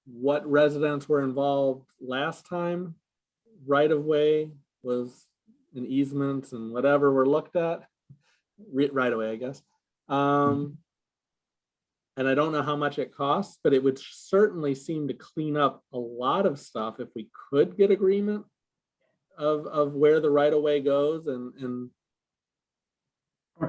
V: what residents were involved last time. Right of way was an easement and whatever were looked at. Right away, I guess. And I don't know how much it costs, but it would certainly seem to clean up a lot of stuff if we could get agreement of where the right of way goes. And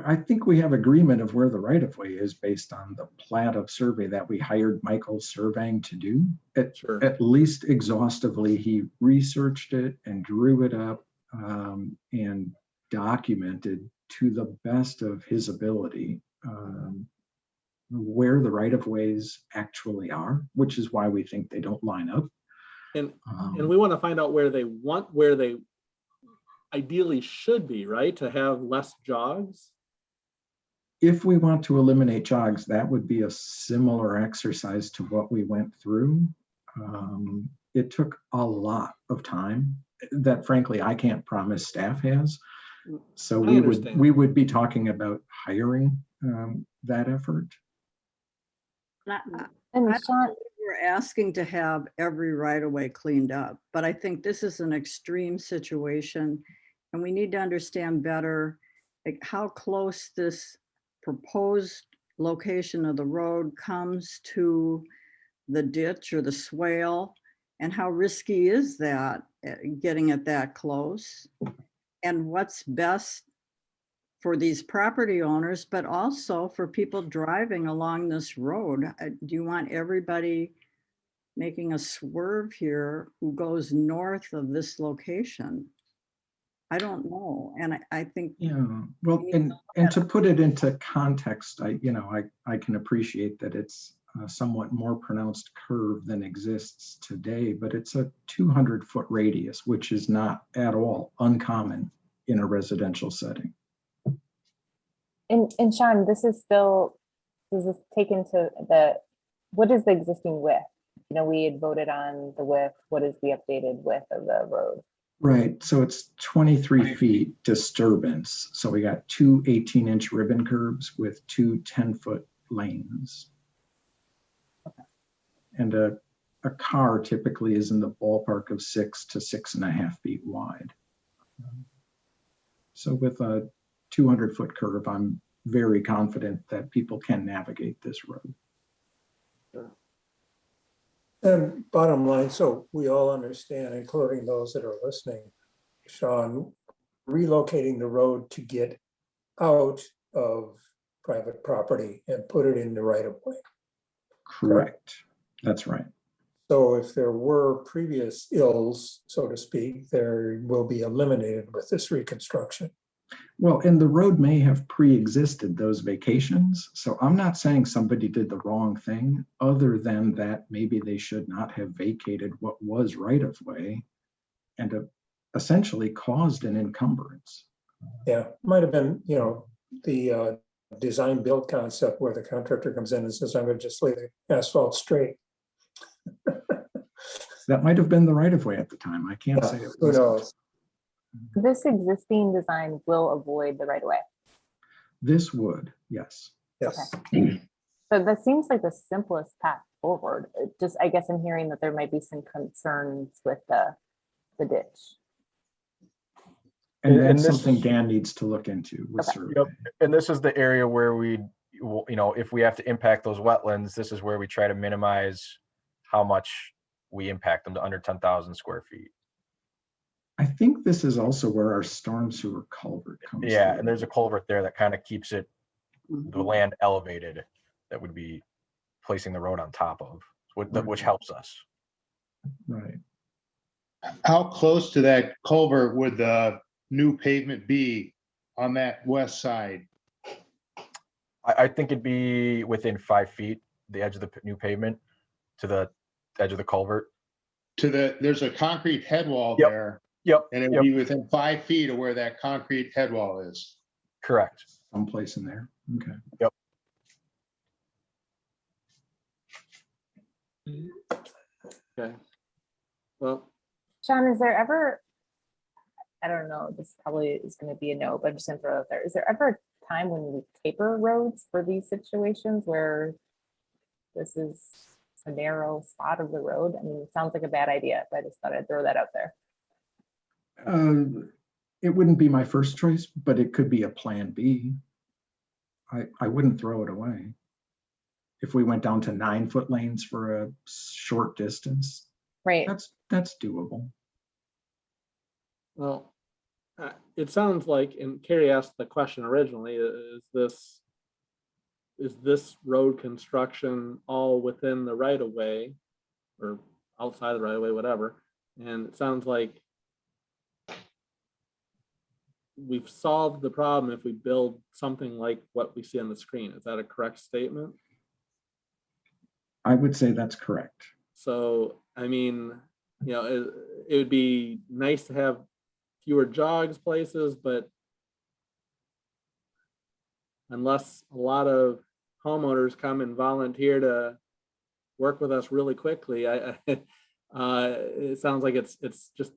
B: I think we have agreement of where the right of way is based on the plat of survey that we hired Michael Surveying to do. At least exhaustively, he researched it and drew it up and documented to the best of his ability where the right of ways actually are, which is why we think they don't line up.
V: And we want to find out where they ideally should be, right? To have less jogs.
B: If we want to eliminate jogs, that would be a similar exercise to what we went through. It took a lot of time that frankly, I can't promise staff has. So we would be talking about hiring that effort.
E: And
G: I
E: Sean,
G: we're asking to have every right of way cleaned up, but I think this is an extreme situation and we need to understand better like how close this proposed location of the road comes to the ditch or the swale, and how risky is that getting it that close, and what's best for these property owners, but also for people driving along this road. Do you want everybody making a swerve here who goes north of this location? I don't know. And I think,
B: yeah, well, and to put it into context, I can appreciate that it's a somewhat more pronounced curve than exists today, but it's a 200-foot radius, which is not at all uncommon in a residential setting.
E: and Sean, does this take into what is the existing width? We had voted on the width. What is the updated width of the road?
B: Right, so it's 23 feet disturbance. So we got two 18-inch ribbon curbs with two 10-foot lanes. And a car typically is in the ballpark of 6 to 6.5 feet wide. So with a 200-foot curve, I'm very confident that people can navigate this road.
P: And bottom line, so we all understand, including those that are listening, Sean, relocating the road to get out of private property and put it in the right of way.
B: Correct. That's right.
P: So if there were previous ills, so to speak, there will be eliminated with this reconstruction.
B: Well, and the road may have pre-existed those vacations. So I'm not saying somebody did the wrong thing, other than that maybe they should not have vacated what was right of way and essentially caused an encumbrance.
P: Yeah, might have been, the design build concept where the contractor comes in and says, I'm going to just lay the asphalt straight.
B: That might have been the right of way at the time. I can't say it
P: Who
B: was.
P: knows?
E: This existing design will avoid the right of way.
B: This would, yes.
P: Yes.
E: Okay. So that seems like the simplest path forward. I guess I'm hearing that there might be some concerns with the ditch.
B: And that's something Dan needs to look into with survey.
F: Yep. And this is the area where if we have to impact those wetlands, this is where we try to minimize how much we impact them to under 10,000 square feet.
B: I think this is also where our storm sewer culvert comes
F: Yeah,
B: through.
F: and there's a culvert there that kind of keeps the land elevated. That would be placing the road on top of, which helps us.
B: Right.
I: How close to that culvert would the new pavement be on that west side?
F: I think it'd be within 5 feet, the edge of the new pavement to the edge of the culvert.
I: There's a concrete head wall
F: Yep.
I: there.
F: Yep.
I: And it would be within 5 feet of where that concrete head wall is.
F: Correct.
B: Someplace in there. Okay.
F: Yep.
V: Okay. Well,
E: Sean, is there ever, I don't know, this probably is going to be a no, but I'm just going to throw it out there. Is there ever a time when we taper roads for these situations where this is a narrow spot of the road? I mean, it sounds like a bad idea, but I just thought I'd throw that out there.
B: It wouldn't be my first choice, but it could be a plan B. I wouldn't throw it away. If we went down to 9-foot lanes for a short distance,
E: right?
B: That's doable.
V: well, it sounds like, and Carrie asked the question originally, is this road construction all within the right of way or outside the right of way, whatever? And it sounds like we've solved the problem if we build something like what we see on the screen. Is that a correct statement?
B: I would say that's correct.
V: So, I mean, you know, it would be nice to have fewer jogs places, but unless a lot of homeowners come and volunteer to work with us really quickly, it sounds like it's just,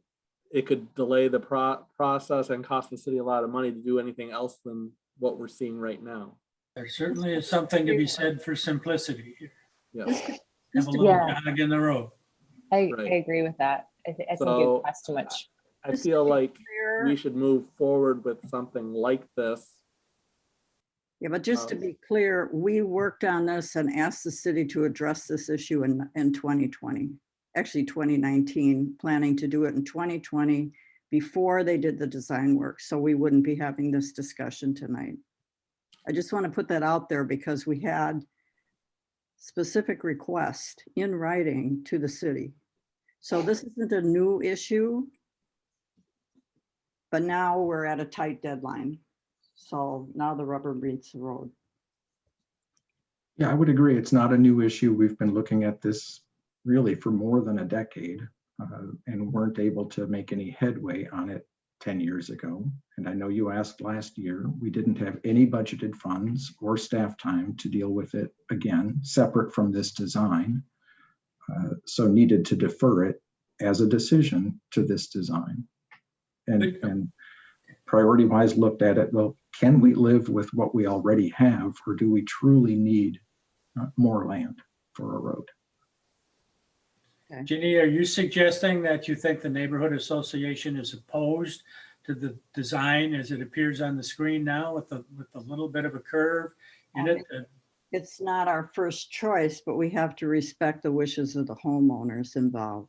V: it could delay the process and cost the city a lot of money to do anything else than what we're seeing right now.
A: There certainly is something to be said for simplicity.
V: Yeah.
A: Have a little
E: Yeah.
A: jog in the road.
E: I
V: Right.
E: agree with that. I think
V: So,
E: it costs too much.
V: I feel like we should move forward with something like this.
G: Yeah, but just to be clear, we worked on this and asked the city to address this issue in 2020, actually 2019, planning to do it in 2020 before they did the design work. So we wouldn't be having this discussion tonight. I just want to put that out there because we had specific request in writing to the city. So this isn't a new issue, but now we're at a tight deadline. So now the rubber meets the road.
B: Yeah, I would agree. It's not a new issue. We've been looking at this really for more than a decade and weren't able to make any headway on it 10 years ago. And I know you asked last year, we didn't have any budgeted funds or staff time to deal with it again, separate from this design. So needed to defer it as a decision to this design. And priority wise looked at it, well, can we live with what we already have, or do we truly need more land for a road?
A: Ginny, are you suggesting that you think the neighborhood association is opposed to the design as it appears on the screen now with the little bit of a curve in it?
G: It's not our first choice, but we have to respect the wishes of the homeowners involved.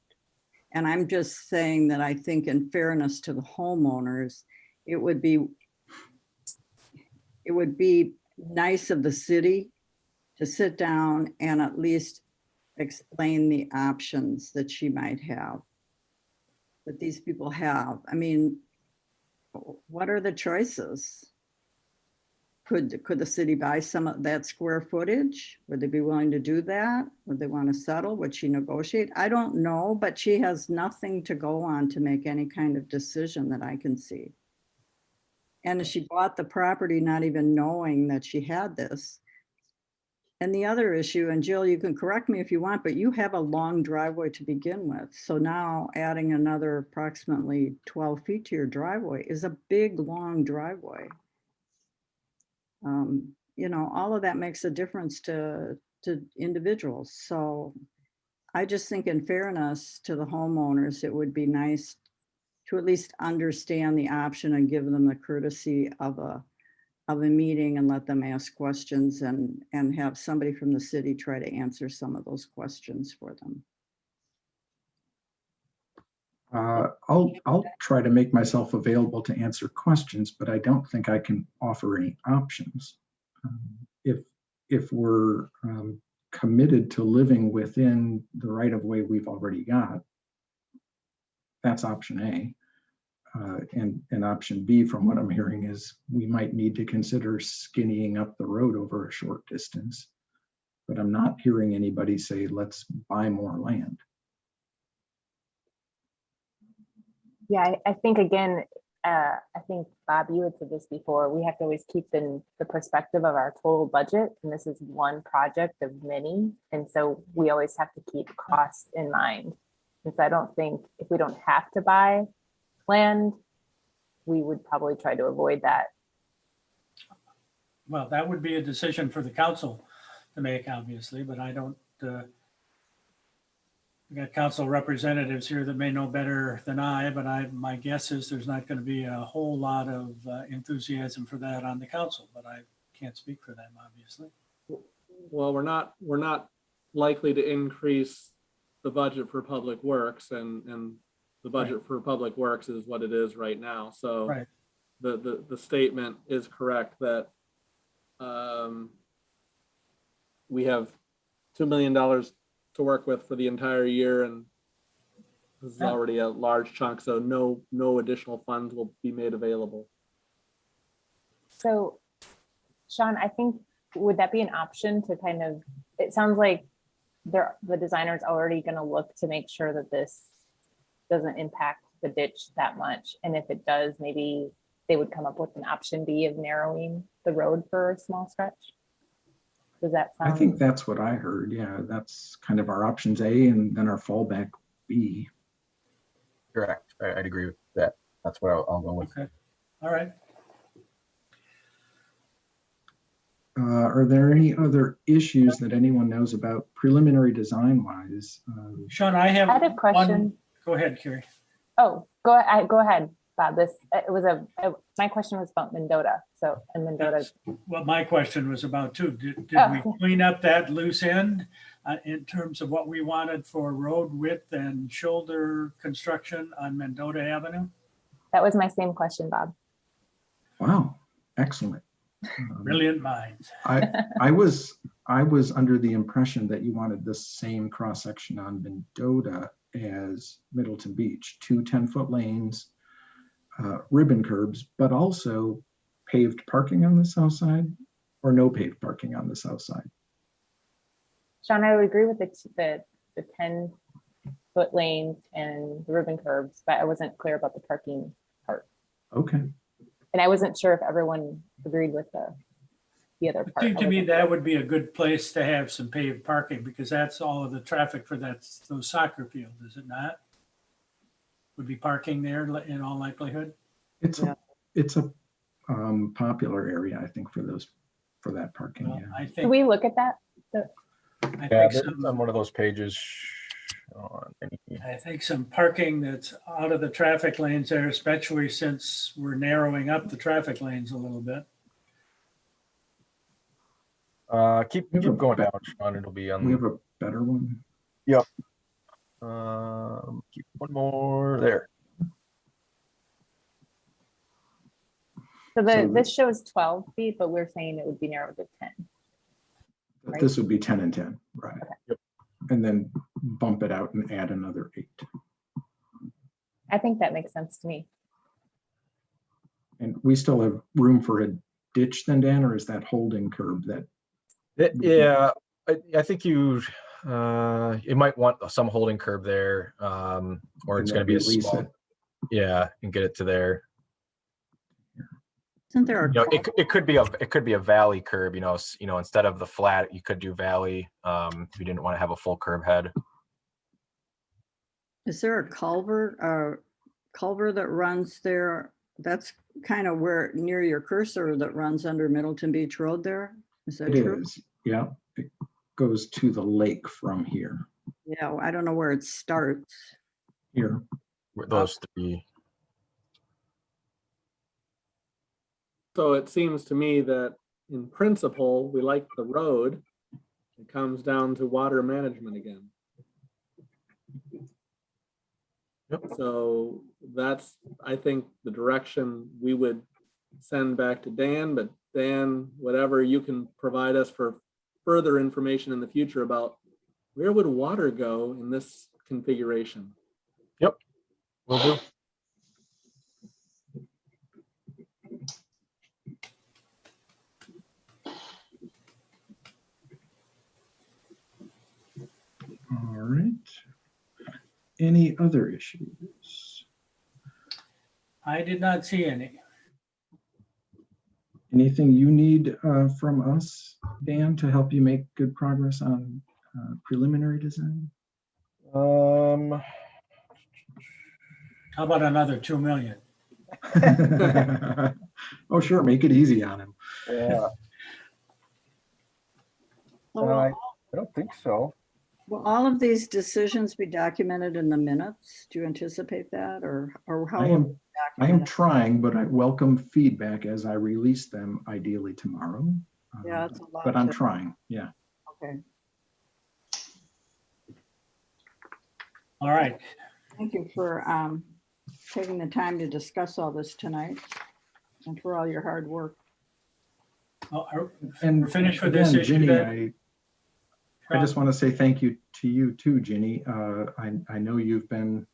G: And I'm just saying that I think in fairness to the homeowners, it would be nice of the city to sit down and at least explain the options that she might have, that these people have. I mean, what are the choices? Could the city buy some of that square footage? Would they be willing to do that? Would they want to settle? Would she negotiate? I don't know, but she has nothing to go on to make any kind of decision that I can see. And she bought the property not even knowing that she had this. And the other issue, and Jill, you can correct me if you want, but you have a long driveway to begin with. So now adding another approximately 12 feet to your driveway is a big, long driveway. You know, all of that makes a difference to individuals. So I just think in fairness to the homeowners, it would be nice to at least understand the option and give them the courtesy of a meeting and let them ask questions and have somebody from the city try to answer some of those questions for them.
B: I'll try to make myself available to answer questions, but I don't think I can offer any options. If we're committed to living within the right of way we've already got, that's option A. And option B, from what I'm hearing, is we might need to consider skinnying up the road over a short distance. But I'm not hearing anybody say, let's buy more land.
E: Yeah, I think again, I think Bob, you had said this before, we have to always keep in the perspective of our total budget. And this is one project of many. And so we always have to keep costs in mind. And so I don't think if we don't have to buy land, we would probably try to avoid that.
A: Well, that would be a decision for the council to make, obviously, but I don't, we got council representatives here that may know better than I, but my guess is there's not going to be a whole lot of enthusiasm for that on the council, but I can't speak for them, obviously.
V: Well, we're not likely to increase the budget for public works, and the budget for public works is what it is right now. So
A: right.
V: The statement is correct that we have $2 million to work with for the entire year, and this is already a large chunk, so no additional funds will be made available.
E: So Sean, I think, would that be an option to kind of, it sounds like the designer's already going to look to make sure that this doesn't impact the ditch that much. And if it does, maybe they would come up with an option B of narrowing the road for a small stretch. Does that
B: I
E: sound?
B: think that's what I heard. Yeah, that's kind of our options A and then our fallback B.
F: Correct. I'd agree with that. That's what I'll go with.
A: Okay, all right.
B: Are there any other issues that anyone knows about preliminary design wise?
A: Sean, I have
E: I had a question.
A: one. Go ahead, Carrie.
E: Oh, go ahead, Bob. My question was about Mendota. So, and Mendota.
A: What my question was about too. Did
E: Oh.
A: we clean up that loose end in terms of what we wanted for road width and shoulder construction on Mendota Avenue?
E: That was my same question, Bob.
B: Wow, excellent.
A: Brilliant minds.
B: I was under the impression that you wanted the same cross section on Mendota as Middleton Beach, 2 10-foot lanes, ribbon curbs, but also paved parking on the south side, or no paved parking on the south side.
E: Sean, I would agree with the 10-foot lanes and the ribbon curbs, but I wasn't clear about the parking part.
B: Okay.
E: And I wasn't sure if everyone agreed with the other
A: It
E: part.
A: seemed to me that would be a good place to have some paved parking because that's all of the traffic for those soccer fields, is it not? Would be parking there in all likelihood.
B: It's a popular area, I think, for that parking.
A: Well,
B: Yeah.
A: I
E: Can
A: think
E: we look at that?
A: I
F: Yeah,
A: think
F: it's on one of those pages.
A: I think some parking that's out of the traffic lanes there, especially since we're narrowing up the traffic lanes a little bit.
F: Keep going down, Sean. It'll be on.
B: We have a better one.
F: Yep. Keep one more there.
E: So this shows 12 feet, but we're saying it would be narrowed to 10. Right?
B: This would be 10 and 10, right?
E: Okay.
F: Yep.
B: And then bump it out and add another 8.
E: I think that makes sense to me.
B: And we still have room for a ditch then, Dan, or is that holding curb that?
F: Yeah, I think you might want some holding curb there, or it's going to be a small. Yeah, and get it to there.
G: Isn't there a
F: it could be a valley curb, instead of the flat, you could do valley if you didn't want to have a full curb head.
G: Is there a culvert that runs there? That's kind of where near your cursor that runs under Middleton Beach Road there. Is that
B: It
G: true?
B: is, yeah. It goes to the lake from here.
G: Yeah, I don't know where it starts.
B: Here.
F: Those three.
V: So it seems to me that in principle, we like the road. It comes down to water management again.
F: Yep.
V: So that's, I think, the direction we would send back to Dan, but Dan, whatever you can provide us for further information in the future about where would water go in this configuration?
F: Yep, will do.
B: All right. Any other issues?
A: I did not see any.
B: Anything you need from us, Dan, to help you make good progress on preliminary design?
A: How about another 2 million?
B: Oh, sure. Make it easy on him.
F: Yeah. I don't think so.
G: Will all of these decisions be documented in the minutes? Do you anticipate that, or how?
B: I
G: will
B: am
G: we document it?
B: trying, but I welcome feedback as I release them, ideally tomorrow.
G: Yeah, it's a lot.
B: But I'm
G: to-
B: trying. Yeah.
G: Okay.
A: All right.
G: Thank you for taking the time to discuss all this tonight and for all your hard work.
A: Well,
B: And
A: we're finished with this
B: again,
A: issue
B: Ginny,
A: then?
B: I just want to say thank you to you too, Ginny. I know you've been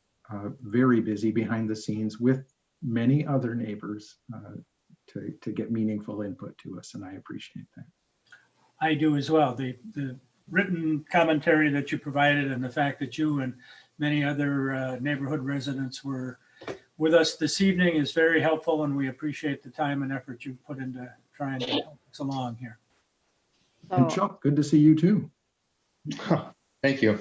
B: very busy behind the scenes with many other neighbors to get meaningful input to us, and I appreciate that.
A: I do as well. The written commentary that you provided and the fact that you and many other neighborhood residents were with us this evening is very helpful, and we appreciate the time and effort you've put into trying to help us along here.
B: And Chuck, good to see you too.
I: Thank you.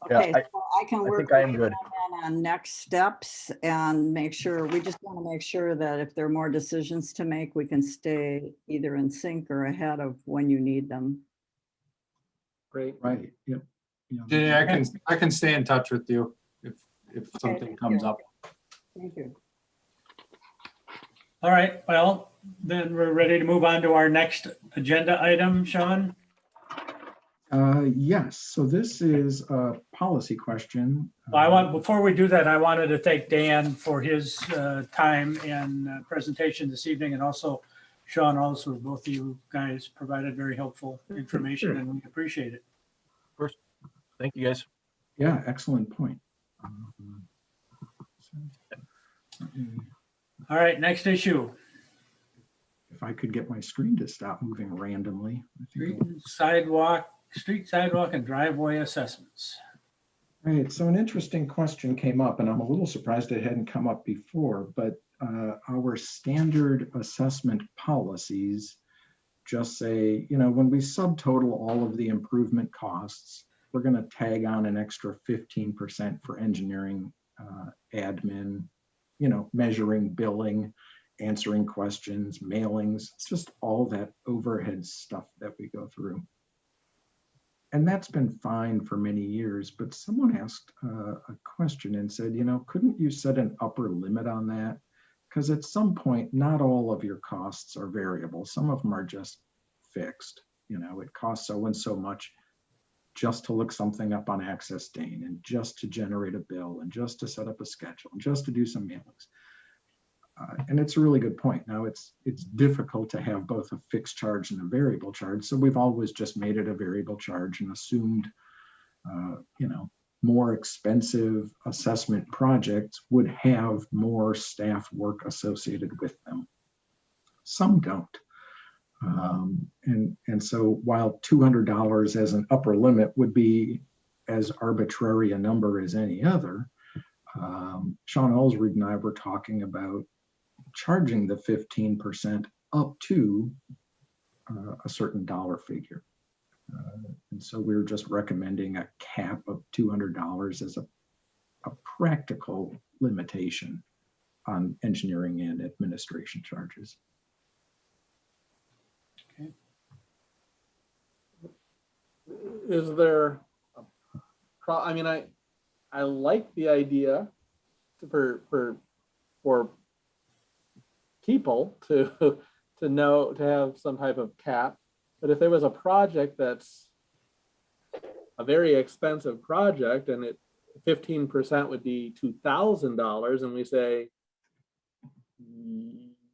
G: Okay, so I can work
F: think I am
G: with
F: good.
G: them on next steps and make sure, we just want to make sure that if there are more decisions to make, we can stay either in sync or ahead of when you need them.
V: Great.
B: Right, yep.
N: Jenny, I can stay in touch with you if something comes up.
G: Thank you.
A: All right, well, then we're ready to move on to our next agenda item, Sean.
B: Yes, so this is a policy question.
A: Before we do that, I wanted to thank Dan for his time and presentation this evening, and also Sean, also both of you guys provided very helpful information, and we appreciate it.
F: First, thank you guys.
B: Yeah, excellent point.
A: All right, next issue.
B: If I could get my screen to stop moving randomly.
A: Street sidewalk and driveway assessments.
B: Right, so an interesting question came up, and I'm a little surprised it hadn't come up before, but our standard assessment policies just say, when we subtotal all of the improvement costs, we're going to tag on an extra 15% for engineering, admin, measuring, billing, answering questions, mailings, just all that overhead stuff that we go through. And that's been fine for many years, but someone asked a question and said, couldn't you set an upper limit on that? Because at some point, not all of your costs are variable. Some of them are just fixed. It costs so and so much just to look something up on Access Dane, and just to generate a bill, and just to set up a schedule, and just to do some mailings. And it's a really good point. Now it's difficult to have both a fixed charge and a variable charge. So we've always just made it a variable charge and assumed, more expensive assessment projects would have more staff work associated with them. Some don't. And so while $200 as an upper limit would be as arbitrary a number as any other, Sean Ellsworth and I were talking about charging the 15% up to a certain dollar figure. And so we were just recommending a cap of $200 as a practical limitation on engineering and administration charges.
A: Okay.
V: Is there, I like the idea for people to have some type of cap, but if there was a project that's a very expensive project and 15% would be $2,000, and we say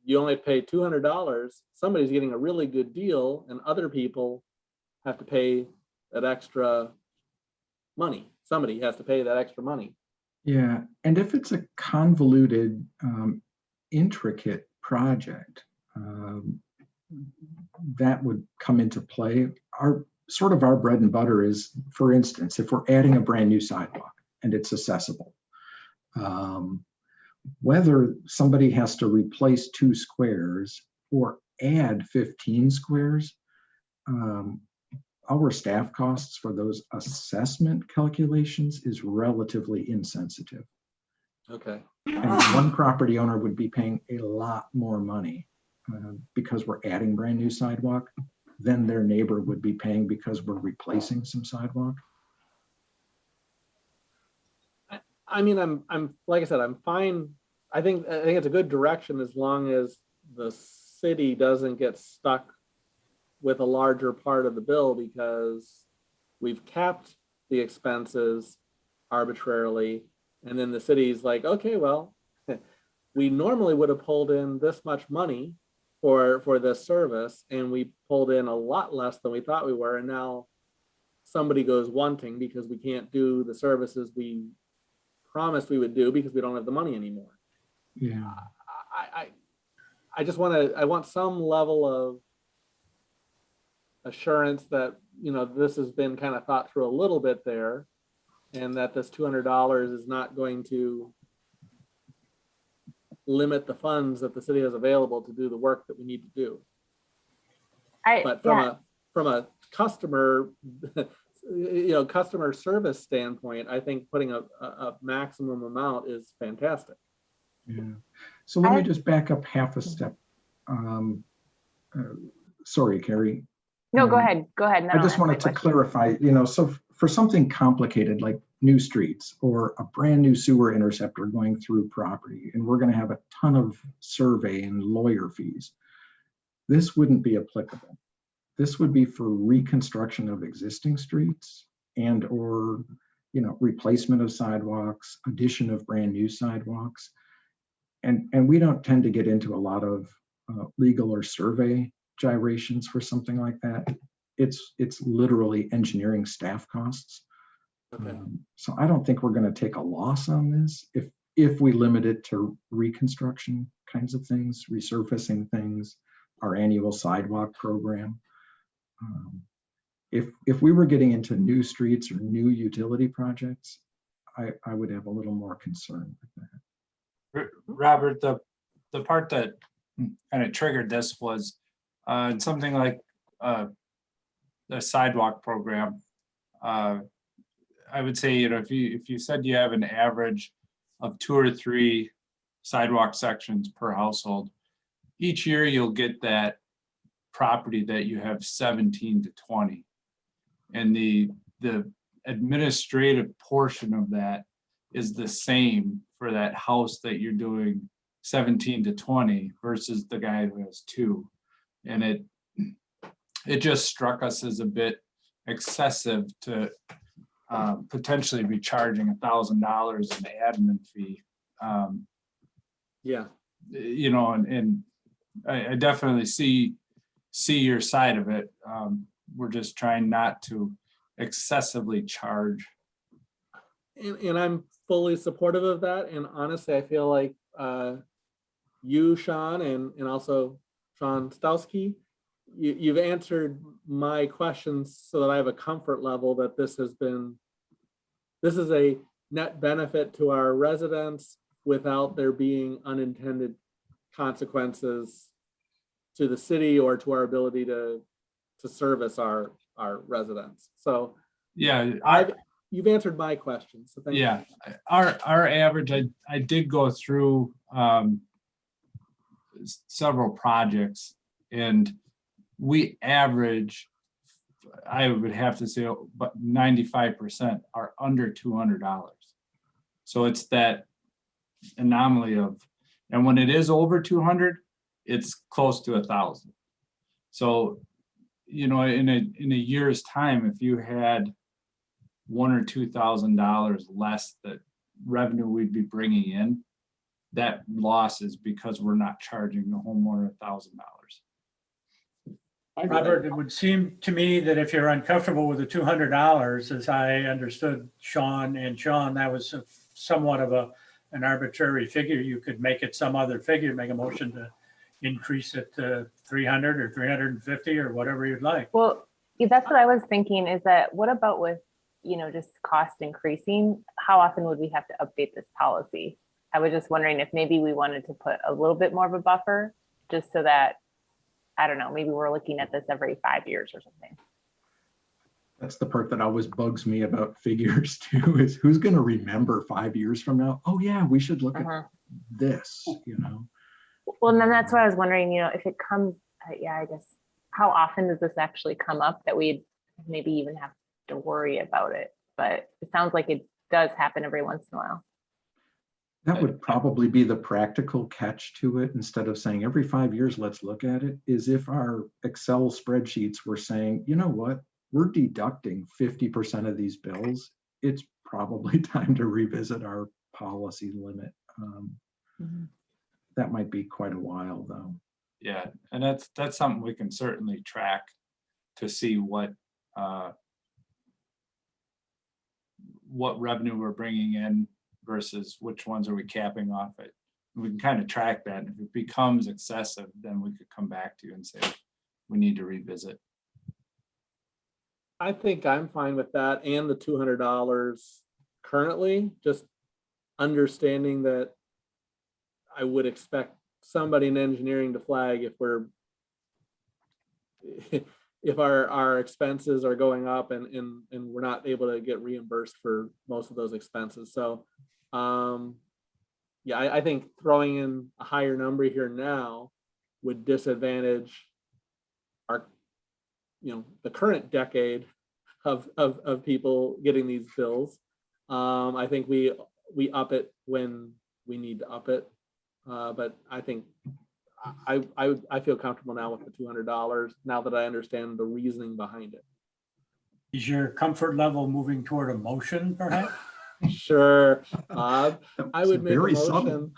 V: you only pay $200, somebody's getting a really good deal, and other people have to pay that extra money. Somebody has to pay that extra money.
B: Yeah, and if it's a convoluted, intricate project, that would come into play. Our bread and butter is, for instance, if we're adding a brand new sidewalk and it's accessible, whether somebody has to replace 2 squares or add 15 squares, our staff costs for those assessment calculations is relatively insensitive.
V: Okay.
B: And one property owner would be paying a lot more money because we're adding brand new sidewalk than their neighbor would be paying because we're replacing some sidewalk.
V: I'm like I said, I'm fine. I think it's a good direction as long as the city doesn't get stuck with a larger part of the bill, because we've capped the expenses arbitrarily. And then the city's like, okay, well, we normally would have pulled in this much money for this service, and we pulled in a lot less than we thought we were. And now somebody goes wanting because we can't do the services we promised we would do because we don't have the money anymore.
B: Yeah.
V: I just want some level of assurance that, you know, this has been kind of thought through a little bit there, and that this $200 is not going to limit the funds that the city has available to do the work that we need to do. But from a customer, you know, customer service standpoint, I think putting a maximum amount is fantastic.
B: Yeah. So let me just back up half a step. Sorry, Carrie.
E: No, go ahead. Go ahead.
B: I just wanted to clarify, you know, so for something complicated like new streets or a brand new sewer interceptor going through property, and we're going to have a ton of survey and lawyer fees, this wouldn't be applicable. This would be for reconstruction of existing streets and or, you know, replacement of sidewalks, addition of brand new sidewalks. And we don't tend to get into a lot of legal or survey gyrations for something like that. It's literally engineering staff costs.
V: Okay.
B: So I don't think we're going to take a loss on this if we limit it to reconstruction kinds of things, resurfacing things, our annual sidewalk program. If we were getting into new streets or new utility projects, I would have a little more concern with that.
N: Robert, the part that kind of triggered this was something like the sidewalk program. I would say, you know, if you said you have an average of 2 or 3 sidewalk sections per household, each year you'll get that property that you have 17 to 20. And the administrative portion of that is the same for that house that you're doing 17 to 20 versus the guy who has 2. And it just struck us as a bit excessive to potentially be charging $1,000 an admin fee.
V: Yeah.
N: You know, and I definitely see your side of it. We're just trying not to excessively charge.
V: And I'm fully supportive of that. And honestly, I feel like you, Sean, and also Sean Stowski, you've answered my questions so that I have a comfort level that this is a net benefit to our residents without there being unintended consequences to the city or to our ability to service our residents. So
N: yeah,
V: you've answered my questions. So thank you.
N: Our average, I did go through several projects, and we average, I would have to say, but 95% are under $200. So it's that anomaly of, and when it is over 200, it's close to 1,000. So, you know, in a year's time, if you had $1,000 or $2,000 less that revenue we'd be bringing in, that loss is because we're not charging the homeowner $1,000.
A: Robert, it would seem to me that if you're uncomfortable with the $200, as I understood Sean, that was somewhat of an arbitrary figure. You could make it some other figure, make a motion to increase it to 300 or 350 or whatever you'd like.
E: Well, that's what I was thinking, is that what about with, you know, just cost increasing? How often would we have to update this policy? I was just wondering if maybe we wanted to put a little bit more of a buffer, just so that, I don't know, maybe we're looking at this every 5 years or something.
B: That's the part that always bugs me about figures too, is who's going to remember 5 years from now? Oh yeah, we should look at this, you know?
E: Well, and then that's why I was wondering, you know, if it comes, I guess, how often does this actually come up that we'd maybe even have to worry about it? But it sounds like it does happen every once in a while.
B: That would probably be the practical catch to it. Instead of saying every 5 years, let's look at it, is if our Excel spreadsheets were saying, you know what, we're deducting 50% of these bills, it's probably time to revisit our policy limit. That might be quite a while though.
N: Yeah, and that's something we can certainly track to see what revenue we're bringing in versus which ones are we capping off it. We can kind of track that. And if it becomes excessive, then we could come back to you and say, we need to revisit.
V: I think I'm fine with that and the $200 currently, just understanding that I would expect somebody in engineering to flag if if our expenses are going up and we're not able to get reimbursed for most of those expenses. So yeah, I think throwing in a higher number here now would disadvantage our, the current decade of people getting these bills. I think we up it when we need to up it. But I think I feel comfortable now with the $200 now that I understand the reasoning behind it.
A: Is your comfort level moving toward a motion, perhaps?
V: Sure, Bob. I would make a
B: Very
V: motion.
B: subtle.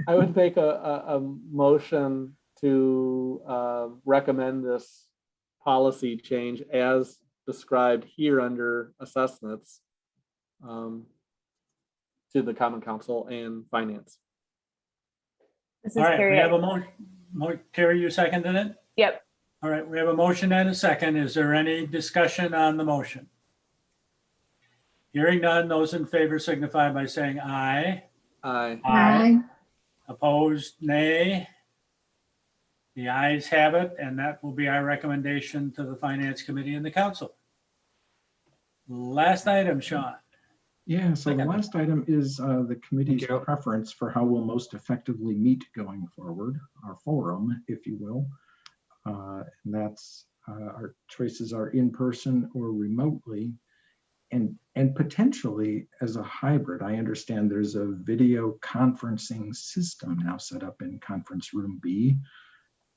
V: I would make a motion to recommend this policy change as described here under assessments to the Common Council and Finance.
E: This
A: All
E: is
A: right, we
E: Carrie.
A: have a motion. Terry, you seconded it?
E: Yep.
A: All right, we have a motion and a second. Is there any discussion on the motion? Hearing none, those in favor signify by saying aye.
V: Aye.
C: Aye.
A: Opposed, nay. The ayes have it, and that will be our recommendation to the Finance Committee and the Council. Last item, Sean.
B: Yeah, so the last item is the committee's
A: Thank you.
B: preference for how we'll most effectively meet going forward, our forum, if you will. And that's our choices are in person or remotely, and potentially as a hybrid. I understand there's a video conferencing system now set up in conference room B.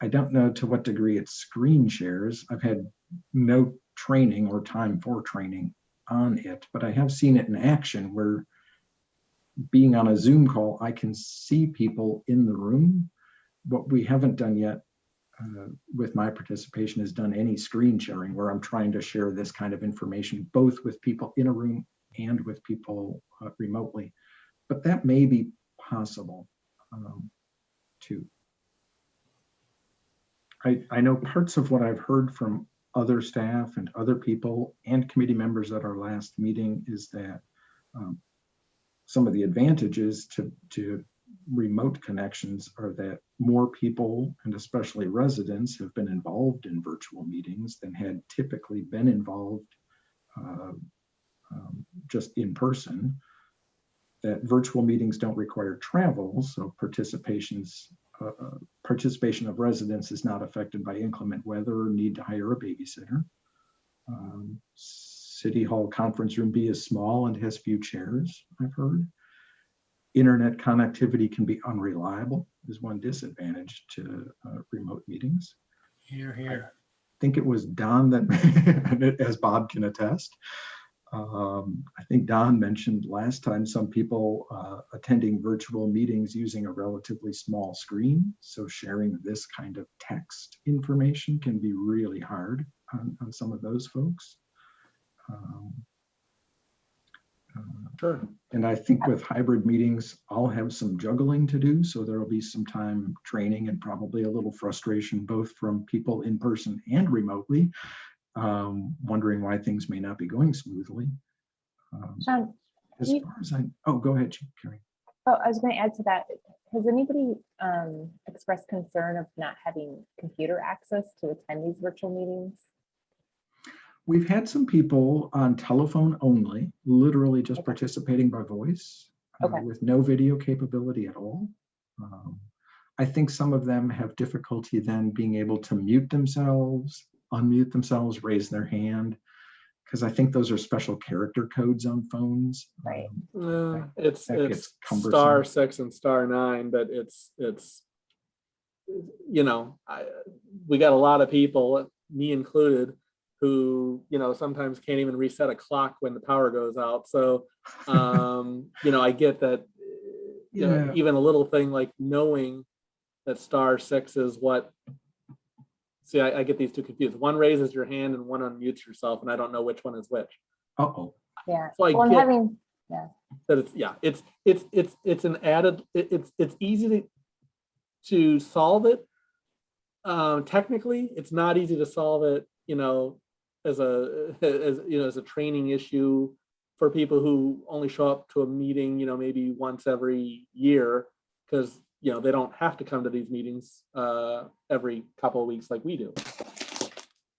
B: I don't know to what degree it's screen shares. I've had no training or time for training on it, but I have seen it in action where being on a Zoom call, I can see people in the room. What we haven't done yet with my participation is done any screen sharing where I'm trying to share this kind of information, both with people in a room and with people remotely. But that may be possible too. I know parts of what I've heard from other staff and other people and committee members at our last meeting is that some of the advantages to remote connections are that more people, and especially residents, have been involved in virtual meetings than had typically been involved just in person. That virtual meetings don't require travel, so participation of residents is not affected by inclement weather or need to hire a babysitter. City Hall Conference Room B is small and has few chairs, I've heard. Internet connectivity can be unreliable, is one disadvantage to remote meetings.
A: Here, here.
B: I think it was Don that, as Bob can attest, I think Don mentioned last time some people attending virtual meetings using a relatively small screen. So sharing this kind of text information can be really hard on some of those folks.
V: Sure.
B: And I think with hybrid meetings, I'll have some juggling to do. So there'll be some time training and probably a little frustration, both from people in person and remotely, wondering why things may not be going smoothly.
E: Sean,
B: As far as go ahead, Carrie.
E: Oh, I was going to add to that. Has anybody expressed concern of not having computer access to attend these virtual meetings?
B: We've had some people on telephone only, literally just participating by voice, with no video capability at all. I think some of them have difficulty then being able to mute themselves, unmute themselves, raise their hand, because I think those are special character codes on phones.
E: Right.
B: That
V: It's
B: gets cumbersome.
V: *6 and *9, but it's we got a lot of people, me included, who sometimes can't even reset a clock when the power goes out. So I get that. Even a little thing like knowing that *6 is what. See, I get these two confused. One raises your hand and one unmutes yourself, and I don't know which one is which.
B: Uh-oh.
E: Yeah.
V: So
E: Well, I'm having,
V: that it's an added. It's easy to solve it. Technically, it's not easy to solve it. as a training issue for people who only show up to a meeting, maybe once every year, because, they don't have to come to these meetings every couple of weeks like we do.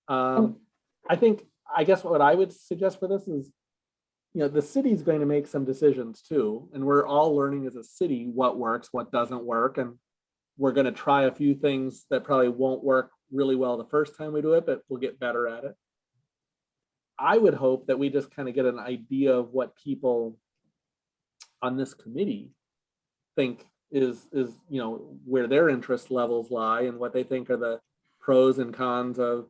V: I guess what I would suggest for this is, the city's going to make some decisions too, and we're all learning as a city what works, what doesn't work, and we're going to try a few things that probably won't work really well the first time we do it, but we'll get better at it. I would hope that we just kind of get an idea of what people on this committee think is where their interest levels lie and what they think are the pros and cons of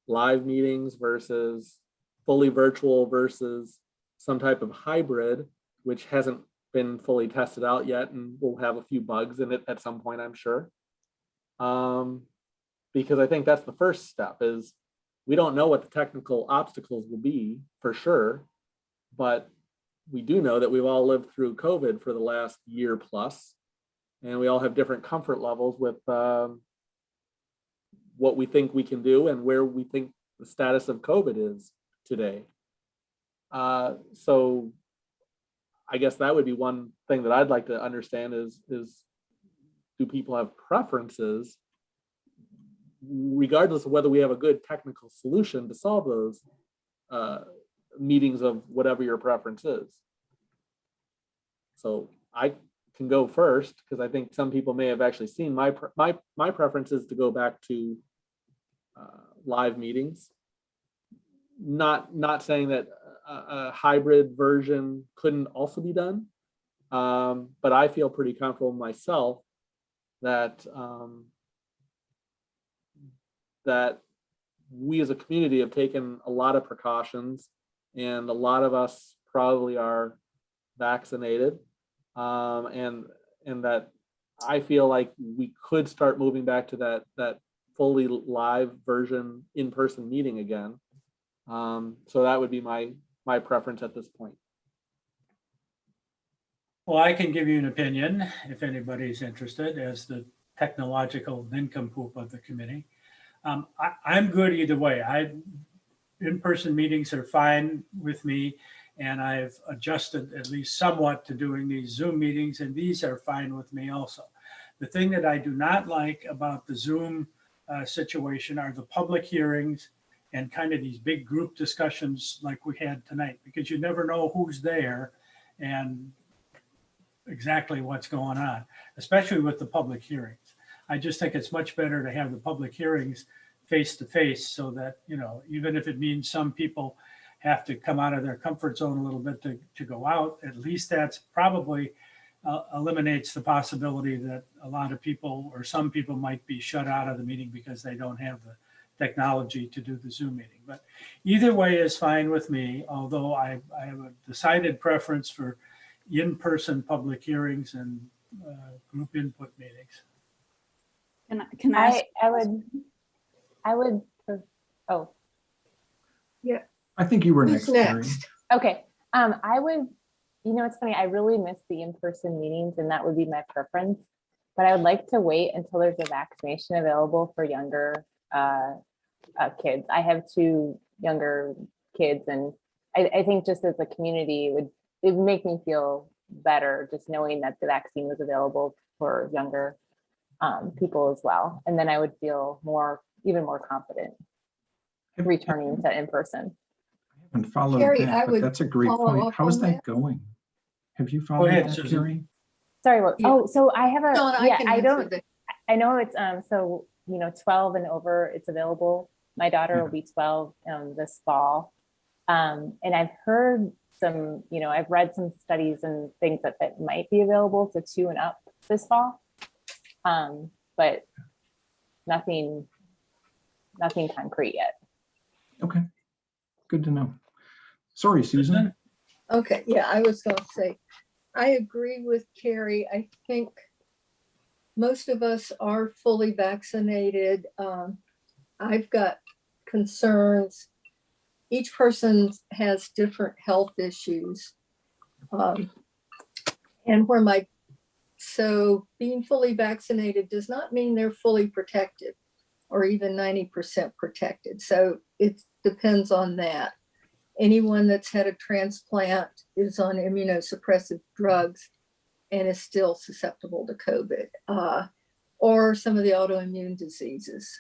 V: live meetings versus fully virtual versus some type of hybrid, which hasn't been fully tested out yet, and we'll have a few bugs in it at some point, I'm sure. Because I think that's the first step, is we don't know what the technical obstacles will be for sure, but we do know that we've all lived through COVID for the last year plus, and we all have different comfort levels with what we think we can do and where we think the status of COVID is today. So I guess that would be one thing that I'd like to understand is do people have preferences, regardless of whether we have a good technical solution to solve those meetings of whatever your preference is. So I can go first because I think some people may have actually seen my preference is to go back to live meetings. Not saying that a hybrid version couldn't also be done, but I feel pretty comfortable myself that that we as a community have taken a lot of precautions, and a lot of us probably are vaccinated, and that I feel like we could start moving back to that fully live version in-person meeting again. So that would be my preference at this point.
A: Well, I can give you an opinion if anybody's interested as the technological nincompoop of the committee. I'm good either way. In-person meetings are fine with me, and I've adjusted at least somewhat to doing these Zoom meetings, and these are fine with me also. The thing that I do not like about the Zoom situation are the public hearings and kind of these big group discussions like we had tonight, because you never know who's there and exactly what's going on, especially with the public hearings. I just think it's much better to have the public hearings face to face, so that, even if it means some people have to come out of their comfort zone a little bit to go out, at least that's probably eliminates the possibility that a lot of people or some people might be shut out of the meeting because they don't have the technology to do the Zoom meeting. But either way is fine with me, although I have a decided preference for in-person public hearings and group input meetings.
G: Can I?
E: I would. Oh,
C: yeah.
B: I think you were
C: Who's
B: next, Carrie.
E: okay. I would. It's funny. I really miss the in-person meetings, and that would be my preference. But I would like to wait until there's a vaccination available for younger kids. I have 2 younger kids, and I think just as a community, it would make me feel better just knowing that the vaccine was available for younger people as well. And then I would feel even more confident returning to in-person.
B: I haven't followed
C: Carrie,
B: that,
C: I
B: but
C: would
B: that's a great
C: follow
B: point.
C: up
B: How is
C: on
B: that
C: that.
B: going? Have you followed
A: ahead,
B: that,
A: Susan.
B: Carrie?
E: Sorry, what?
C: Yeah.
E: Oh, so I have
C: Dawn, I can
E: I
C: answer
E: don't,
C: that.
E: I know it's, 12 and over, it's available. My daughter will be 12 this fall. And I've heard some, I've read some studies and things that might be available to 2 and up this fall. But nothing concrete yet.
B: Okay, good to know. Sorry, Susan.
C: Okay, yeah, I was going to say, I agree with Carrie. I think most of us are fully vaccinated. I've got concerns. Each person has different health issues. And so being fully vaccinated does not mean they're fully protected or even 90% protected. So depends on that. Anyone that's had a transplant is on immunosuppressive drugs and is still susceptible to COVID, or some of the autoimmune diseases.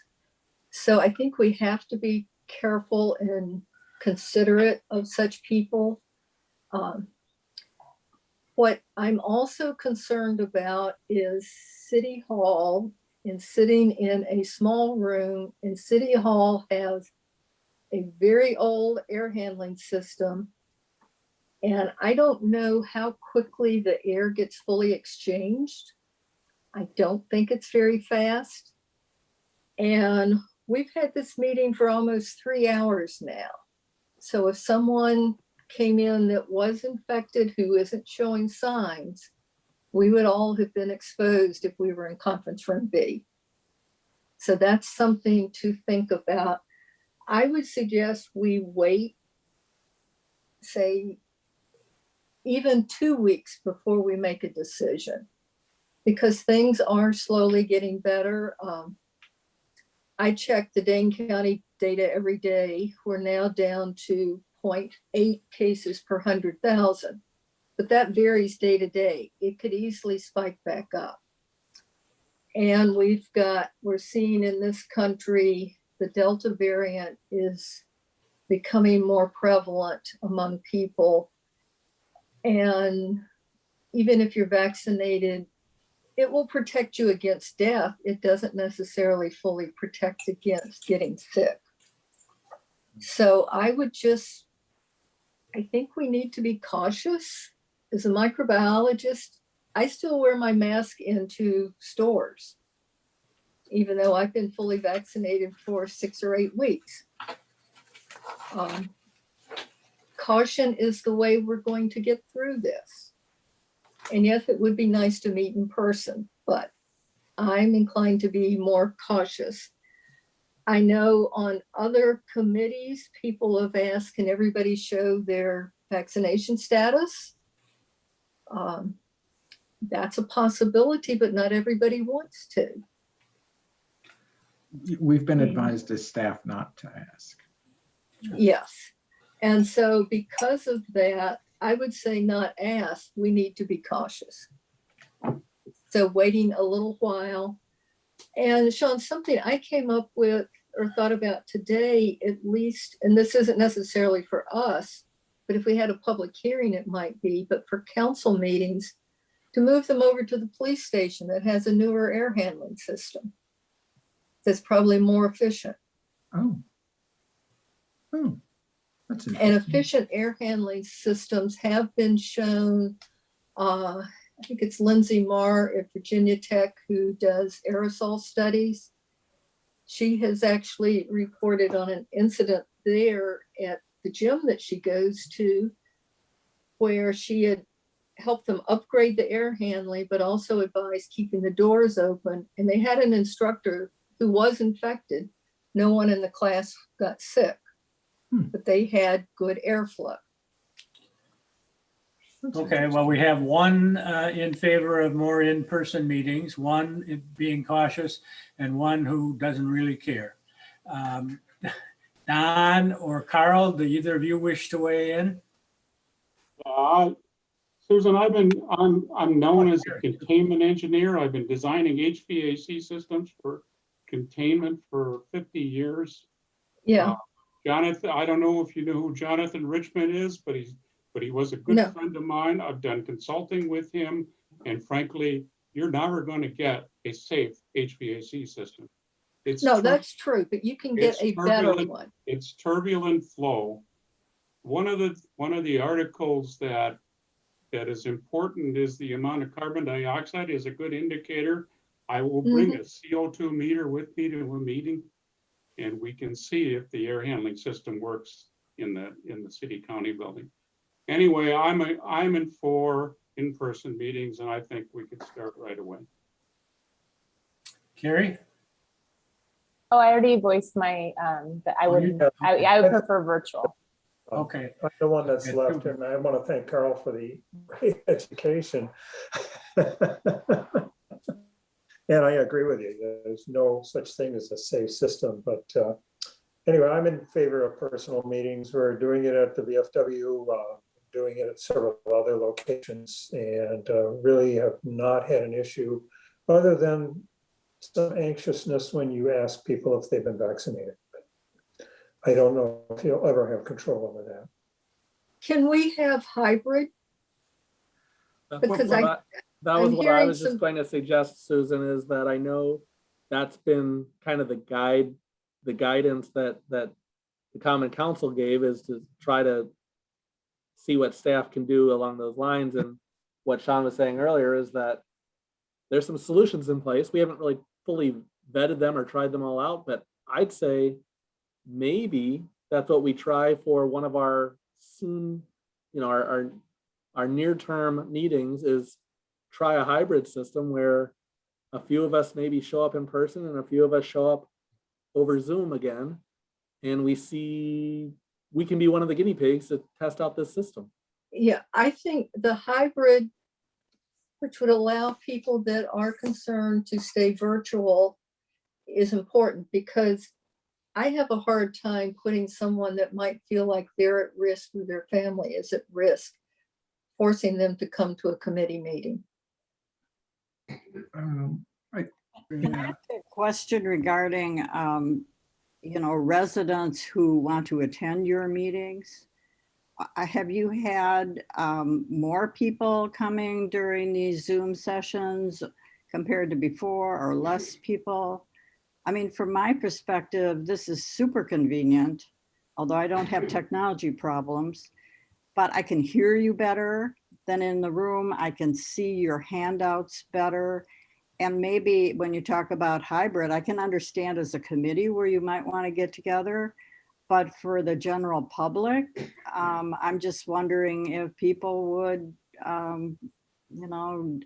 C: So I think we have to be careful and considerate of such people. What I'm also concerned about is City Hall and sitting in a small room, and City Hall has a very old air handling system. And I don't know how quickly the air gets fully exchanged. I don't think it's very fast. And we've had this meeting for almost 3 hours now. So if someone came in that was infected who isn't showing signs, we would all have been exposed if we were in conference room B. So that's something to think about. I would suggest we wait, say, even 2 weeks before we make a decision, because things are slowly getting better. I check the Dane County data every day. We're now down to 0.8 cases per 100,000, but that varies day to day. It could easily spike back up. And we're seeing in this country, the Delta variant is becoming more prevalent among people. And even if you're vaccinated, it will protect you against death. It doesn't necessarily fully protect against getting sick. So I think we need to be cautious. As a microbiologist, I still wear my mask into stores, even though I've been fully vaccinated for 6 or 8 weeks. Caution is the way we're going to get through this. And yes, it would be nice to meet in person, but I'm inclined to be more cautious. I know on other committees, people have asked, can everybody show their vaccination status? That's a possibility, but not everybody wants to.
B: We've been advised as staff not to ask.
C: Yes. And so because of that, I would say not ask, we need to be cautious. So waiting a little while. And Sean, something I came up with or thought about today, at least, and this isn't necessarily for us, but if we had a public hearing, it might be, but for council meetings, to move them over to the police station that has a newer air handling system that's probably more efficient.
B: Oh, that's
C: And
B: interesting.
C: efficient air handling systems have been shown. I think it's Lindsay Marr at Virginia Tech who does aerosol studies. She has actually reported on an incident there at the gym that she goes to, where she had helped them upgrade the air handling, but also advised keeping the doors open. And they had an instructor who was infected. No one in the class got sick, but they had good airflow.
A: Okay, well, we have one in favor of more in-person meetings, one being cautious, and one who doesn't really care. Don or Carl, do either of you wish to weigh in?
Q: Susan, I'm known as a containment engineer. I've been designing HVAC systems for containment for 50 years.
C: Yeah.
Q: Jonathan, I don't know if you know who Jonathan Richmond is, but he was a good friend of mine. I've done consulting with him, and frankly, you're never going to get a safe HVAC system.
C: That's true, but you can get a better one.
Q: It's turbulent flow. One of the articles that is important is the amount of carbon dioxide is a good indicator. I will bring a CO2 meter with me to a meeting, and we can see if the air handling system works in the city county building. Anyway, I'm in for in-person meetings, and I think we could start right away.
A: Carrie?
E: Oh, I already voiced my, that I would prefer virtual.
A: Okay.
P: I'm the one that's left, and I want to thank Carl for the great education. And I agree with you. There's no such thing as a safe system, but Anyway, I'm in favor of personal meetings. We're doing it at the VFW, doing it at several other locations, and really have not had an issue other than some anxiousness when you ask people if they've been vaccinated. I don't know if you'll ever have control over that.
C: Can we have hybrid? Because
V: that was
C: I'm
V: what I
C: hearing
V: was just
C: some-
V: going to suggest, Susan, is that I know that's been kind of the guidance that the Common Council gave, is to try to see what staff can do along those lines. And what Sean was saying earlier is that there's some solutions in place. We haven't really fully vetted them or tried them all out, but I'd say maybe that's what we try for one of our soon, our near-term meetings, is try a hybrid system where a few of us maybe show up in person and a few of us show up over Zoom again. And we can be one of the guinea pigs to test out this system.
C: Yeah, I think the hybrid, which would allow people that are concerned to stay virtual, is important, because I have a hard time putting someone that might feel like they're at risk or their family is at risk, forcing them to come to a committee meeting.
G: A question regarding, residents who want to attend your meetings. Have you had more people coming during these Zoom sessions compared to before, or less people? I mean, from my perspective, this is super convenient, although I don't have technology problems, but I can hear you better than in the room. I can see your handouts better. And maybe when you talk about hybrid, I can understand as a committee where you might want to get together. But for the general public, I'm just wondering if people would,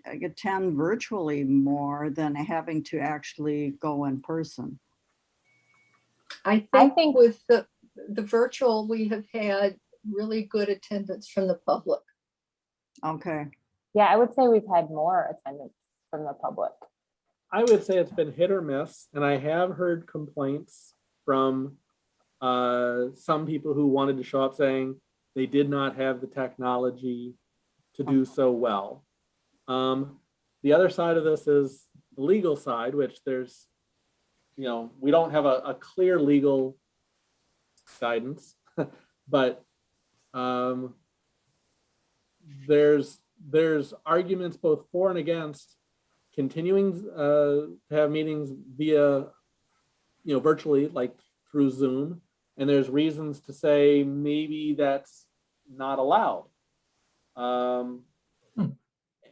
G: attend virtually more than having to actually go in person.
C: I think with the virtual, we have had really good attendance from the public.
G: Okay.
E: Yeah, I would say we've had more attendance from the public.
V: I would say it's been hit or miss, and I have heard complaints from some people who wanted to show up saying they did not have the technology to do so well. The other side of this is the legal side, which there's, we don't have a clear legal guidance, but there's arguments both for and against continuing to have meetings via, virtually, like through Zoom. And there's reasons to say maybe that's not allowed.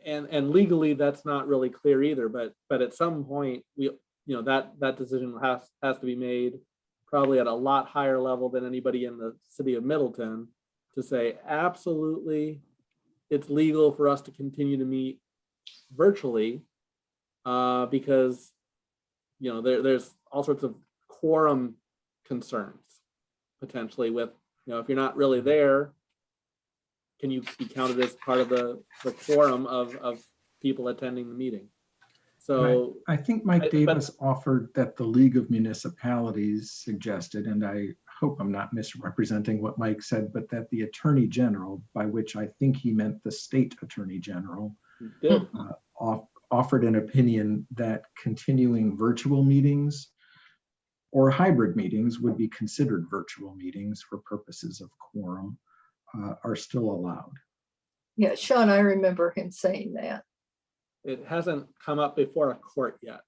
V: And legally that's not really clear either, but at some point that decision has to be made probably at a lot higher level than anybody in the city of Middleton to say absolutely it's legal for us to continue to meet virtually, because there's all sorts of quorum concerns potentially with, if you're not really there, can you be counted as part of the quorum of people attending the meeting? So
B: I think Mike Davis offered that the League of Municipalities suggested, and I hope I'm not misrepresenting what Mike said, but that the Attorney General, by which I think he meant the State Attorney General, offered an opinion that continuing virtual meetings or hybrid meetings would be considered virtual meetings for purposes of quorum, are still allowed.
C: Yeah, Sean, I remember him saying that.
V: It hasn't come up before a court yet.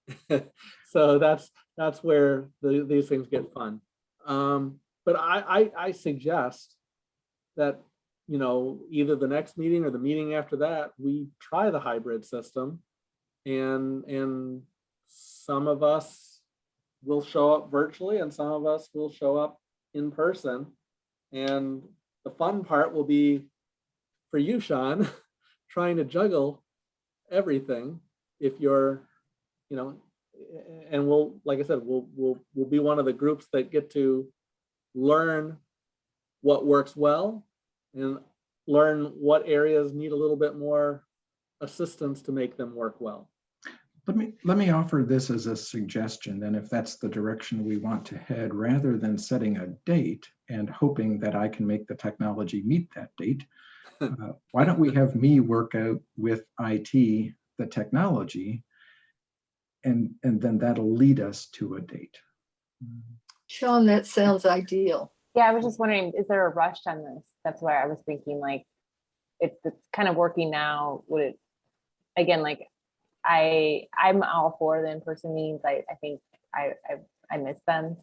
V: So that's where these things get fun. But I suggest that, either the next meeting or the meeting after that, we try the hybrid system, and some of us will show up virtually and some of us will show up in person. And the fun part will be for you, Sean, trying to juggle everything. If you're, and we'll, like I said, we'll be one of the groups that get to learn what works well and learn what areas need a little bit more assistance to make them work well.
B: Let me offer this as a suggestion, then, if that's the direction we want to head, rather than setting a date and hoping that I can make the technology meet that date, why don't we have me work out with IT the technology, and then that'll lead us to a date.
C: Sean, that sounds ideal.
E: Yeah, I was just wondering, is there a rush on this? That's why I was thinking, like, it's kind of working now. Would it, again, like, I'm all for the in-person meetings. I think I miss them.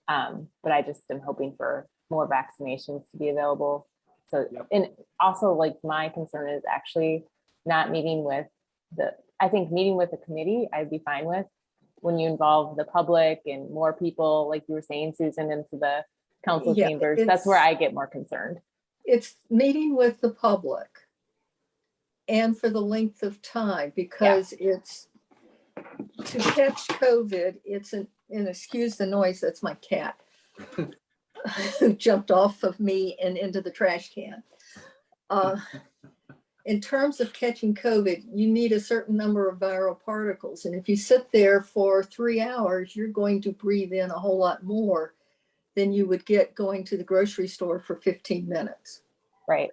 E: But I just am hoping for more vaccinations to be available. So, and also, like, my concern is actually not meeting with I think meeting with the committee, I'd be fine with, when you involve the public and more people, like you were saying, Susan, into the council
C: Yeah,
E: chambers. That's where I get more concerned.
C: It's meeting with the public and for the length of time, because it's to catch COVID. It's and excuse the noise, that's my cat who jumped off of me and into the trash can. In terms of catching COVID, you need a certain number of viral particles. And if you sit there for 3 hours, you're going to breathe in a whole lot more than you would get going to the grocery store for 15 minutes.
E: Right.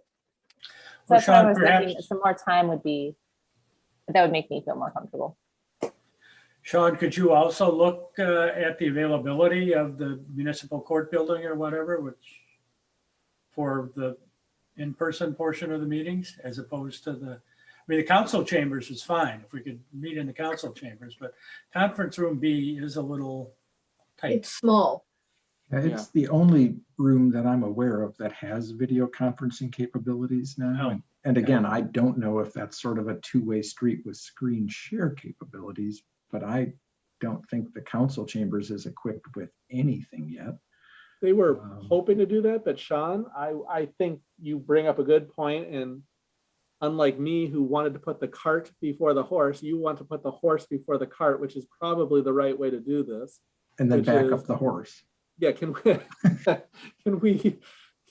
E: So
A: Well,
E: that's what I
A: Sean,
E: was thinking. Some more time would make me feel more comfortable.
A: Sean, could you also look at the availability of the municipal court building or whatever, which for the in-person portion of the meetings, as opposed to the council chambers is fine if we could meet in the council chambers, but conference room B is a little tight.
C: It's small.
B: It's the only room that I'm aware of that has video conferencing capabilities now. And again, I don't know if that's sort of a two-way street with screen share capabilities, but I don't think the council chambers is equipped with anything yet.
V: They were hoping to do that, but Sean, I think you bring up a good point, and unlike me, who wanted to put the cart before the horse, you want to put the horse before the cart, which is probably the right way to do this.
B: And then back up the horse.
V: Yeah, can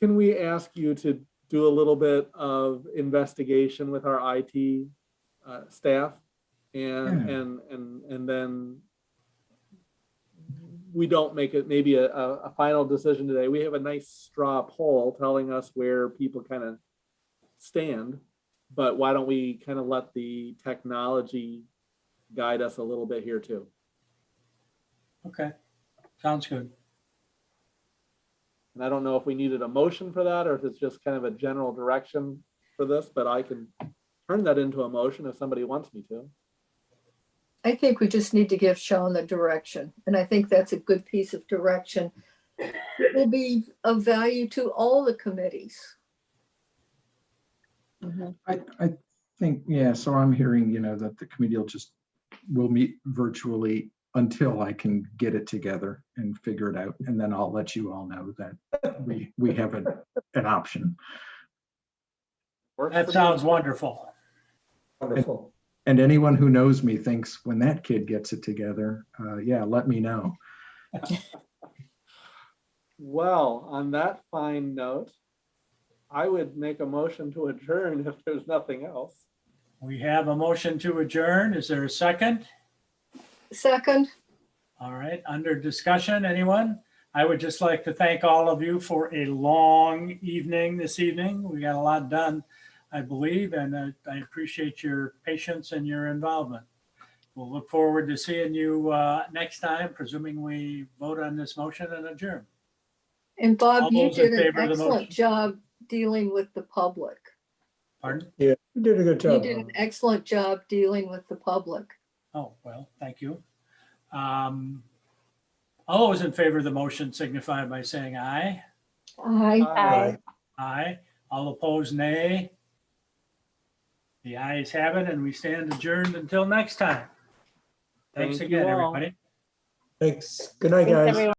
V: we ask you to do a little bit of investigation with our IT staff, and then we don't make it maybe a final decision today. We have a nice straw poll telling us where people kind of stand, but why don't we kind of let the technology guide us a little bit here too?
A: Okay, sounds good.
V: And I don't know if we needed a motion for that or if it's just kind of a general direction for this, but I can turn that into a motion if somebody wants me to.
C: I think we just need to give Sean the direction. And I think that's a good piece of direction. It will be of value to all the committees.
B: I think, yeah, so I'm hearing, that the committee will meet virtually until I can get it together and figure it out. And then I'll let you all know that we have an option.
A: That sounds wonderful.
P: Wonderful.
B: And anyone who knows me thinks when that kid gets it together, yeah, let me know.
V: Well, on that fine note, I would make a motion to adjourn if there's nothing else.
A: We have a motion to adjourn. Is there a second?
C: Second.
A: All right, under discussion, anyone? I would just like to thank all of you for a long evening this evening. We got a lot done, I believe, and I appreciate your patience and your involvement. We'll look forward to seeing you next time, presuming we vote on this motion and adjourn.
C: And Bob,
A: All
C: you
A: those in
C: did an
A: favor of the
C: excellent
A: motion?
C: job dealing with the public.
A: Pardon?
P: Yeah, you did a good
C: You
P: job.
C: did an excellent job dealing with the public.
A: Oh, well, thank you. All those in favor of the motion signify by saying aye.
C: Aye.
A: Aye. All opposed, nay. The ayes have it, and we stand adjourned until next time. Thanks
V: Thank you
A: again,
V: all.
A: everybody.
P: Thanks. Good night,
E: Thanks,
P: guys.
E: everyone.